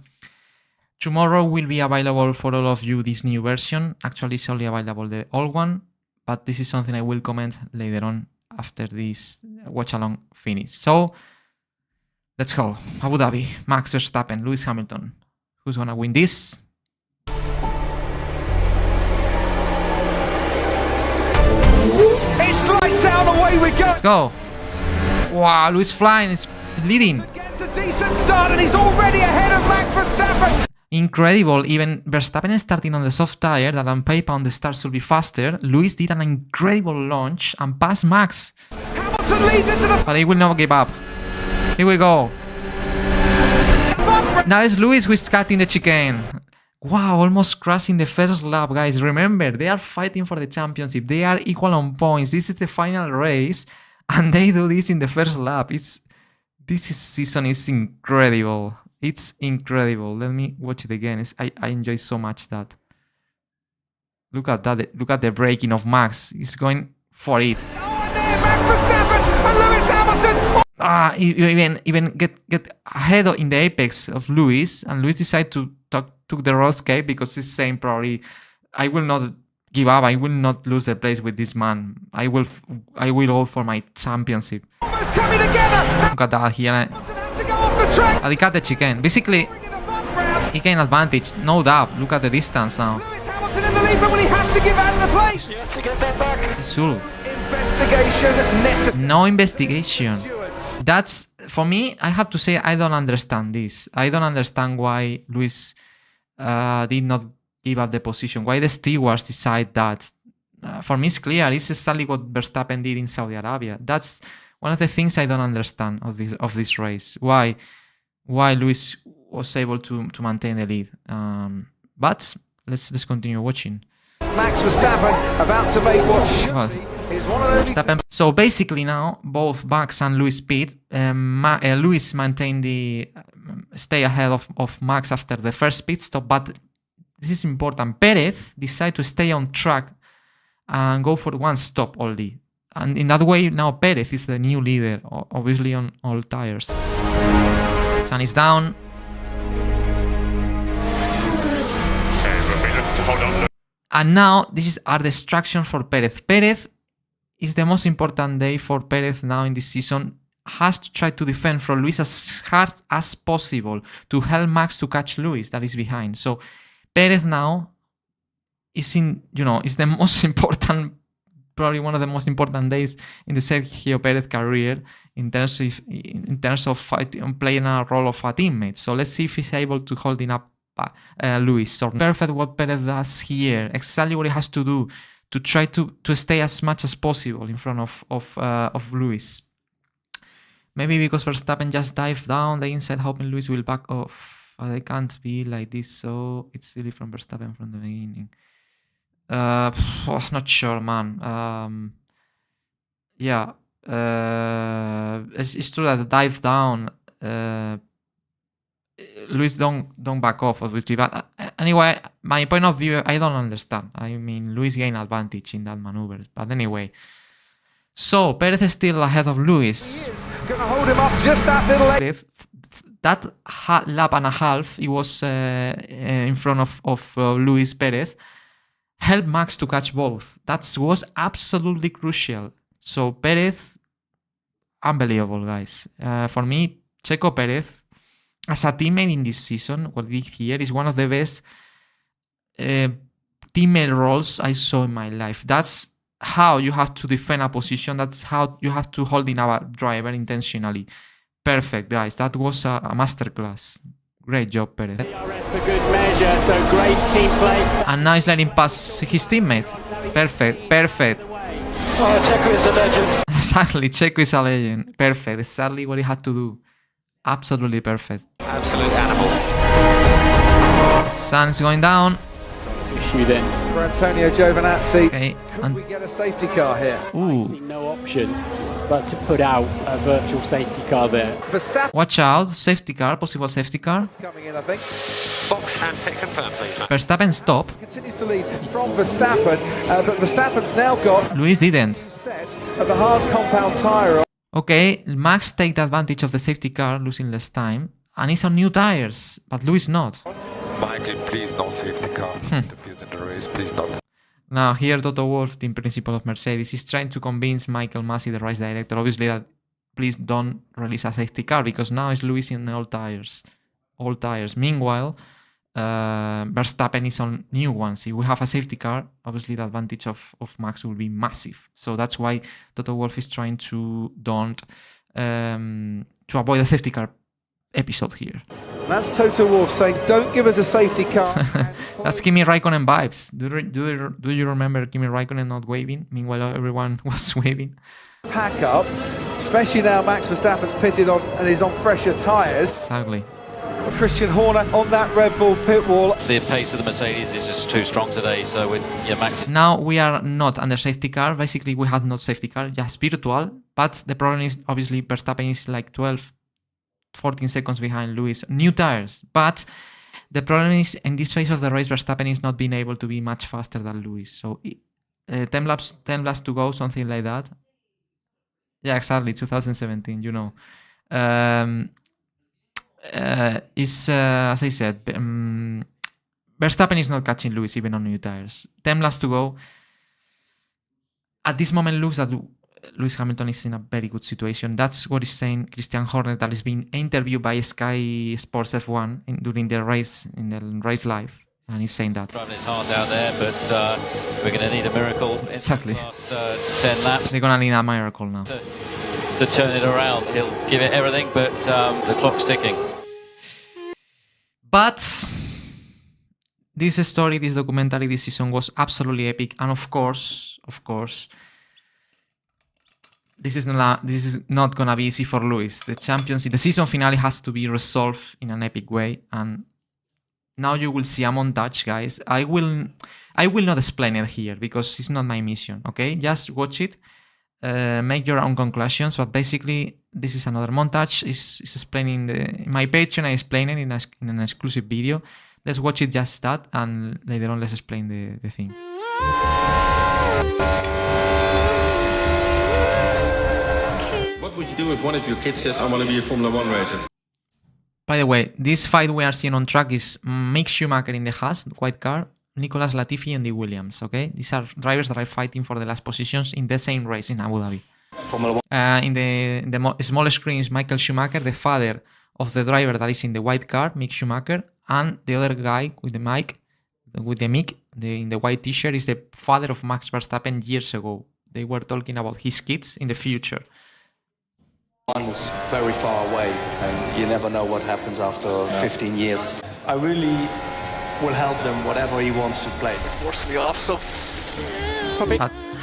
Tomorrow will be available for all of you this new version. Actually, it's only available the old one, but this is something I will comment later on after this watch-along finish. So, let's go. Abu Dhabi, Max Verstappen, Lewis Hamilton. Who's gonna win this? Down, away we go. Let's go. Wow, Lewis flying, is leading. Gets a decent start and he's already ahead of Max Verstappen. Incredible. Even Verstappen is starting on the soft tire that on paper on the start should be faster. Lewis did an incredible launch and passed Max. Hamilton leads into the... But he will not give up. Here we go. Now it's Lewis who is cutting the chicane. Wow, almost crashing the first lap, guys. Remember, they are fighting for the championship. They are equal on points. This is the final race, and they do this in the first lap. Season is incredible. It's incredible. Let me watch it again. I enjoy so much that. Look at that. Look at the braking of Max. He's going for it. Max Verstappen and Lewis Hamilton. Even get ahead in the apex of Lewis, and Lewis decided to took the road escape because he's saying probably, I will not give up. I will not lose the place with this man. I will all for my championship. Almost coming together. Look at that here. He cut the chicane. Basically, he gained advantage. No doubt. Look at the distance now. Lewis Hamilton in the lead, but will he have to give out the place? Yes, to get that back. Sure. Investigation necessary. No investigation. That's, for me, I have to say, I don't understand this. I don't understand why Lewis did not give up the position. Why the stewards decide that? For me, it's clear. It's exactly what Verstappen did in Saudi Arabia. That's one of the things I don't understand of this race. Why Lewis was able to maintain the lead. But let's continue watching. Max Verstappen about to make what should be his one and only. So basically now both Max and Lewis pit. Lewis maintained the stay ahead of Max after the first pit stop, but this is important. Perez decided to stay on track and go for one stop only, and in that way now Perez is the new leader, obviously on all tires. Sun is down. And now this are the distractions for Perez. Perez is the most important day for Perez now in this season. Has to try to defend from Lewis as hard as possible to help Max to catch Lewis that is behind. So Perez now is is the most important, probably one of the most important days in the Sergio Perez career in terms of fighting, playing a role of a teammate. So let's see if he's able to holding up Lewis. So perfect what Perez does here. Exactly what he has to do to try to stay as much as possible in front of Lewis. Maybe because Verstappen just dived down the inside, hoping Lewis will back off. But they can't be like this, so it's silly from Verstappen from the beginning. Not sure, man. Yeah, it's true that the dive down. Lewis don't back off, obviously. But anyway, my point of view, I don't understand. I mean, Lewis gained advantage in that maneuver. But anyway. So, Perez is still ahead of Lewis. Gonna hold him up just that little. That lap and a half, he was in front of Lewis. Perez helped Max to catch both. That was absolutely crucial. So, Perez, unbelievable, guys. For me, Checo Perez, as a teammate in this season, what he did here is one of the best teammate roles I saw in my life. That's how you have to defend a position. That's how you have to hold in a driver intentionally. Perfect, guys. That was a masterclass. Great job, Perez. For good measure, so great team play. And now he's letting pass his teammates. Perfect. Oh, Checo is a legend. Exactly, Checo is a legend. Perfect, exactly what he had to do. Absolutely perfect. Absolute animal. Sun's going down. Issue then. For Antonio Giovinazzi. Okay. Could we get a safety car here? Ooh. No option but to put out a virtual safety car there. Verstappen Watch out, safety car, possible safety car. coming in, I think. Box and pit confirmed, please, Max. Verstappen stop. Continues to lead from Verstappen, but Verstappen's now got Luis didn't. a set of the hard compound tyre. Okay, Max take the advantage of the safety car, losing less time, and he's on new tires, but Luis not. Michael, please no safety car. Interferes in the race, please not. Now here Toto Wolff, team principal of Mercedes, is trying to convince Michael Masi, the race director, obviously, that please don't release a safety car because now it's Luis in all tires. All tires. Meanwhile, Verstappen is on new ones. If we have a safety car, obviously the advantage of Max will be massive. So that's why Toto Wolff is trying to avoid a safety car episode here. That's Toto Wolff saying, don't give us a safety car. That's Kimi Raikkonen vibes. Do you remember Kimi Raikkonen not waving? Meanwhile, everyone was waving. Pack up, especially now Max Verstappen's pitted on and is on fresher tyres. Exactly. Christian Horner on that Red Bull pit wall. The pace of the Mercedes is just too strong today, so with Max. Now we are not under safety car. Basically, we had no safety car, just virtual. But the problem is, obviously, Verstappen is like 14 seconds behind Lewis. New tires. But the problem is, in this phase of the race, Verstappen is not being able to be much faster than Lewis. So 10 laps to go, something like that. Yeah, exactly, 2017, you know. As I said, Verstappen is not catching Lewis even on new tires. 10 laps to go. At this moment, looks that Lewis Hamilton is in a very good situation. That's what is saying Christian Horner, that is being interviewed by Sky Sports F1 during the race, in the race live, and he's saying that. Driving his heart out there, but we're going to need a miracle. Exactly. In the last 10 laps. They're going to need a miracle now. To turn it around. He'll give it everything, but the clock's ticking. But this story, this documentary, this season was absolutely epic, and of course, this is not gonna be easy for Lewis. The championship, the season finale has to be resolved in an epic way, and now you will see a montage, guys. I will not explain it here because it's not my mission. Okay, just watch it, make your own conclusions. But basically, this is another montage. It's explaining in my Patreon. I explain it in an exclusive video. Let's watch it, just that, and later on let's explain the thing. What would you do if one of your kids says, I want to be a Formula 1 racer? By the way, this fight we are seeing on track is Mick Schumacher in the Haas, the white car, Nicolas Latifi and the Williams, okay? These are drivers that are fighting for the last positions in the same race in Abu Dhabi. Formula 1. In the smaller screen is Michael Schumacher, the father of the driver that is in the white car, Mick Schumacher, and the other guy with the mic, in the white t-shirt, is the father of Max Verstappen years ago. They were talking about his kids in the future. One's very far away, and you never know what happens after 15 years. I really will help them whatever he wants to play. Force me off, so.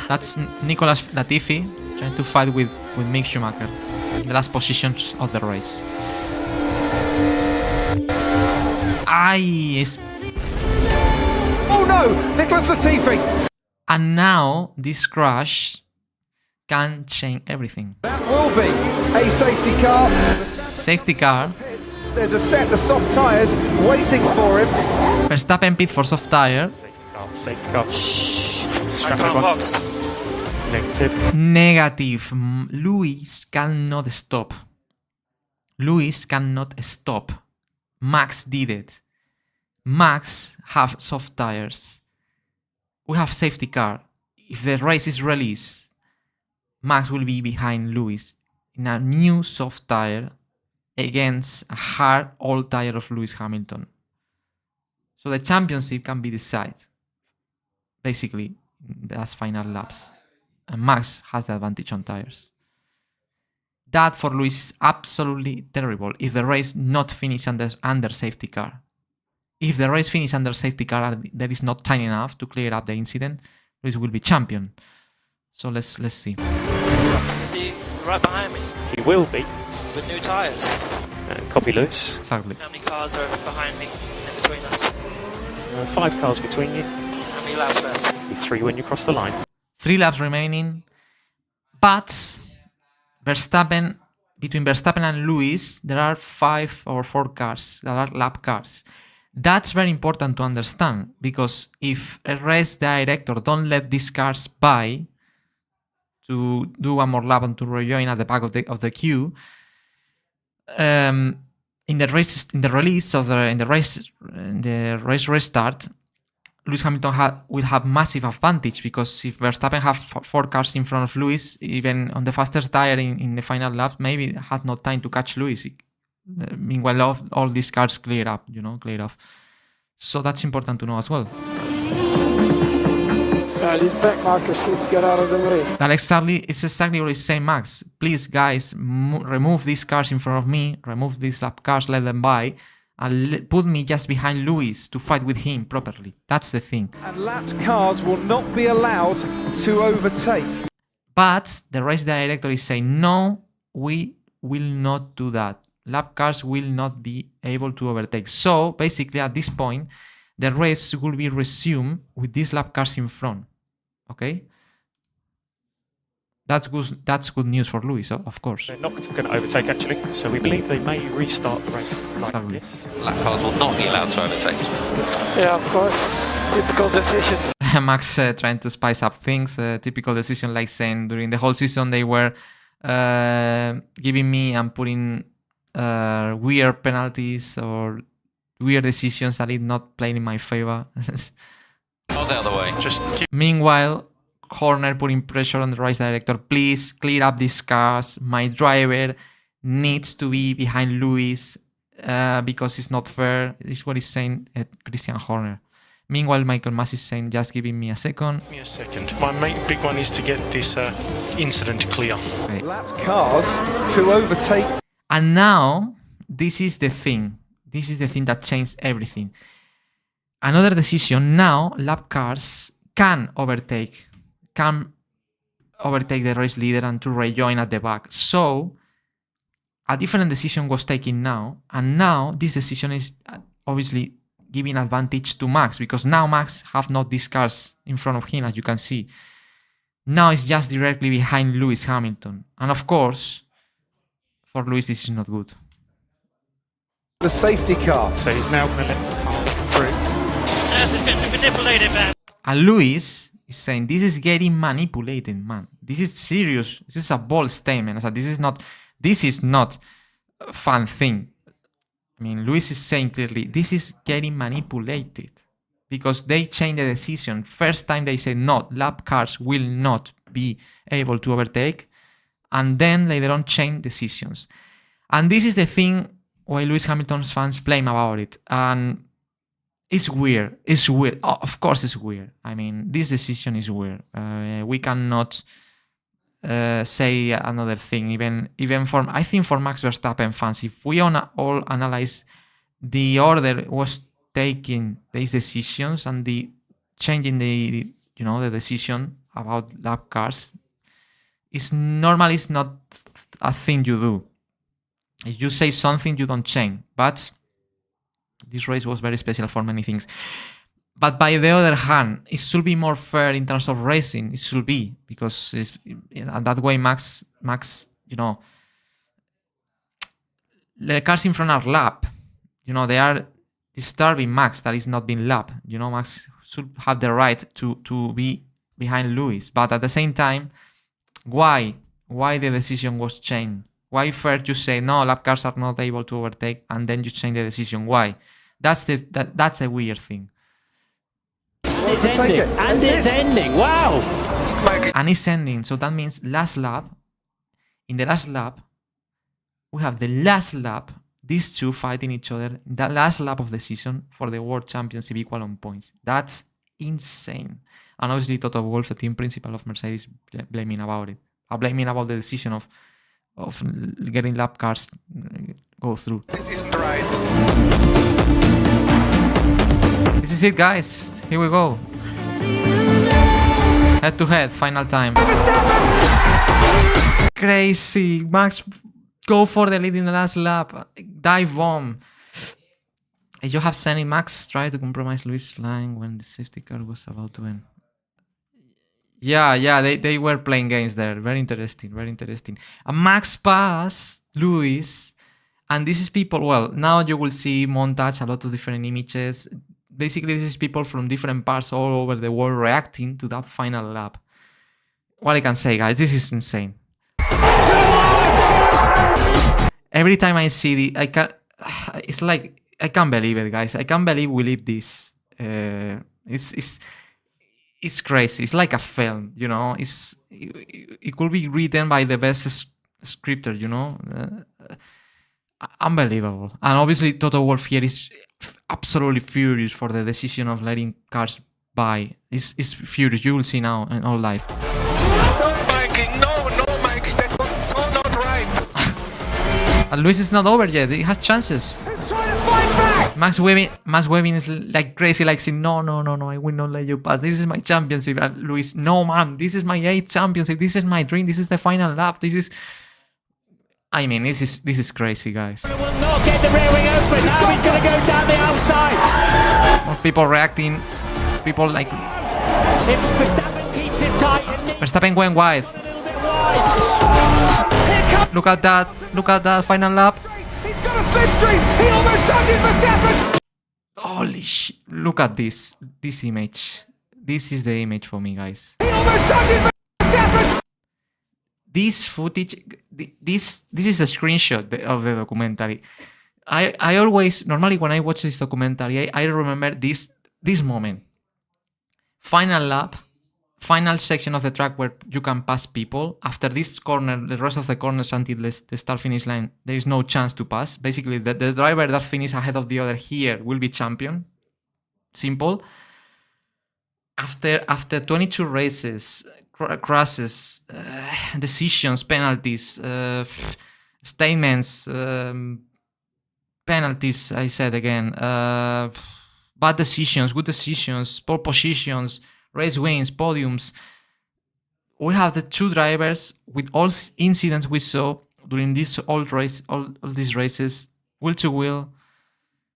That's Nicolas Latifi trying to fight with Mick Schumacher in the last positions of the race. Oh no! Nicolas Latifi! And now this crash can change everything. That will be a safety car. Safety car. There's a set of soft tyres waiting for him. Verstappen pit for soft tyre. Safety car. Negative. Lewis cannot stop. Max did it. Max have soft tires. We have safety car. If the race is released, Max will be behind Lewis in a new soft tire against a hard old tire of Lewis Hamilton. So the championship can be decided basically in the last final laps. And Max has the advantage on tires. That for Lewis is absolutely terrible if the race not finish under safety car. If the race finish under safety car and there is not time enough to clear up the incident, Lewis will be champion. So let's see. Is he right behind me? He will be. With new tyres? Copy Lewis. Exactly. How many cars are behind me in between us? 5 cars between you. How many laps left? 3 when you cross the line. 3 laps remaining. But Verstappen, between Verstappen and Lewis, there are 5 or 4 cars that are lap cars. That's very important to understand, because if a race director don't let these cars by to do one more lap and to rejoin at the back of the queue, in the race restart, Lewis Hamilton will have massive advantage, because if Verstappen have 4 cars in front of Lewis, even on the fastest tire in the final lap, maybe had no time to catch Lewis. Meanwhile, all these cars clear off. So that's important to know as well. He's back, Marcus. You get out of the way. It's exactly what he's saying, Max. Please, guys, remove these cars in front of me, remove these lap cars, let them by, and put me just behind Lewis to fight with him properly. That's the thing. And lapped cars will not be allowed to overtake. But the race director is saying, no, we will not do that. Lap cars will not be able to overtake. So basically, at this point, the race will be resumed with these lap cars in front. Okay? That's good news for Lewis, of course. They're not going to overtake, actually. So we believe they may restart the race like this. Lap cars will not be allowed to overtake. Yeah, of course. Typical decision. Max trying to spice up things. Typical decision, like saying during the whole season they were giving me and putting weird penalties or weird decisions that did not play in my favor. Cars out of the way. Meanwhile, Horner putting pressure on the race director. Please clear up these cars. My driver needs to be behind Lewis because it's not fair. This is what he's saying at Christian Horner. Meanwhile, Michael Masi is saying, just giving me a second. Give me a second. My main big one is to get this incident clear. Okay. Lapped cars to overtake. And now, this is the thing. This is the thing that changed everything. Another decision, now lap cars can overtake the race leader and to rejoin at the back. So a different decision was taken now, and now this decision is obviously giving advantage to Max, because now Max have not these cars in front of him, as you can see. Now it's just directly behind Lewis Hamilton, and of course for Lewis this is not good. The safety car. So he's now going to let the car through. Yes, it's been manipulated, man. And Lewis is saying, this is getting manipulated, man. This is serious. This is a bold statement. So this is not a fun thing. I mean, Lewis is saying clearly, this is getting manipulated. Because they changed the decision. First time they said, no, lap cars will not be able to overtake. And then later on change decisions. And this is the thing why Lewis Hamilton's fans blame about it. And it's weird. It's weird. Oh, of course it's weird. I mean, this decision is weird. We cannot say another thing. Even for, I think for Max Verstappen fans, if we all analyze the order was taking these decisions and the changing the decision about lap cars, it's normally not a thing you do. If you say something, you don't change. But this race was very special for many things. But by the other hand, it should be more fair in terms of racing. It should be, because that way Max, the cars in front are lap. They are disturbing Max that is not being lap. Max should have the right to be behind Lewis. But at the same time, why the decision was changed? Why first you say, no, lap cars are not able to overtake, and then you change the decision? Why? That's a weird thing. It's ending. And it's ending. Wow. And it's ending. So that means last lap. In the last lap, we have the last lap. These two fighting each other. The last lap of the season for the World Championship equal on points. That's insane. And obviously Toto Wolff, the team principal of Mercedes, blaming about it. Blaming about the decision of getting lap cars go through. This isn't right. This is it, guys. Here we go. Head to head, final time. Crazy. Max, go for the lead in the last lap. Dive bomb. You have seen it. Max tried to compromise Lewis' line when the safety car was about to end. Yeah, they were playing games there. Very interesting, very interesting. And Max passed Lewis. And this is people, well, now you will see montage, a lot of different images. Basically, this is people from different parts all over the world reacting to that final lap. What I can say, guys, this is insane. Every time I see it's like, I can't believe it, guys. I can't believe we live this. It's crazy. It's like a film, you know. It could be written by the best scripter, you know. Unbelievable. And obviously Toto Wolff here is absolutely furious for the decision of letting cars by. He's furious. You will see now in all live. No, Mikey, that was so not right. And Lewis is not over yet. He has chances. Max Webin is like crazy, like saying, no, I will not let you pass. This is my championship. And Lewis, no, man, this is my 8th championship. This is my dream. This is the final lap. This is crazy, guys. Will not get the rear wing open. Now he's going to go down the outside. More people reacting. People like. If Verstappen keeps it tight. Verstappen went wide. Look at that. Look at that final lap. He's got a slipstream. He almost touches Verstappen. Holy shit. Look at this image. This is the image for me, guys. He almost touches Verstappen. This footage, this is a screenshot of the documentary. I always, normally when I watch this documentary, I remember this moment. Final lap, final section of the track where you can pass people. After this corner, the rest of the corners until the start-finish line, there is no chance to pass. Basically, the driver that finishes ahead of the other here will be champion. Simple. After 22 races, crashes, decisions, penalties, statements, penalties, I said again, bad decisions, good decisions, pole positions, race wins, podiums. We have the 2 drivers with all incidents we saw during this all these races, wheel to wheel,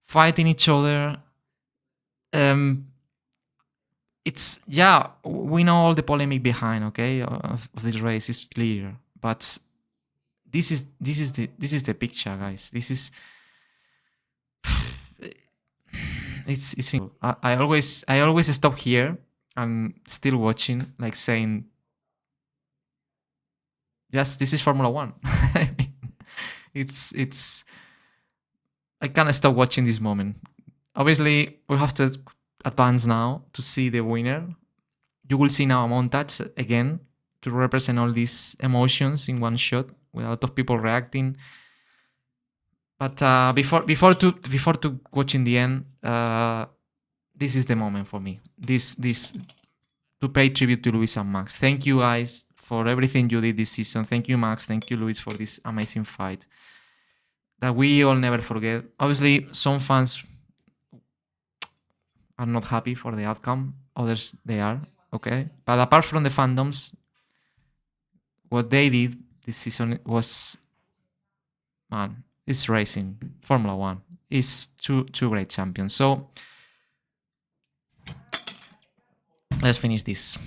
fighting each other. It's, yeah, we know all the polemic behind, okay, of this race is clear, but this is the picture, guys. This is it's I always stop here and still watching, like saying, yes, this is Formula 1. I mean, it's I can't stop watching this moment. Obviously, we have to advance now to see the winner. You will see now a montage again to represent all these emotions in one shot with a lot of people reacting. But before to watching the end, this is the moment for me. This to pay tribute to Lewis and Max. Thank you guys for everything you did this season. Thank you, Max. Thank you, Lewis, for this amazing fight that we all never forget. Obviously, some fans are not happy for the outcome. Others, they are, okay? But apart from the fandoms, what they did this season was, man, it's racing. Formula 1 is two great champions. So, let's finish this.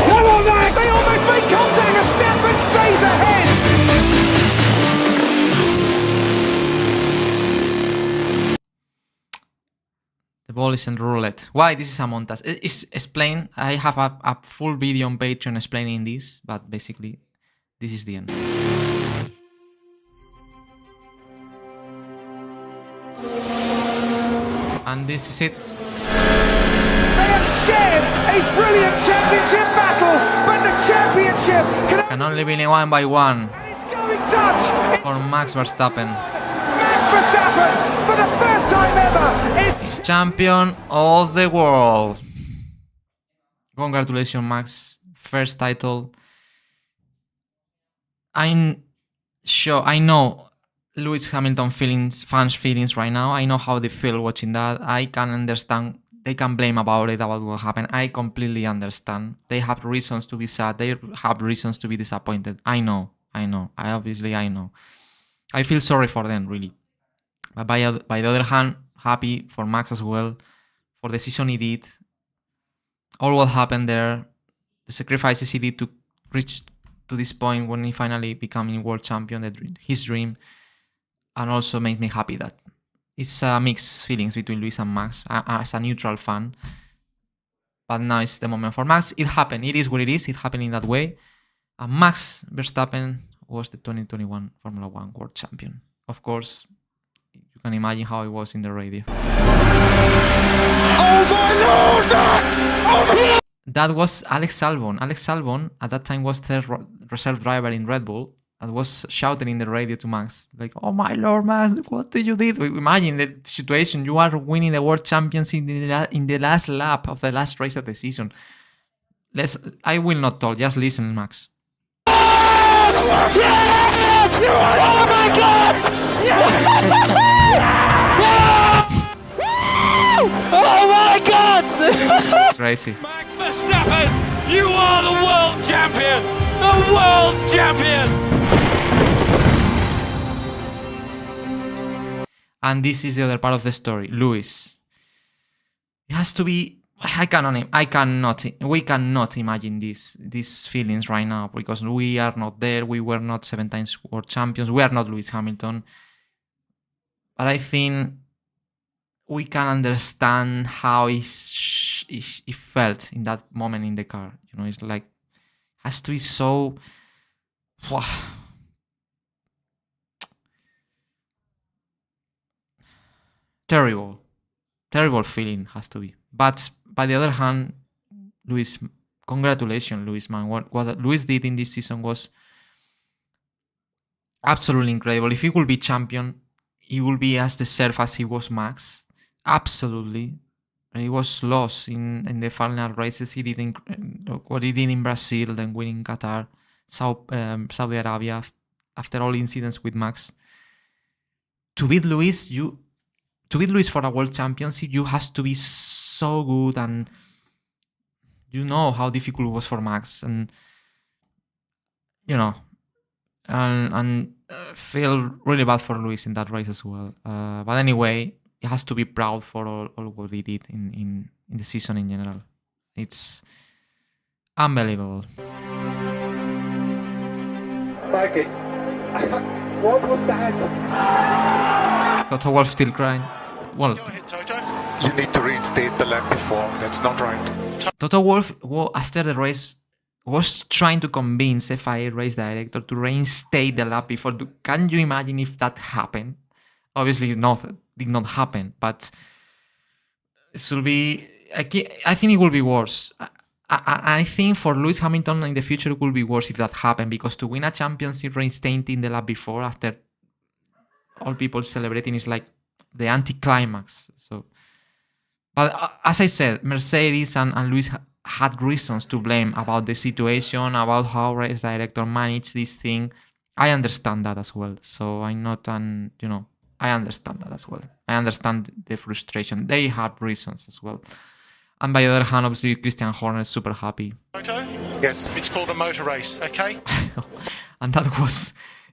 Come on, Max! They almost make contact. Verstappen stays ahead. The ball is in roulette. Why this is a montage? It's explained. I have a full video on Patreon explaining this, but basically, this is the end. And this is it. They have shared a brilliant championship battle, but the championship can only be won by one. It's going Dutch For Max Verstappen. Max Verstappen, for the first time ever, is champion of the world. Congratulations, Max. First title. I'm sure, I know Lewis Hamilton fans' feelings right now. I know how they feel watching that. I can understand. They can blame about what happened. I completely understand. They have reasons to be sad. They have reasons to be disappointed. I know. I know. I feel sorry for them, really. But by the other hand, happy for Max as well, for the season he did, all what happened there, the sacrifices he did to reach to this point when he finally becoming world champion, his dream, and also makes me happy that it's mixed feelings between Lewis and Max as a neutral fan. But now it's the moment for Max. It happened. It is what it is. It happened in that way. And Max Verstappen was the 2021 Formula 1 world champion. Of course, you can imagine how it was in the radio. Oh my Lord, Max! Oh That was Alex Albon. Alex Albon at that time was third reserve driver in Red Bull and was shouting in the radio to Max, like, "Oh my Lord, Max, what did you do?" Imagine the situation. You are winning the world championship in the last lap of the last race of the season. I will not talk. Just listen, Max. Yes! Oh my God! Oh my God! Crazy. Max Verstappen, you are the world champion! The world champion! And this is the other part of the story. Lewis. It has to be. We cannot imagine these feelings right now because we are not there. We were not 7 times world champions. We are not Lewis Hamilton. But I think we can understand how it felt in that moment in the car. You know, it's like, has to be so. Terrible feeling has to be. But by the other hand, Lewis, congratulations, Lewis, man. What Lewis did in this season was absolutely incredible. If he will be champion, he will be as deserved as he was Max. Absolutely. He was lost in the final races. He did what he did in Brazil, then winning Qatar, Saudi Arabia, after all incidents with Max. To beat Lewis for a world championship, you have to be so good, and you know how difficult it was for Max, and you know, and feel really bad for Lewis in that race as well. But anyway, he has to be proud for all what he did in the season in general. It's unbelievable. Mikey, what was that? Toto Wolff still crying. Well, You need to reinstate the lap before. That's not right. Toto Wolff, after the race, was trying to convince FIA race director to reinstate the lap before. Can you imagine if that happened? Obviously, did not happen, but it should be. I think it will be worse. I think for Lewis Hamilton in the future it will be worse if that happened, because to win a championship reinstating the lap before after all people celebrating is like the anticlimax. So, but as I said, Mercedes and Lewis had reasons to blame about the situation, about how race director managed this thing. I understand that as well. So I'm not I understand that as well. I understand the frustration. They had reasons as well. And by the other hand, obviously, Christian Horner is super happy. Moto? Yes. It's called a motor race, okay? And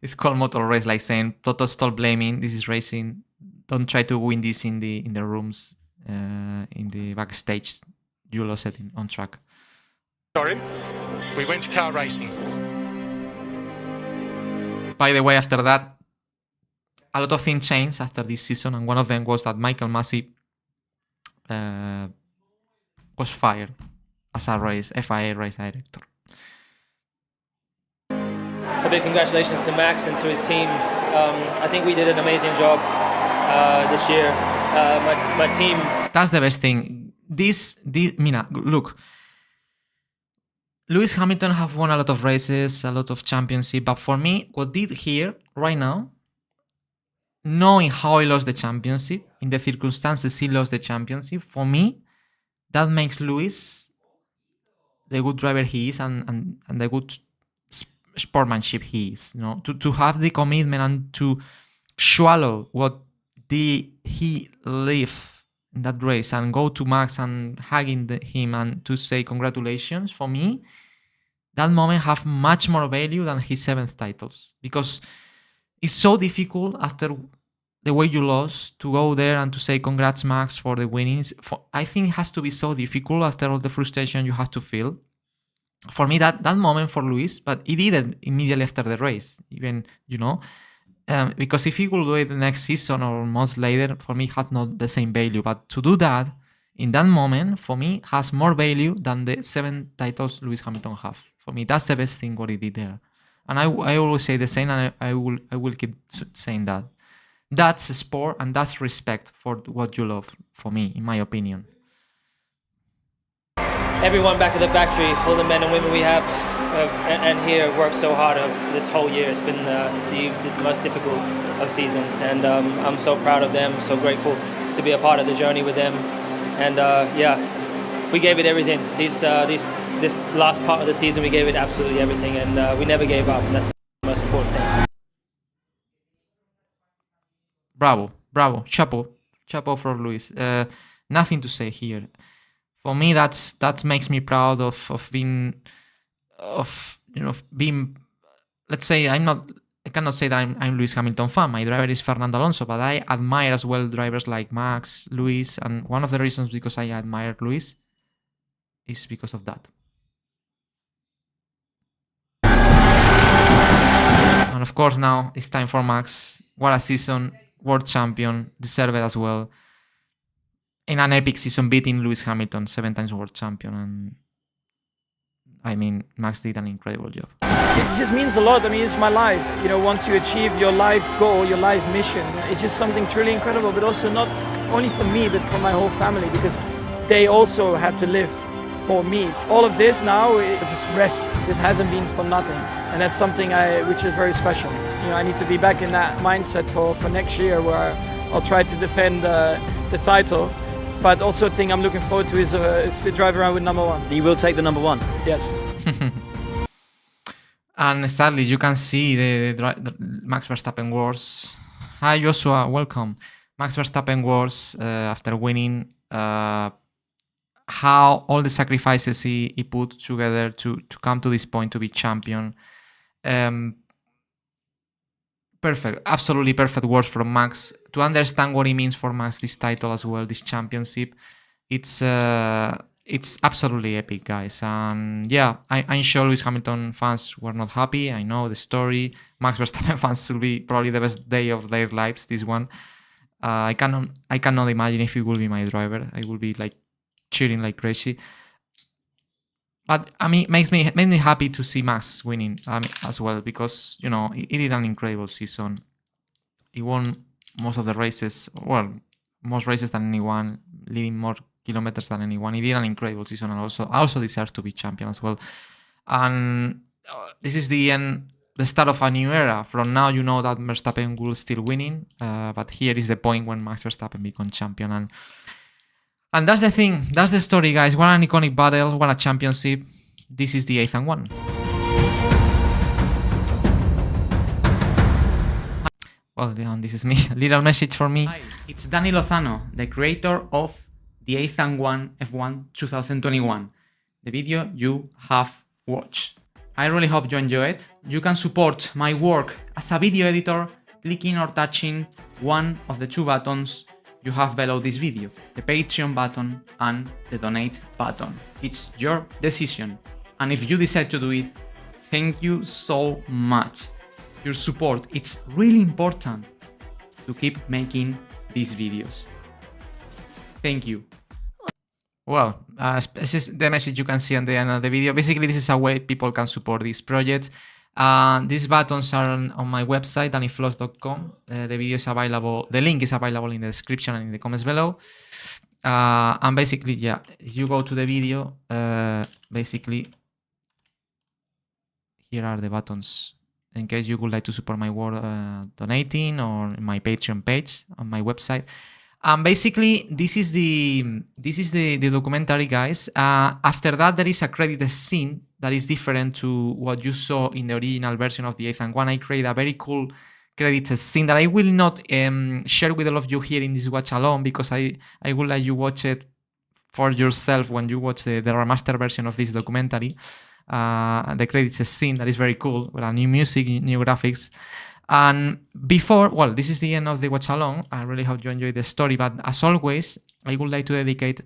it's called motor race, like saying, Toto, stop blaming. This is racing. Don't try to win this in the rooms, in the backstage. You lost it on track. Sorry? We went to car racing. By the way, after that, a lot of things changed after this season, and one of them was that Michael Masi was fired as a FIA race director. A big congratulations to Max and to his team. I think we did an amazing job this year. My team. That's the best thing. Mina, look. Lewis Hamilton have won a lot of races, a lot of championships, but for me, what did here right now, knowing how he lost the championship, in the circumstances he lost the championship, for me, that makes Lewis the good driver he is and the good sportsmanship he is. You know, to have the commitment and to swallow what he live in that race and go to Max and hugging him and to say congratulations, for me, that moment have much more value than his 7th titles, because it's so difficult after the way you lost to go there and to say congrats Max for the winnings. I think it has to be so difficult after all the frustration you have to feel. For me, that moment for Luis, but he did it immediately after the race, even, because if he will do it the next season or months later, for me, it has not the same value. But to do that in that moment, for me, has more value than the 7 titles Lewis Hamilton have. For me, that's the best thing what he did there. And I always say the same, and I will keep saying that. That's sport, and that's respect for what you love, for me, in my opinion. Everyone back at the factory, all the men and women we have and here worked so hard of this whole year. It's been the most difficult of seasons, and I'm so proud of them, so grateful to be a part of the journey with them. And we gave it everything. This last part of the season, we gave it absolutely everything, and we never gave up, and that's the most important thing. Bravo, chapeau for Luis. Nothing to say here. For me, that makes me proud of being. Let's say I cannot say that I'm Lewis Hamilton fan. My driver is Fernando Alonso, but I admire as well drivers like Max, Luis, and one of the reasons because I admire Luis is because of that. And of course, now it's time for Max. What a season! World champion, deserved as well. In an epic season, beating Lewis Hamilton, 7 times world champion, and I mean, Max did an incredible job. It just means a lot. I mean, it's my life. Once you achieve your life goal, your life mission, it's just something truly incredible, but also not only for me, but for my whole family, because they also had to live for me. All of this now, just rest. This hasn't been for nothing. And that's something which is very special. I need to be back in that mindset for next year, where I'll try to defend the title. But also a thing I'm looking forward to is to drive around with number 1. You will take the number 1? Yes. And sadly, you can see the Max Verstappen wars. Hi Joshua, welcome. Max Verstappen wars after winning. How all the sacrifices he put together to come to this point to be champion. Perfect, absolutely perfect words from Max. To understand what it means for Max, this title as well, this championship, it's absolutely epic, guys. And yeah, I'm sure Lewis Hamilton fans were not happy. I know the story. Max Verstappen fans will be probably the best day of their lives, this one. I cannot imagine if he will be my driver. I will be like cheering like crazy. But I mean, it makes me happy to see Max winning as well, because he did an incredible season. He won most of the races, most races than anyone, leading more kilometers than anyone. He did an incredible season, and also deserves to be champion as well. And this is the start of a new era. From now, you know that Verstappen will still winning, but here is the point when Max Verstappen becomes champion. And that's the thing. That's the story, guys. What an iconic battle. What a championship. This is the 8th and 1. Well, this is me. A little message for me. Hi, it's Danny Lozano, the creator of the 8th and 1 F1 2021. The video you have watched. I really hope you enjoy it. You can support my work as a video editor clicking or touching one of the 2 buttons you have below this video, the Patreon button and the donate button. It's your decision. And if you decide to do it, thank you so much. Your support, it's really important to keep making these videos. Thank you. Well, this is the message you can see on the end of the video. Basically, this is a way people can support this project. These buttons are on my website, dannyfloss.com. The video is available. The link is available in the description and in the comments below. And basically, yeah, if you go to the video, basically, here are the buttons. In case you would like to support my work donating, or my Patreon page on my website. Basically, this is the documentary, guys. After that, there is a credited scene that is different to what you saw in the original version of the 8th and 1. I created a very cool credits scene that I will not share with all of you here in this watch along, because I will let you watch it for yourself when you watch the remastered version of this documentary. The credits scene that is very cool, with new music, new graphics. And before, well, this is the end of the watch along. I really hope you enjoyed the story, but as always, I would like to dedicate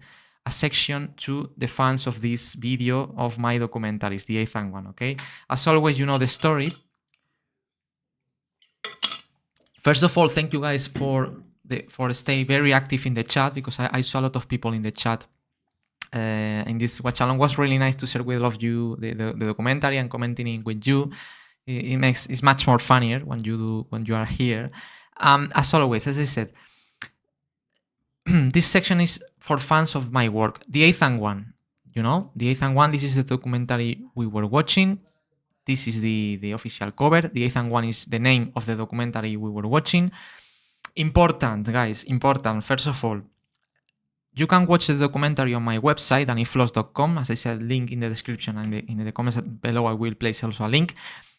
a section to the fans of this video of my documentaries, the 8th one, okay? As always, you know the story. First of all, thank you guys for staying very active in the chat, because I saw a lot of people in the chat in this watch along. Was really nice to share with all of you the documentary and commenting with you. It's much more funnier when you are here. As always, as I said, this section is for fans of my work. The 8th one, you know, the 8th one. This is the documentary we were watching. This is the official cover. The 8th one is the name of the documentary we were watching. Important, guys, important. First of all, you can watch the documentary on my website, daniflos.com. As I said, link in the description and in the comments below. I will place also a link.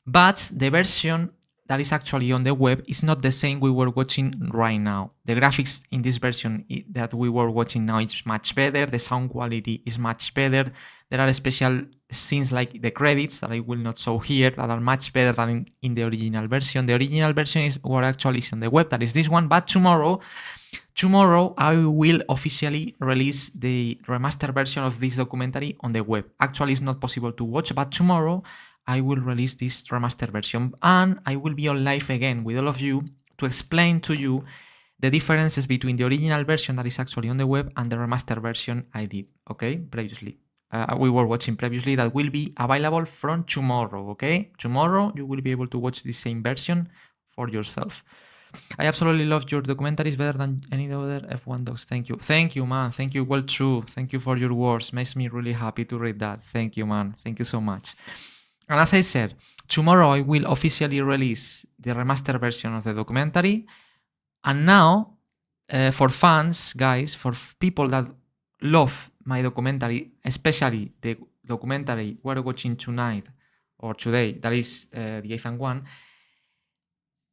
But the version that is actually on the web is not the same we were watching right now. The graphics in this version that we were watching now is much better. The sound quality is much better. There are special scenes like the credits that I will not show here that are much better than in the original version. The original version is what actually is on the web, that is this one. But tomorrow I will officially release the remastered version of this documentary on the web. Actually, it's not possible to watch, but tomorrow I will release this remastered version, and I will be on live again with all of you to explain to you the differences between the original version that is actually on the web and the remastered version I did, okay, previously. We were watching previously, that will be available from tomorrow, okay? Tomorrow you will be able to watch the same version for yourself. I absolutely love your documentaries, better than any other F1 docs. Thank you. Thank you, man. Thank you. Well, true. Thank you for your words. Makes me really happy to read that. Thank you, man. Thank you so much. And as I said, tomorrow I will officially release the remastered version of the documentary. And now, for fans, guys, for people that love my documentary, especially the documentary we're watching tonight or today, that is the 8th one,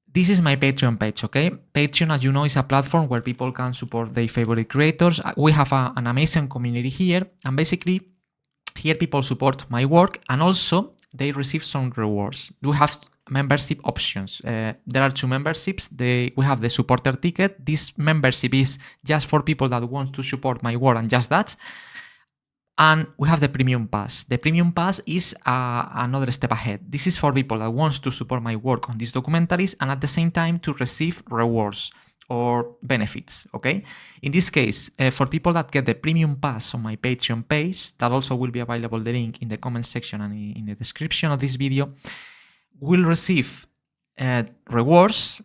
this is my Patreon page, okay? Patreon, as you know, is a platform where people can support their favorite creators. We have an amazing community here, and basically, here people support my work, and also they receive some rewards. We have membership options. There are 2 memberships. We have the supporter ticket. This membership is just for people that want to support my work and just that. And we have the premium pass. The premium pass is another step ahead. This is for people that want to support my work on these documentaries and at the same time to receive rewards or benefits, okay? In this case, for people that get the premium pass on my Patreon page, that also will be available, the link in the comment section and in the description of this video, will receive rewards.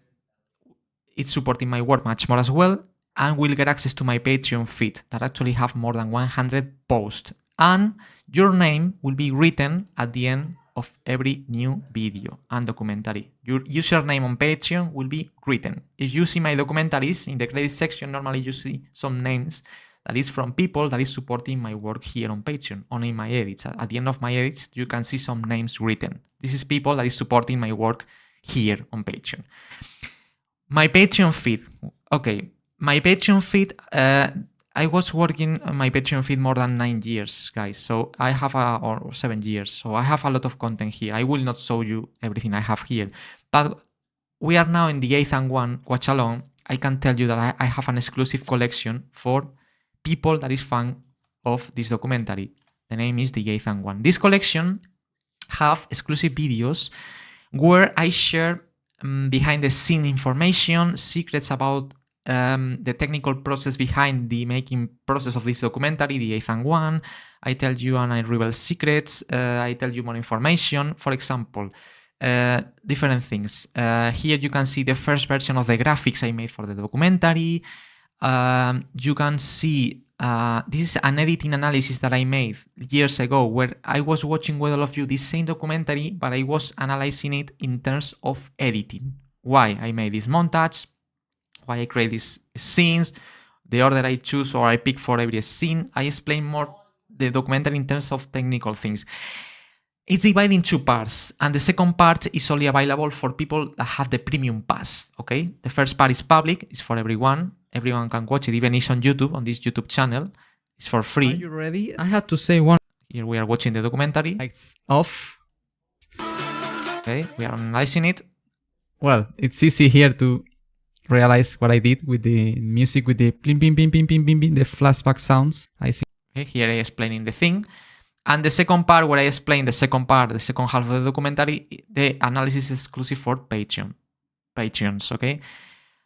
It's supporting my work much more as well, and will get access to my Patreon feed that actually have more than 100 posts. And your name will be written at the end of every new video and documentary. Your username on Patreon will be written. If you see my documentaries in the credits section, normally you see some names that is from people that is supporting my work here on Patreon, on in my edits. At the end of my edits, you can see some names written. This is people that is supporting my work here on Patreon. My Patreon feed. Okay, my Patreon feed, I was working on my Patreon feed more than 9 years, guys. So I have or 7 years. So I have a lot of content here. I will not show you everything I have here. But we are now in the 8th one watch along. I can tell you that I have an exclusive collection for people that is fan of this documentary. The name is the 8th one. This collection have exclusive videos where I share behind the scene information, secrets about the technical process behind the making process of this documentary, the 8th one. I tell you and I reveal secrets. I tell you more information. For example, different things. Here you can see the first version of the graphics I made for the documentary. You can see this is an editing analysis that I made years ago where I was watching with all of you this same documentary, but I was analyzing it in terms of editing. Why I made this montage, why I create these scenes, the order I choose or I pick for every scene. I explain more the documentary in terms of technical things. It's divided in 2 parts, and the second part is only available for people that have the premium pass, okay? The first part is public, it's for everyone. Everyone can watch it, even it's on YouTube, on this YouTube channel. It's for free. Are you ready? I had to say one. Here we are watching the documentary. Lights off. Okay, we are analyzing it. Well, it's easy here to realize what I did with the music, with the ping, ping, ping, ping, ping, ping, ping, the flashback sounds. I see. Okay, here I explaining the thing. And the second part, where I explain the second part, the second half of the documentary, the analysis is exclusive for Patreons, okay?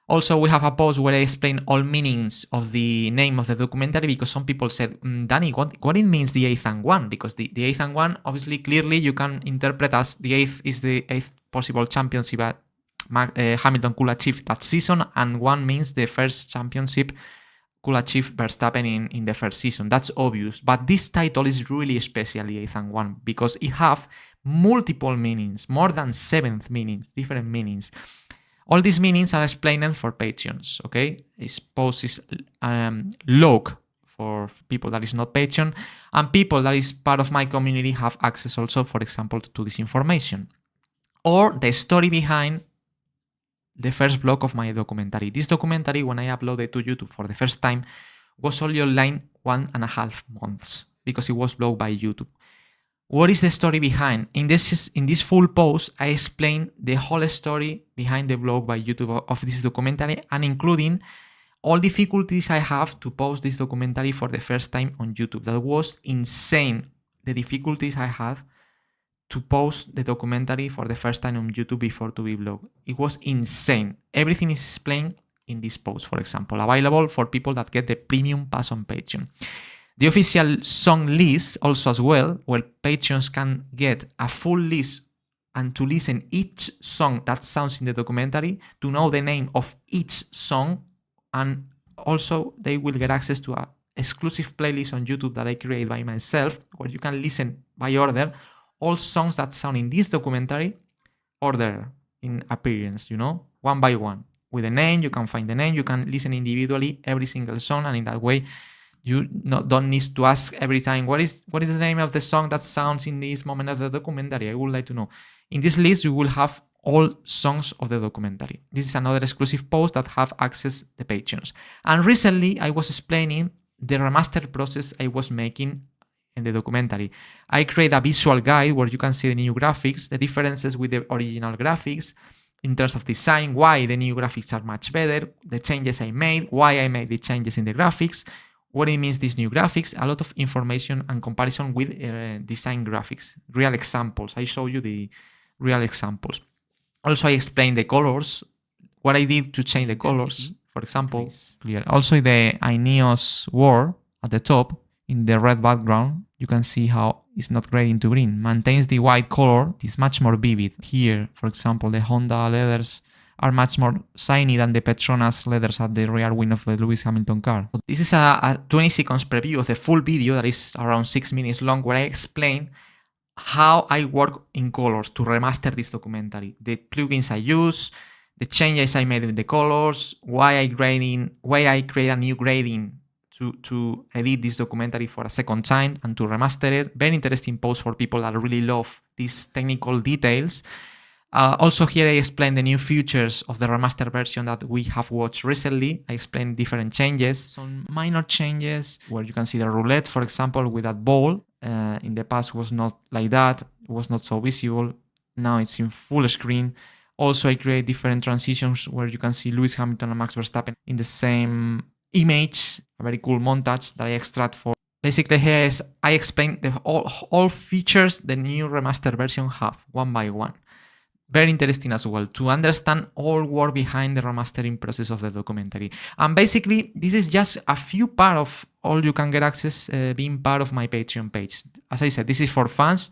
Also, we have a post where I explain all meanings of the name of the documentary, because some people said, Danny, what it means the 8th and 1? Because the 8th and 1, obviously, clearly you can interpret as the 8th is the 8th possible championship that Hamilton could achieve that season, and 1 means the first championship could achieve Verstappen in the first season. That's obvious. But this title is really special, the 8th and 1, because it have multiple meanings, more than 7 meanings, different meanings. All these meanings are explained for Patreons, okay? This post is log for people that is not Patreon, and people that is part of my community have access also, for example, to this information. Or the story behind the first block of my documentary. This documentary, when I uploaded to YouTube for the first time, was only online 1.5 months because it was blocked by YouTube. What is the story behind? In this full post, I explain the whole story behind the blog by YouTube of this documentary, and including all difficulties I have to post this documentary for the first time on YouTube. That was insane, the difficulties I had to post the documentary for the first time on YouTube before to be blogged. It was insane. Everything is explained in this post, for example, available for people that get the premium pass on Patreon. The official song list also as well, where Patreons can get a full list and to listen each song that sounds in the documentary, to know the name of each song, and also they will get access to an exclusive playlist on YouTube that I create by myself, where you can listen by order all songs that sound in this documentary, order in appearance, you know, one by one. With a name, you can find the name, you can listen individually every single song, and in that way, you don't need to ask every time, what is the name of the song that sounds in this moment of the documentary? I would like to know. In this list, you will have all songs of the documentary. This is another exclusive post that have access to the Patreons. And recently, I was explaining the remastered process I was making in the documentary. I create a visual guide where you can see the new graphics, the differences with the original graphics in terms of design, why the new graphics are much better, the changes I made, why I made the changes in the graphics, what it means these new graphics, a lot of information and comparison with design graphics, real examples. I show you the real examples. Also, I explain the colors, what I did to change the colors, for example. Clear. Also, the Ineos war at the top, in the red background, you can see how it's not gray into green. Maintains the white color, it's much more vivid. Here, for example, the Honda leathers are much more shiny than the Petronas leathers at the rear wing of the Lewis Hamilton car. This is a 20 seconds preview of the full video that is around 6 minutes long, where I explain how I work in colors to remaster this documentary, the plugins I use, the changes I made with the colors, why I create a new grading to edit this documentary for a second time and to remaster it. Very interesting post for people that really love these technical details. Also here I explain the new features of the remastered version that we have watched recently. I explain different changes, some minor changes where you can see the roulette, for example, with that ball. In the past was not like that, it was not so visible. Now it's in full screen. Also I create different transitions where you can see Lewis Hamilton and Max Verstappen in the same image, a very cool montage that I extract for. Basically here is I explain all features the new remastered version have, one by one. Very interesting as well to understand all work behind the remastering process of the documentary. And basically, this is just a few part of all you can get access being part of my Patreon page. As I said, this is for fans.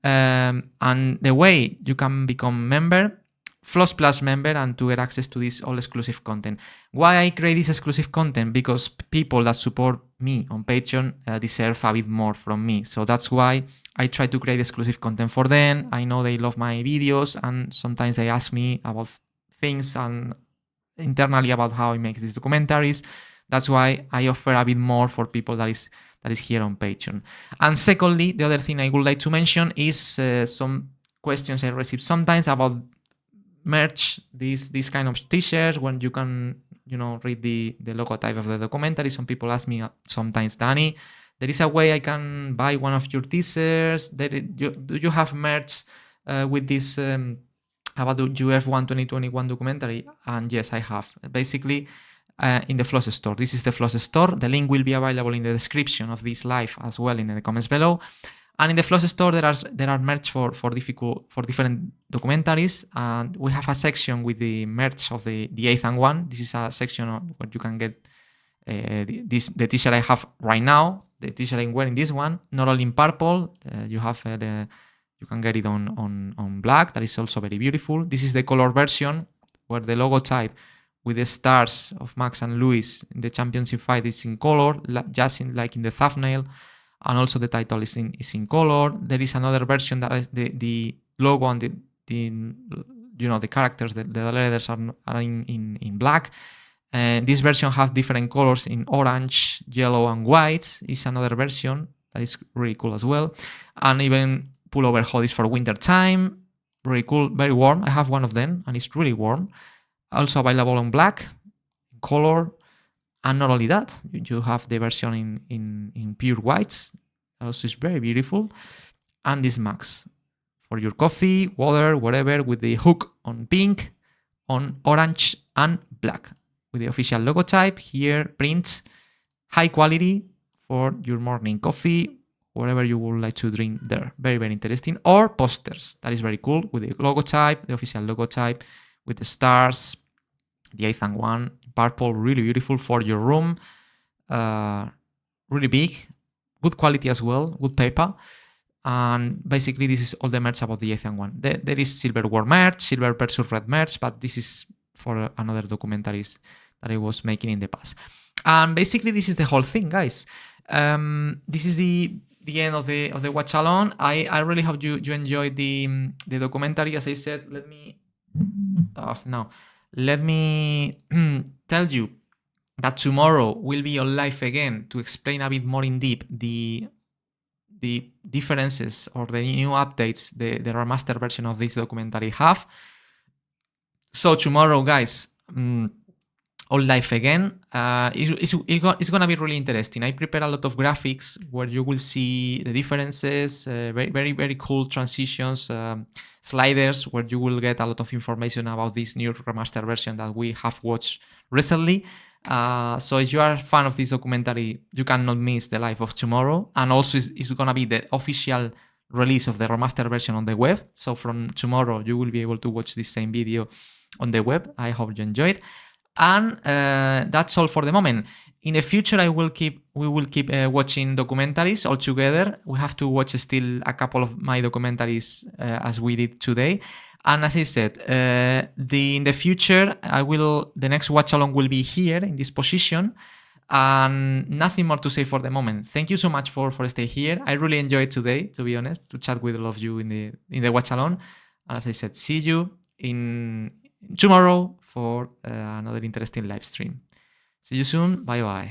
And the way you can become member, Floss Plus member, and to get access to this all exclusive content. Why I create this exclusive content? Because people that support me on Patreon deserve a bit more from me. So that's why I try to create exclusive content for them. I know they love my videos, and sometimes they ask me about things and internally about how I make these documentaries. That's why I offer a bit more for people that is here on Patreon. And secondly, the other thing I would like to mention is some questions I receive sometimes about merch, this kind of t-shirts when you can, read the logotype of the documentary. Some people ask me sometimes, Danny, there is a way I can buy one of your t-shirts. Do you have merch with this about the UF1 2021 documentary? And yes, I have. Basically, in the Floss store. This is the Floss store. The link will be available in the description of this live as well in the comments below. And in the Floss store, there are merch for different documentaries, and we have a section with the merch of the 8th and 1. This is a section where you can get the t-shirt I have right now, the t-shirt I'm wearing, this one, not only in purple. You have you can get it on black. That is also very beautiful. This is the color version where the logotype with the stars of Max and Lewis in the championship fight is in color, just like in the thumbnail, and also the title is in color. There is another version that is the logo and the characters, the letters are in black. This version has different colors in orange, yellow, and white. It's another version that is really cool as well. And even pullover hoodies for winter time, really cool, very warm. I have one of them, and it's really warm. Also available in black, color, and not only that, you have the version in pure whites. Also, it's very beautiful. And this mugs for your coffee, water, whatever, with the hook on pink, on orange, and black, with the official logotype here, print, high quality for your morning coffee, whatever you would like to drink there. Very, very interesting. Or posters. That is very cool, with the logotype, the official logotype, with the stars, the 8th and 1, purple, really beautiful for your room. Really big, good quality as well, good paper. And basically, this is all the merch about the 8th and 1. There is silver war merch, silver versus red merch, but this is for another documentaries that I was making in the past. And basically, this is the whole thing, guys. This is the end of the watch along. I really hope you enjoyed the documentary. As I said, let me tell you that tomorrow we'll be on live again to explain a bit more in depth the differences or the new updates the remastered version of this documentary have. So tomorrow, guys, all live again. It's gonna be really interesting. I prepare a lot of graphics where you will see the differences, very, very, very cool transitions, sliders where you will get a lot of information about this new remastered version that we have watched recently. So if you are a fan of this documentary, you cannot miss the live of tomorrow. And also it's gonna be the official release of the remastered version on the web. So from tomorrow, you will be able to watch this same video on the web. I hope you enjoyed. And that's all for the moment. In the future, we will keep watching documentaries all together. We have to watch still a couple of my documentaries as we did today. And as I said, in the future, the next watch along will be here in this position. And nothing more to say for the moment. Thank you so much for staying here. I really enjoyed today, to be honest, to chat with all of you in the watch along. And as I said, see you tomorrow for another interesting live stream. See you soon. Bye bye.